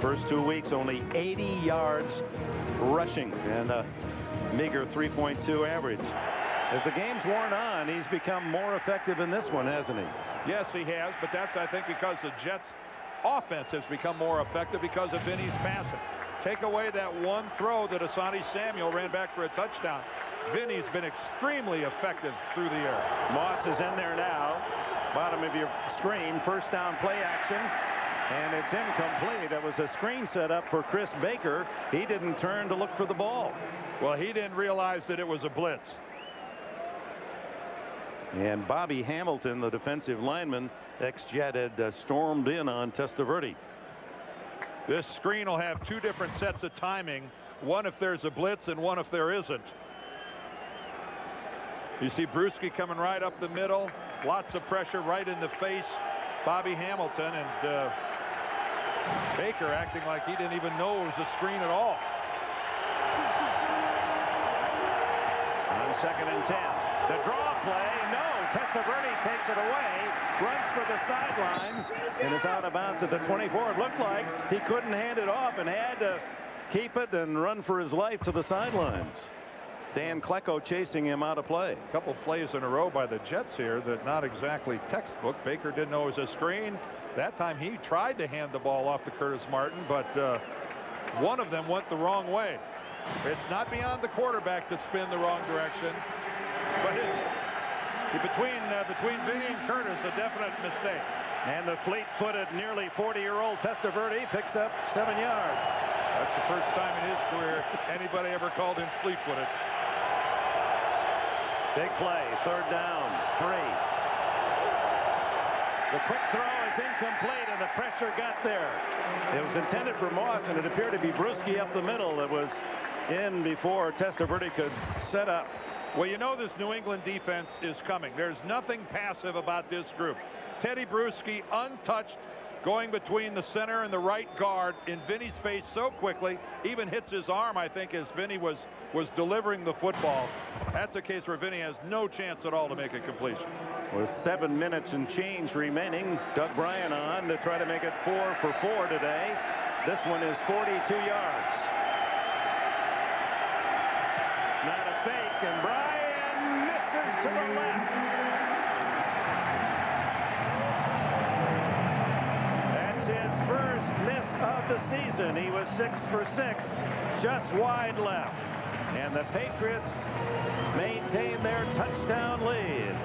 First 2 weeks, only 80 yards rushing and a meager 3.2 average. As the game's worn on, he's become more effective in this one, hasn't he? Yes, he has, but that's, I think, because the Jets' offense has become more effective because of Vinny's passing. Take away that one throw that Asante Samuel ran back for a touchdown. Vinny's been extremely effective through the air. Moss is in there now. Bottom of your screen, first down play action. And it's incomplete. That was a screen set up for Chris Baker. He didn't turn to look for the ball. Well, he didn't realize that it was a blitz. And Bobby Hamilton, the defensive lineman, ex-Jet, had stormed in on Testaverde. This screen will have 2 different sets of timing. one if there's a blitz and one if there isn't. You see Bruschi coming right up the middle. Lots of pressure right in the face. Bobby Hamilton, and Baker acting like he didn't even know it was a screen at all. On 2nd and 10. The draw play. No. Testaverde takes it away. Runs for the sidelines. And is out of bounds at the 24. It looked like he couldn't hand it off and had to keep it and run for his life to the sidelines. Dan Klecko chasing him out of play. A couple plays in a row by the Jets here that not exactly textbook. Baker didn't know it was a screen. That time he tried to hand the ball off to Curtis Martin, but one of them went the wrong way. It's not beyond the quarterback to spin the wrong direction, but it's between Vinny and Curtis a definite mistake. And the fleet-footed, nearly 40-year-old Testaverde picks up 7 yards. That's the first time in his career anybody ever called him fleet-footed. Big play, 3rd down, 3. The quick throw is incomplete, and the pressure got there. It was intended for Moss, and it appeared to be Bruschi up the middle that was in before Testaverde could set up. Well, you know this New England defense is coming. There's nothing passive about this group. Teddy Bruschi untouched, going between the center and the right guard in Vinny's face so quickly, even hits his arm, I think, as Vinny was delivering the football. That's a case where Vinny has no chance at all to make a completion. With 7 minutes and change remaining, Doug Bryan on to try to make it 4 for 4 today. This one is 42 yards. Not a fake, and Bryan misses to the left. That's his first miss of the season. He was 6 for 6, just wide left. And the Patriots maintain their touchdown lead.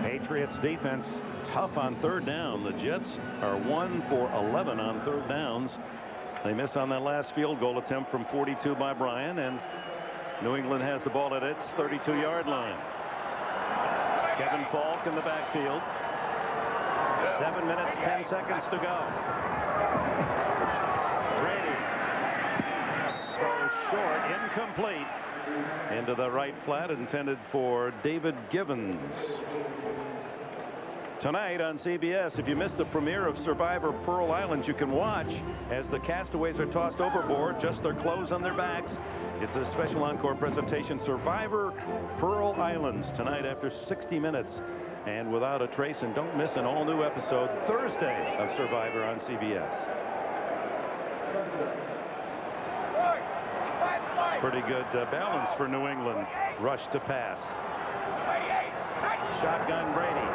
Patriots defense tough on 3rd down. The Jets are 1 for 11 on 3rd downs. They miss on that last field goal attempt from 42 by Bryan, and New England has the ball at its 32-yard line. Kevin Falk in the backfield. 7 minutes, 10 seconds to go. Brady throws short, incomplete, into the right flat, intended for David Givens. Tonight on CBS, if you missed the premiere of Survivor Pearl Islands, you can watch as the castaways are tossed overboard, just their clothes on their backs. It's a special encore presentation, Survivor Pearl Islands, tonight after 60 minutes and without a trace. And don't miss an all-new episode Thursday of Survivor on CBS. Pretty good balance for New England. Rush to pass. Shotgun Brady.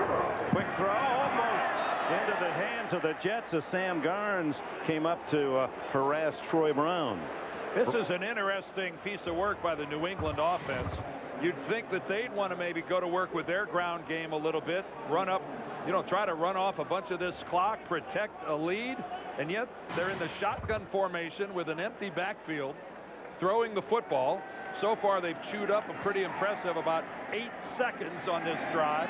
Quick throw, almost into the hands of the Jets as Sam Garnes came up to harass Troy Brown. This is an interesting piece of work by the New England offense. You'd think that they'd want to maybe go to work with their ground game a little bit, run up, try to run off a bunch of this clock, protect a lead, and yet they're in the shotgun formation with an empty backfield, throwing the football. So far, they've chewed up a pretty impressive about 8 seconds on this drive.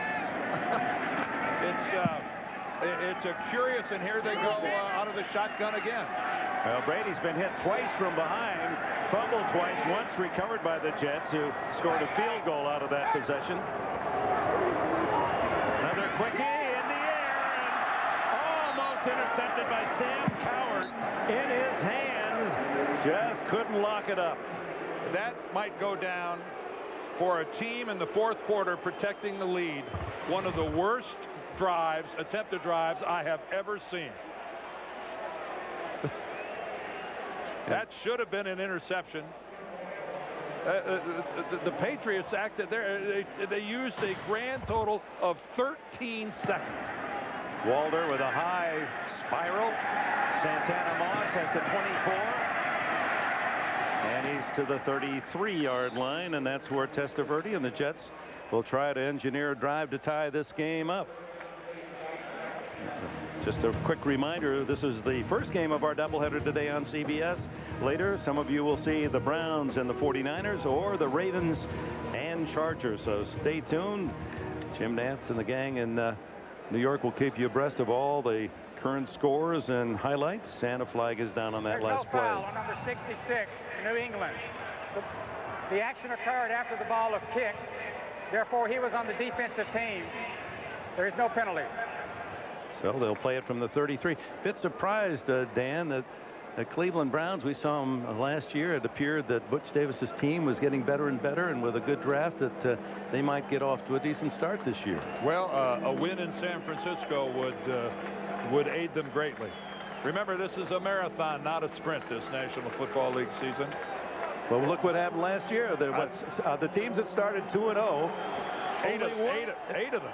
It's a curious, and here they go out of the shotgun again. Well, Brady's been hit twice from behind, fumbled twice, once recovered by the Jets, who scored a field goal out of that possession. Another quickie in the air, and almost intercepted by Sam Cowart in his hands. Just couldn't lock it up. That might go down for a team in the 4th quarter protecting the lead. One of the worst drives, attempted drives, I have ever seen. That should have been an interception. The Patriots acted there. They used a grand total of 13 seconds. Walder with a high spiral. Santana Moss at the 24. And he's to the 33-yard line, and that's where Testaverde and the Jets will try to engineer a drive to tie this game up. Just a quick reminder, this is the first game of our doubleheader today on CBS. Later, some of you will see the Browns and the 49ers, or the Ravens and Chargers. So stay tuned. Jim Nantz and the gang in New York will keep you abreast of all the current scores and highlights. Santa flag is down on that There's last no play. foul on number 66, New England. The action occurred after the ball was kicked. Therefore, he was on the defensive team. There is no penalty. So they'll play it from the 33. Bit surprised, Dan, that the Cleveland Browns, we saw them last year. It appeared that Butch Davis's team was getting better and better, and with a good draft that they might get off to a decent start this year. Well, a win in San Francisco would aid them greatly. Remember, this is a marathon, not a sprint, this National Football League season. Well, look what happened last year. The teams that started 2-0, eight of them.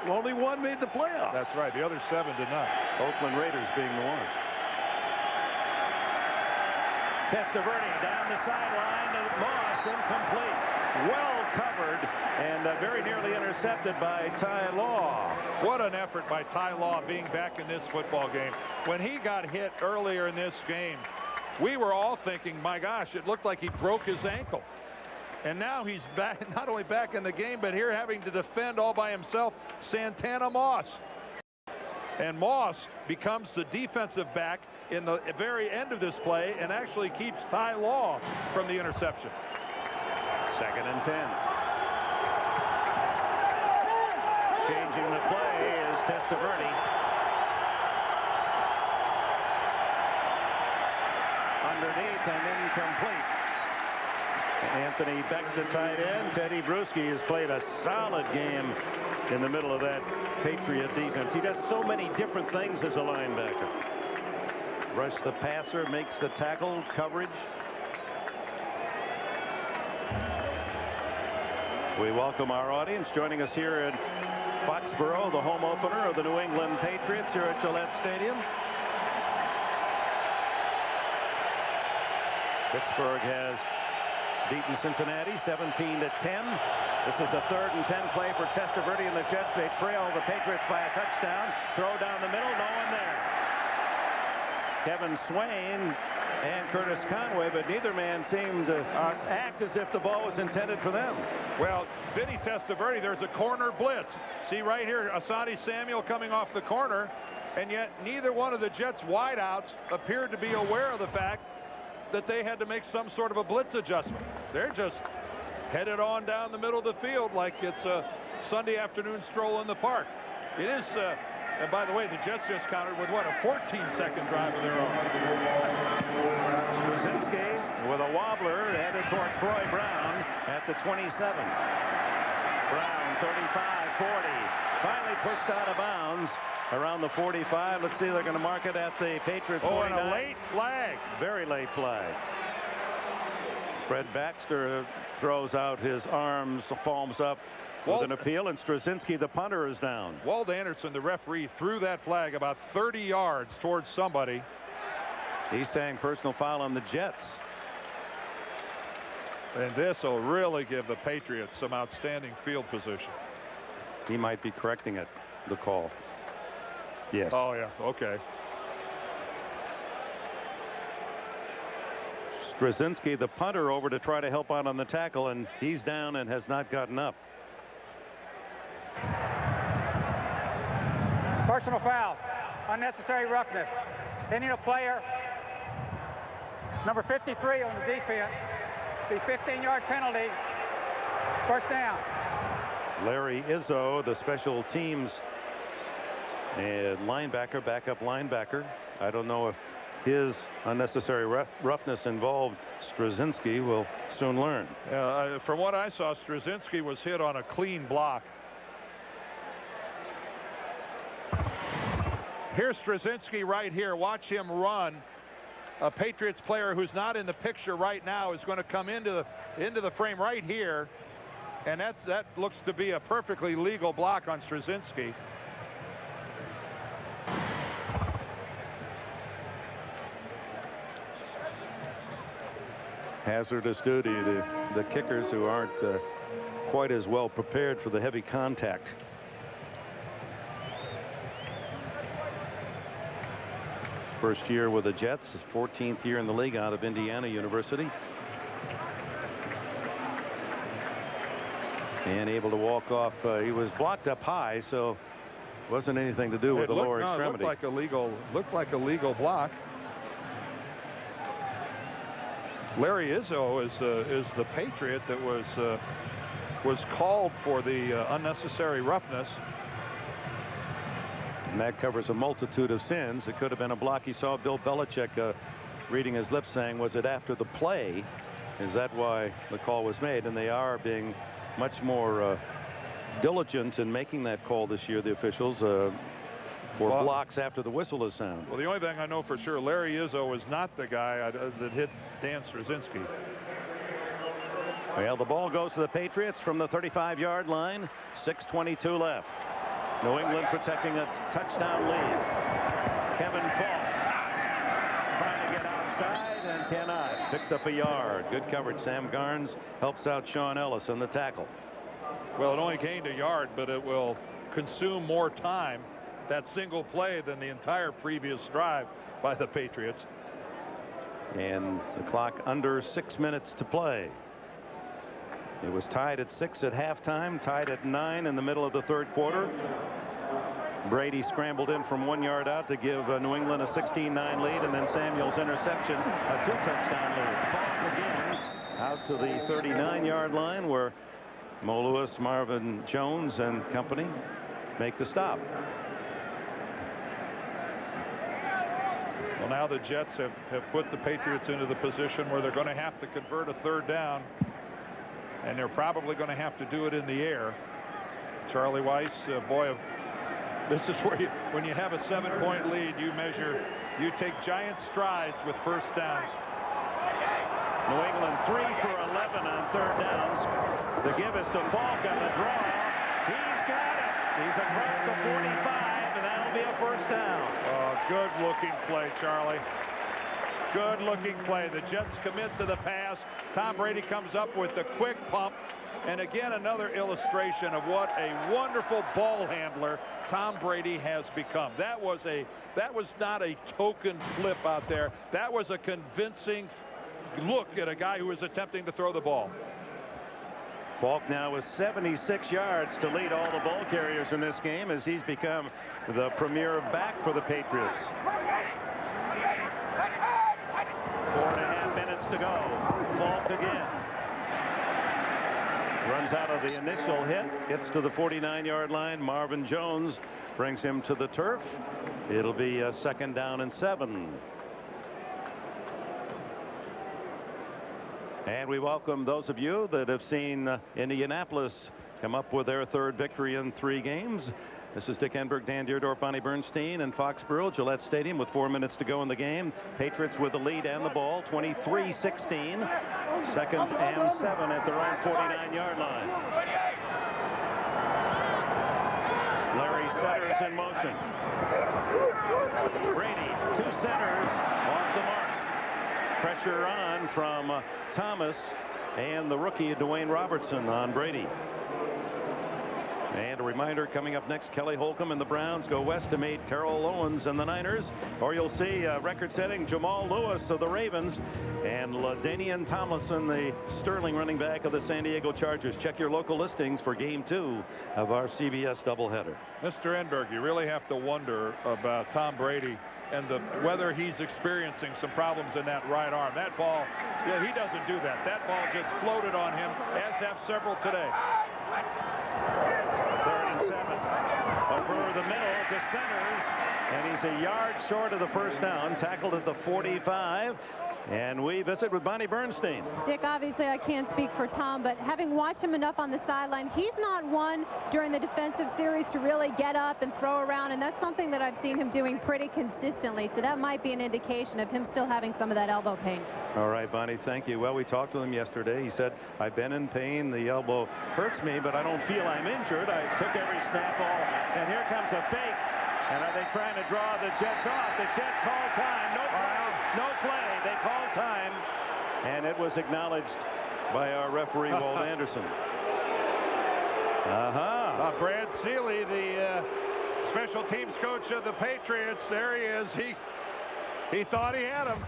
Only one made the playoffs. That's right. The other 7 did not. Oakland Raiders being the one. Testaverde down the sideline to Moss, incomplete. Well covered and very nearly intercepted by Ty Law. What an effort by Ty Law being back in this football game. When he got hit earlier in this game, we were all thinking, my gosh, it looked like he broke his ankle. And now he's back, not only back in the game, but here having to defend all by himself Santana Moss. And Moss becomes the defensive back in the very end of this play and actually keeps Ty Law from the interception. 2nd and 10. Changing the play is Testaverde. Underneath and incomplete. Anthony Beck, the tight end. Teddy Bruschi has played a solid game in the middle of that Patriot defense. He does so many different things as a linebacker. Rush the passer, makes the tackle, coverage. We welcome our audience joining us here in Foxborough, the home opener of the New England Patriots here at Gillette Stadium. Pittsburgh has beaten Cincinnati 17-10. This is the 3rd and 10 play for Testaverde and the Jets. They trail the Patriots by a touchdown. Throw down the middle, no one there. Kevin Swain and Curtis Conway, but neither man seemed to act as if the ball was intended for them. Well, Vinny Testaverde, there's a corner blitz. See right here, Asante Samuel coming off the corner, and yet neither one of the Jets wideouts appeared to be aware of the fact that they had to make some sort of a blitz adjustment. They're just headed on down the middle of the field like it's a Sunday afternoon stroll in the park. It is, and by the way, the Jets just countered with what, a 14-second drive of their own. Straczynski with a wobbler headed toward Troy Brown at the 27. Brown 35-40, finally pushed out of bounds around the 45. Let's see, they're going to mark it at the Patriots 49. And a late flag. Very late flag. Fred Baxter throws out his arms, palms up with an appeal, and Straczynski, the punter, is down. Walt Anderson, the referee, threw that flag about 30 yards towards somebody. He's saying personal foul on the Jets. And this will really give the Patriots some outstanding field position. He might be correcting it, the call. Yes. Oh, yeah. Okay. Straczynski, the punter, over to try to help out on the tackle, and he's down and has not gotten up. Personal foul. Unnecessary roughness. Hitting a player. Number 53 on the defense. The 15-yard penalty. First down. Larry Izzo, the special teams and linebacker, backup linebacker. I don't know if his unnecessary roughness involved Straczynski. We'll soon learn. From what I saw, Straczynski was hit on a clean block. Here's Straczynski right here. Watch him run. A Patriots player who's not in the picture right now is going to come into the frame right here, and that looks to be a perfectly legal block on Straczynski. Hazardous duty. The kickers who aren't quite as well prepared for the heavy contact. First year with the Jets, his 14th year in the league out of Indiana University. And able to walk off. He was blocked up high, so Wasn't anything to do with the lower extremity. It looked like a legal block. Larry Izzo is the Patriot that was called for the unnecessary roughness. And that covers a multitude of sins. It could have been a block. He saw Bill Belichick reading his lips saying, was it after the play? Is that why the call was made? And they are being much more diligent in making that call this year, the officials, for blocks after the whistle is sounded. Well, the only thing I know for sure, Larry Izzo is not the guy that hit Dan Straczynski. Well, the ball goes to the Patriots from the 35-yard line. 6:22 left. New England protecting a touchdown lead. Kevin Falk trying to get outside and cannot. Picks up a yard. Good coverage. Sam Garnes helps out Sean Ellis in the tackle. Well, it only gained a yard, but it will consume more time, that single play, than the entire previous drive by the Patriots. And the clock under 6 minutes to play. It was tied at 6 at halftime, tied at 9 in the middle of the third quarter. Brady scrambled in from 1 yard out to give New England a 16-9 lead, and then Samuel's interception, a 2-touchdown lead. Falk again out to the 39-yard line, where Mo Lewis, Marvin Jones and company make the stop. Well, now the Jets have put the Patriots into the position where they're going to have to convert a third down, and they're probably going to have to do it in the air. Charlie Weiss, boy, this is where when you have a 7-point lead, you take giant strides with first downs. New England 3 for 11 on third downs. The give is to Falk on the draw. He's got it. He's across the 45, and that'll be a first down. Good looking play, Charlie. Good looking play. The Jets commit to the pass. Tom Brady comes up with the quick pump. And again, another illustration of what a wonderful ball handler Tom Brady has become. That was not a token flip out there. That was a convincing look at a guy who was attempting to throw the ball. Falk now with 76 yards to lead all the ball carriers in this game, as he's become the premier back for the Patriots. 4.5 minutes to go. Falk again. Runs out of the initial hit, gets to the 49-yard line. Marvin Jones brings him to the turf. It'll be a 2nd down and 7. And we welcome those of you that have seen Indianapolis come up with their 3rd victory in 3 games. This is Dick Enberg, Dan Dierdorf, Bonnie Bernstein, and Foxborough, Gillette Stadium, with 4 minutes to go in the game. Patriots with the lead and the ball, 23-16. 2nd and 7 at their own 49-yard line. Larry Setters in motion. Brady, 2 centers off the mark. Pressure on from Thomas and the rookie Dwayne Robertson on Brady. And a reminder, coming up next, Kelly Holcomb and the Browns go west to meet Terrell Owens and the Niners. Or you'll see record-setting Jamal Lewis of the Ravens and LaDainian Tomlinson, the Sterling running back of the San Diego Chargers. Check your local listings for Game 2 of our CBS doubleheader. Mr. Enberg, you really have to wonder about Tom Brady and whether he's experiencing some problems in that right arm. That ball, yeah, he doesn't do that. That ball just floated on him, as have several today. 3rd and 7. Over the middle to Centers, and he's a yard short of the first down. Tackled at the 45. And we visit with Bonnie Bernstein. Dick, obviously I can't speak for Tom, but having watched him enough on the sideline, he's not one during the defensive series to really get up and throw around, and that's something that I've seen him doing pretty consistently. So that might be an indication of him still having some of that elbow pain. All right, Bonnie, thank you. Well, we talked to him yesterday. He said, I've been in pain. The elbow hurts me, but I don't feel I'm injured. I took every snap all. And here comes a fake. And are they trying to draw the Jets off? The Jets call time. No play. No play. They call time. And it was acknowledged by our referee, Walt Anderson. Brad Seeley, the special teams coach of the Patriots. There he is. He thought he had him.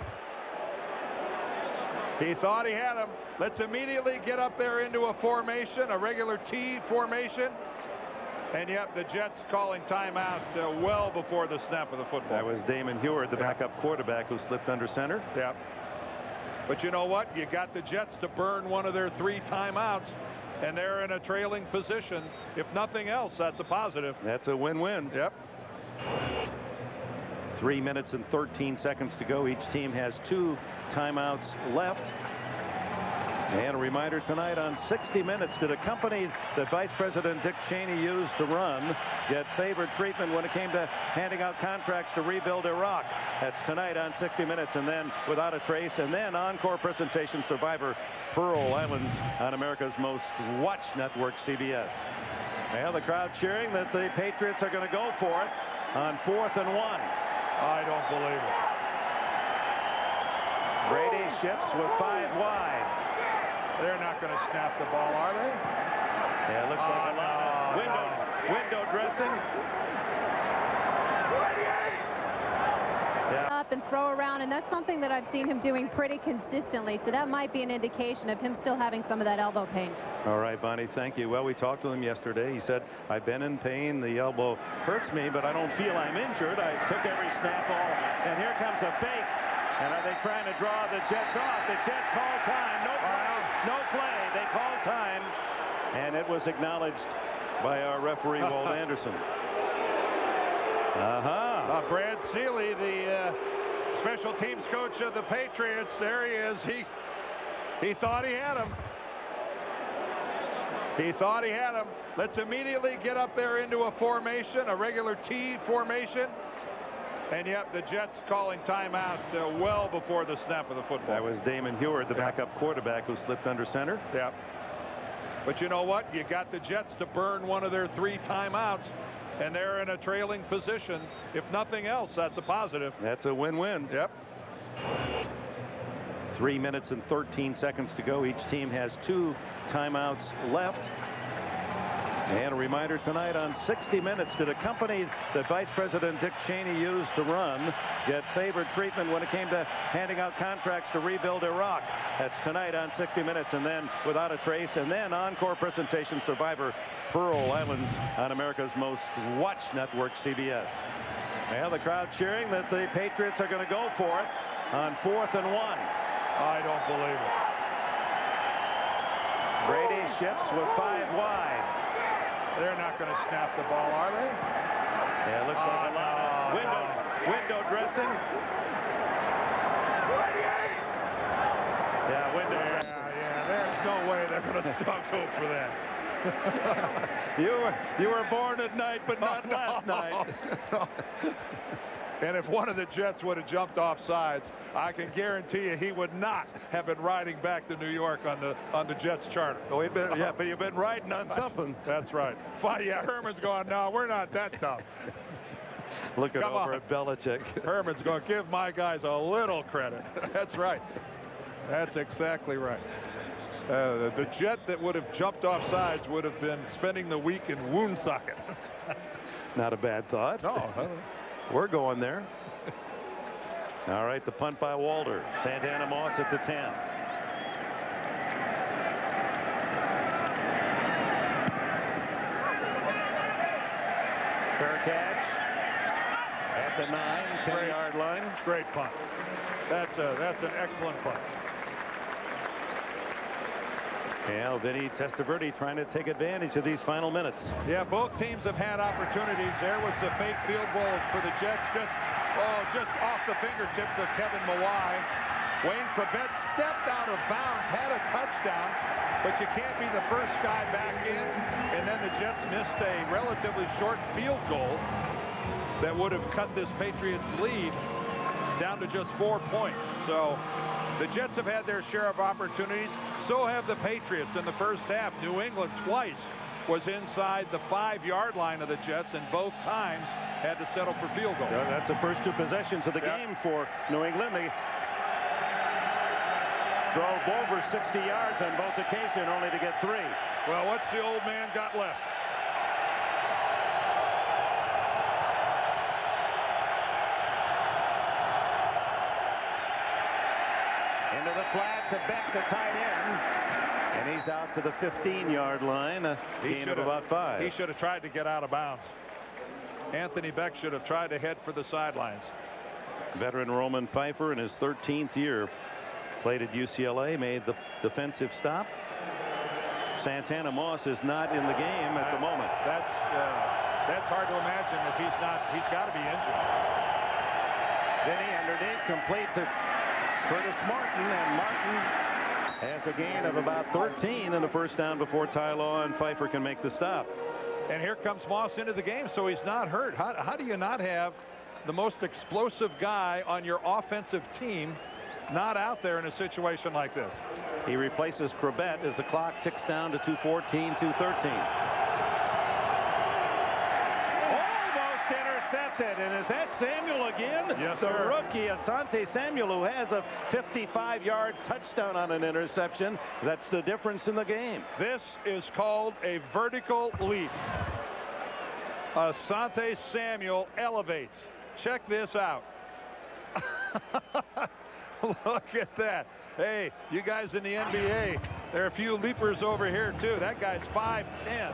He thought he had him. Let's immediately get up there into a formation, a regular T formation. And yet the Jets calling timeout well before the snap of the football. That was Damon Heward, the backup quarterback, who slipped under center. Yeah. But you know what? You got the Jets to burn one of their 3 timeouts, and they're in a trailing position. If nothing else, that's a positive. That's a win-win. Yep. 3 minutes and 13 seconds to go. Each team has 2 timeouts left. And a reminder tonight on 60 Minutes to the company that Vice President Dick Cheney used to run get favored treatment when it came to handing out contracts to rebuild Iraq. That's tonight on 60 Minutes, and then Without a Trace, and then encore presentation Survivor Pearl Islands on America's most watched network, CBS. Well, the crowd cheering that the Patriots are going to go for it on 4th and 1. I don't believe it. Brady shifts with 5 wide. They're not going to snap the ball, are they? Yeah, it looks like a lot of window dressing. Yeah. Up and throw around, and that's something that I've seen him doing pretty consistently. So that might be an indication of him still having some of that elbow pain. All right, Bonnie, thank you. Well, we talked to him yesterday. He said, I've been in pain. The elbow hurts me, but I don't feel I'm injured. I took every snap all. And here comes a fake. And are they trying to draw the Jets off? The Jets call time. No play. No play. They call time. And it was acknowledged by our referee, Walt Anderson. Brad Seeley, the special teams coach of the Patriots. There he is. He thought he had him. He thought he had him. Let's immediately get up there into a formation, a regular T formation. And yet the Jets calling timeout well before the snap of the football. That was Damon Heward, the backup quarterback, who slipped under center. Yeah. But you know what? You got the Jets to burn one of their 3 timeouts, and they're in a trailing position. If nothing else, that's a positive. That's a win-win. Yep. 3 minutes and 13 seconds to go. Each team has 2 timeouts left. And a reminder tonight on 60 Minutes to the company that Vice President Dick Cheney used to run get favored treatment when it came to handing out contracts to rebuild Iraq. That's tonight on 60 Minutes, and then Without a Trace, and then encore presentation Survivor Pearl Islands on America's most watched network, CBS. Well, the crowd cheering that the Patriots are going to go for it on 4th and 1. I don't believe it. Brady shifts with 5 wide. They're not going to snap the ball, are they? Yeah, it looks like a lot of window dressing. Yeah, window dressing. Yeah, there's no way they're going to go for that. You were born at night, but not last night. And if one of the Jets would have jumped off sides, I can guarantee you he would not have been riding back to New York on the Jets charter. Oh, but you've been riding on something. That's right. Yeah, Herman's going, no, we're not that tough. Looking over at Belichick. Herman's going to give my guys a little credit. That's right. That's exactly right. The Jet that would have jumped off sides would have been spending the week in Woonsocket. Not a bad thought. No. We're going there. All right, the punt by Walter. Santana Moss at the 10. Fair catch at the 10-yard line. Great punt. That's an excellent punt. Yeah, Vinny Testaverde trying to take advantage of these final minutes. Yeah, both teams have had opportunities. There was a fake field goal for the Jets, just off the fingertips of Kevin Mawai. Wayne Krebet stepped out of bounds, had a touchdown, but you can't be the first guy back in. And then the Jets missed a relatively short field goal that would have cut this Patriots lead down to just 4 points. So the Jets have had their share of opportunities. So have the Patriots in the first half. New England twice was inside the 5-yard line of the Jets, and both times had to settle for field goal. Yeah, that's the first 2 possessions of the game for New England. They drove over 60 yards on both occasions, only to get 3. Well, what's the old man got left? Into the flat to Beck, the tight end. And he's out to the 15-yard line. A gain of about 5. He should have tried to get out of bounds. Anthony Beck should have tried to head for the sidelines. Veteran Roman Pfeiffer in his 13th year played at UCLA, made the defensive stop. Santana Moss is not in the game at the moment. That's hard to imagine if he's not. He's got to be injured. Vinny underneath, complete to Curtis Martin, and Martin has a gain of about 13 and a first down before Ty Law and Pfeiffer can make the stop. And here comes Moss into the game, so he's not hurt. How do you not have the most explosive guy on your offensive team not out there in a situation like this? He replaces Crabette as the clock ticks down to 2:14, 2:13. Almost intercepted, and is that Samuel again? Yes, the sir. Rookie Asante Samuel, who has a 55-yard touchdown on an interception. That's the difference in the game. This is called a vertical leap. Asante Samuel elevates. Check this out. Look at that. Hey, you guys in the NBA, there are a few leapers over here too. That guy's 5'10".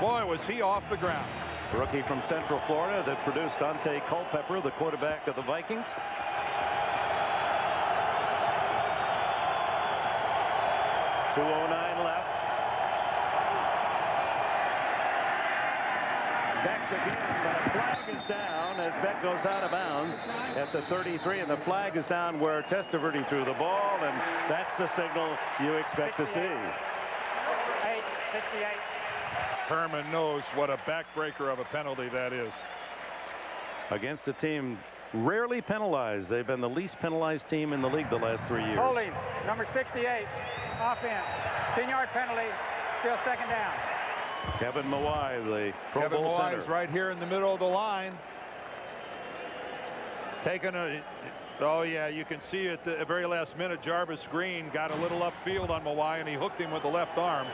Boy, was he off the ground. Rookie from Central Florida that produced Dante Culpepper, the quarterback of the Vikings. .209 left. Beck again, but a flag is down as Beck goes out of bounds at the 33, and the flag is down where Testaverde threw the ball, and that's the signal you expect to see. 68. Herman knows what a backbreaker of a penalty that is. Against a team rarely penalized. They've been the least penalized team in the league the last 3 years. Holding, number 68, offense. 10-yard penalty, still second down. Kevin Mawai, the Pro Kevin Bowl Mawai center. is right here in the middle of the line. Taking a, oh yeah, you can see at the very last minute, Jarvis Green got a little upfield on Mawai, and he hooked him with the left arm.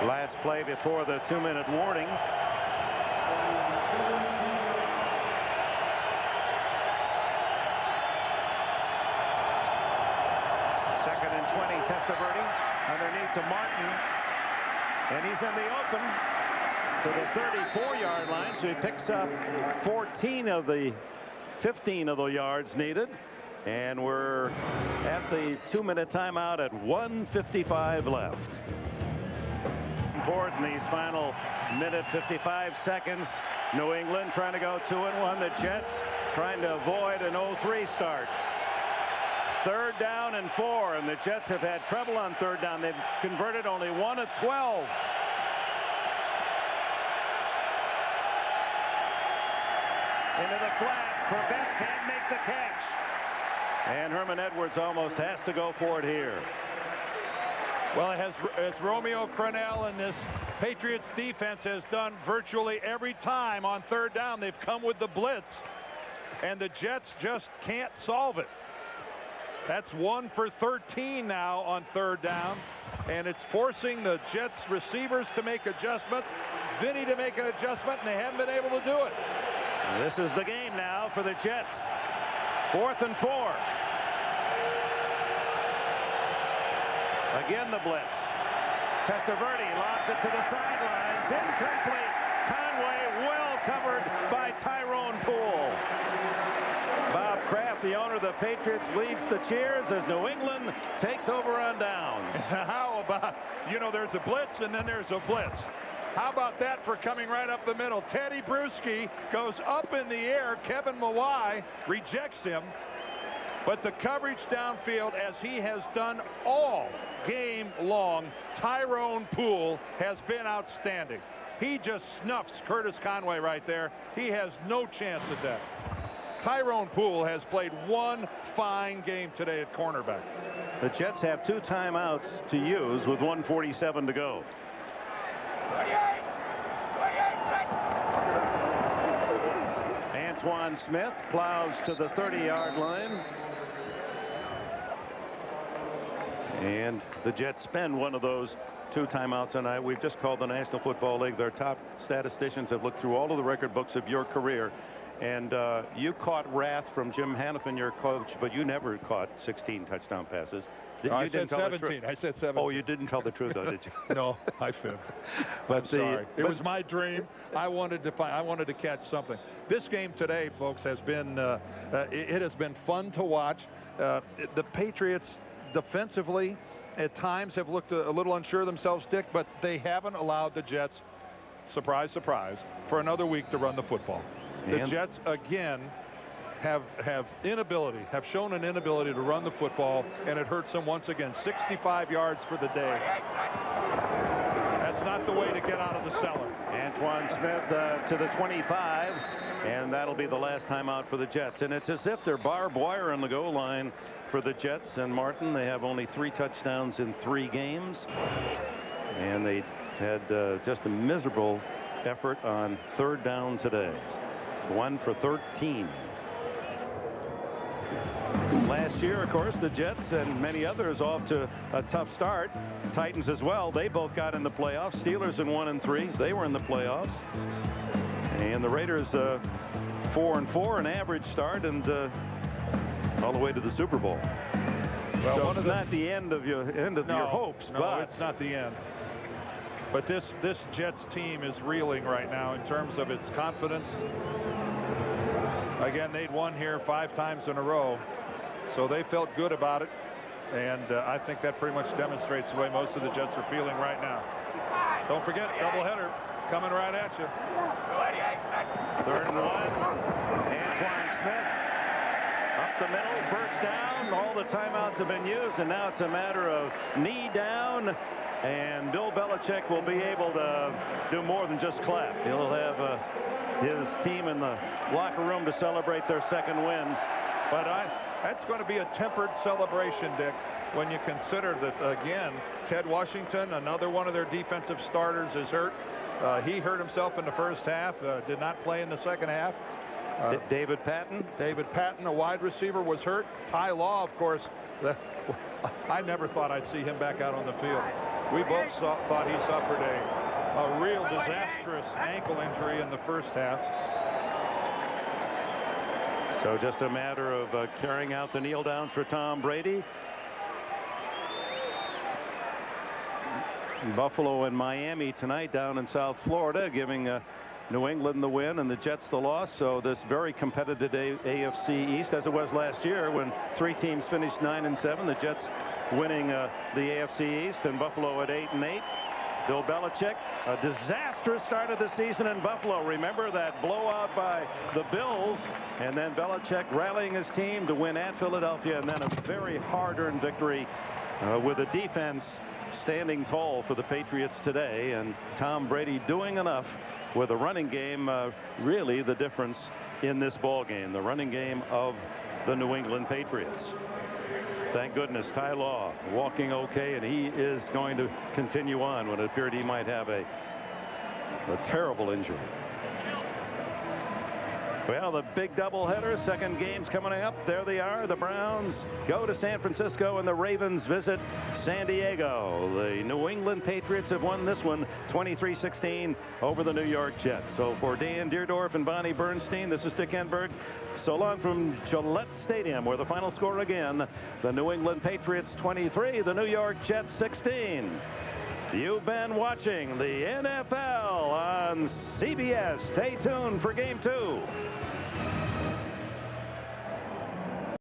Last play before the 2-minute warning. Second and 20, Testaverde underneath to Martin, and he's in the open to the 34-yard line, so he picks up 14 of the 15 of the yards needed, and we're at the 2-minute timeout at 1:55 left. In these final minute 55 seconds, New England trying to go 2-1. The Jets trying to avoid an 0-3 start. 3rd down and 4, and the Jets have had trouble on 3rd down. They've converted only 1 of 12. Into the flat. Quebec can't make the catch. And Herman Edwards almost has to go for it here. Well, as Romeo Crennel and this Patriots defense has done virtually every time on 3rd down, they've come with the blitz, and the Jets just can't solve it. That's 1 for 13 now on 3rd down, and it's forcing the Jets receivers to make adjustments, Vinny to make an adjustment, and they haven't been able to do it. This is the game now for the Jets. 4th and 4. Again the blitz. Testaverde lobs it to the sidelines. Incomplete. Conway well covered by Tyrone Poole. Bob Kraft, the owner of the Patriots, leads the cheers as New England takes over on downs. How about, you know, there's a blitz and then there's a blitz. How about that for coming right up the middle? Teddy Bruschi goes up in the air. Kevin Mawai rejects him. But the coverage downfield, as he has done all game long, Tyrone Poole has been outstanding. He just snuffs Curtis Conway right there. He has no chance at that. Tyrone Poole has played one fine game today at cornerback. The Jets have 2 timeouts to use with 1:47 to go. Antoine Smith plows to the 30-yard line. And the Jets spend one of those 2 timeouts tonight. We've just called the National Football League. Their top statisticians have looked through all of the record books of your career. And you caught wrath from Jim Hanifin, your coach, but you never caught 16 touchdown passes. I said 17. I said 17. Oh, you didn't tell the truth, though, did you? No, I fibbed. But sorry. It was my dream. I wanted to catch something. This game today, folks, has been it has been fun to watch. The Patriots defensively at times have looked a little unsure of themselves, Dick, but they haven't allowed the Jets, surprise, surprise, for another week to run the football. The Jets again have shown an inability to run the football, and it hurts them once again. 65 yards for the day. That's not the way to get out of the cellar. Antoine Smith to the 25, and that'll be the last time out for the Jets. And it's as if they're barbed wire on the goal line for the Jets. And Martin, they have only 3 touchdowns in 3 games, and they had just a miserable effort on 3rd down today. 1 for 13. Last year, of course, the Jets and many others off to a tough start. Titans as well. They both got in the playoffs. Steelers in 1 and 3. They were in the playoffs. And the Raiders 4-4, an average start, and all the way to the Super Bowl. Well, so it's not the end of your hopes. No, but it's not the end. But this Jets team is reeling right now in terms of its confidence. Again, they'd won here 5 times in a row, so they felt good about it, and I think that pretty much demonstrates the way most of the Jets are feeling right now. Don't forget, doubleheader coming right at you. 3rd and 1. Antoine Smith up the middle, first down. All the timeouts have been used, and now it's a matter of knee down, and Bill Belichick will be able to do more than just clap. He'll have his team in the locker room to celebrate their 2nd win. But that's going to be a tempered celebration, Dick, when you consider that, again, Ted Washington, another one of their defensive starters, is hurt. He hurt himself in the first half, did not play in the second half. David Patton, a wide receiver, was hurt. Ty Law, of course, I never thought I'd see him back out on the field. We both thought he suffered a real disastrous ankle injury in the first half. So just a matter of carrying out the kneel downs for Tom Brady. Buffalo and Miami tonight down in South Florida, giving New England the win and the Jets the loss. So this very competitive AFC East, as it was last year when 3 teams finished 9-7. The Jets winning the AFC East, and Buffalo at 8-8. Bill Belichick, a disastrous start of the season in Buffalo. Remember that blowout by the Bills, and then Belichick rallying his team to win at Philadelphia, and then a very hard-earned victory with a defense standing tall for the Patriots today, and Tom Brady doing enough with a running game, really the difference in this ball game, the running game of the New England Patriots. Thank goodness Ty Law walking okay, and he is going to continue on when it appeared he might have a terrible injury. Well, the big doubleheader, 2nd game's coming up. There they are. The Browns go to San Francisco, and the Ravens visit San Diego. The New England Patriots have won this one 23-16 over the New York Jets. So for Dan Dierdorf and Bonnie Bernstein, this is Dick Enberg. So long from Gillette Stadium, where the final score again, the New England Patriots 23, the New York Jets 16. You've been watching the NFL on CBS. Stay tuned for Game 2.